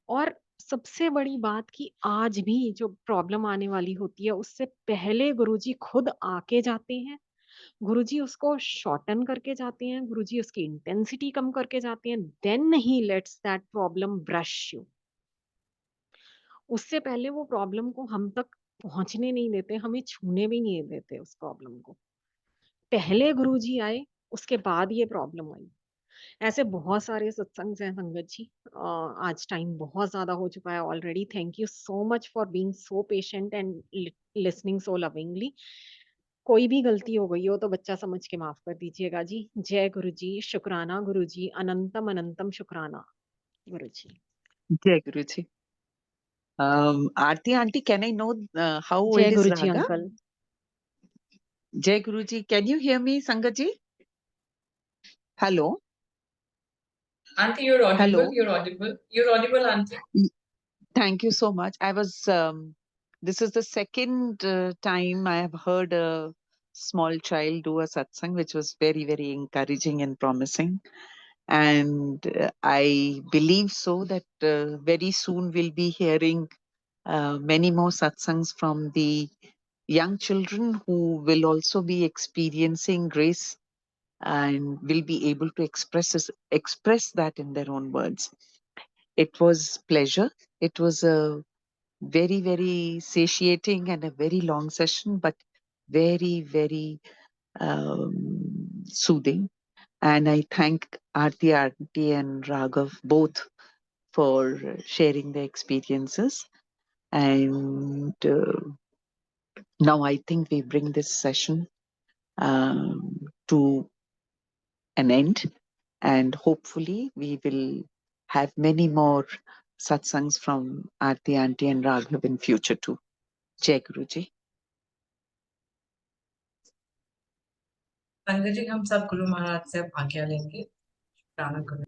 और सबसे बड़ी बात कि आज भी जो प्रॉब्लम आने वाली होती है, उससे पहले गुरुजी खुद आके जाते हैं। गुरुजी उसको शॉर्टन करके जाते हैं, गुरुजी उसकी इंटेंसिटी कम करके जाते हैं, then he lets that problem brush you. उससे पहले वो प्रॉब्लम को हम तक पहुँचने नहीं देते, हमें छूने भी नहीं देते उस प्रॉब्लम को। पहले गुरुजी आए, उसके बाद ये प्रॉब्लम आई। ऐसे बहुत सारे सत्संग हैं संगत जी। आज टाइम बहुत ज़्यादा हो चुका है already. Thank you so much for being so patient and listening so lovingly. कोई भी गलती हो गई हो तो बच्चा समझ के माफ कर दीजिएगा जी। जय गुरु जी, शुक्राना गुरु जी, अनंतम अनंतम शुक्राना गुरु जी। जय गुरु जी। Aarti aunty, can I know how जय old is Guru ji Raga? Uncle. Jai Guru ji, can you hear me, Sangat ji? Hello, Auntie, you're audible. hello. You're audible. You're audible, Auntie. Thank you so much. I was this is the second time I have heard a small child do a satsang, which was very, very encouraging and promising. And I believe so that very soon we'll be hearing many more satsangs from the young children who will also be experiencing grace and will be able to express that in their own words. It was pleasure. It was a very, very satiating and a very long session, but very, very soothing. And I thank Aarti and Raghav both for sharing their experiences. And now I think we bring this session to an end. And hopefully we will have many more satsangs from Aarti Aunty and Raghav in future too. Jai Guruji. संगत जी, हम सब गुरु महाराज से आज्ञा लेंगे। शुक्राना गुरु।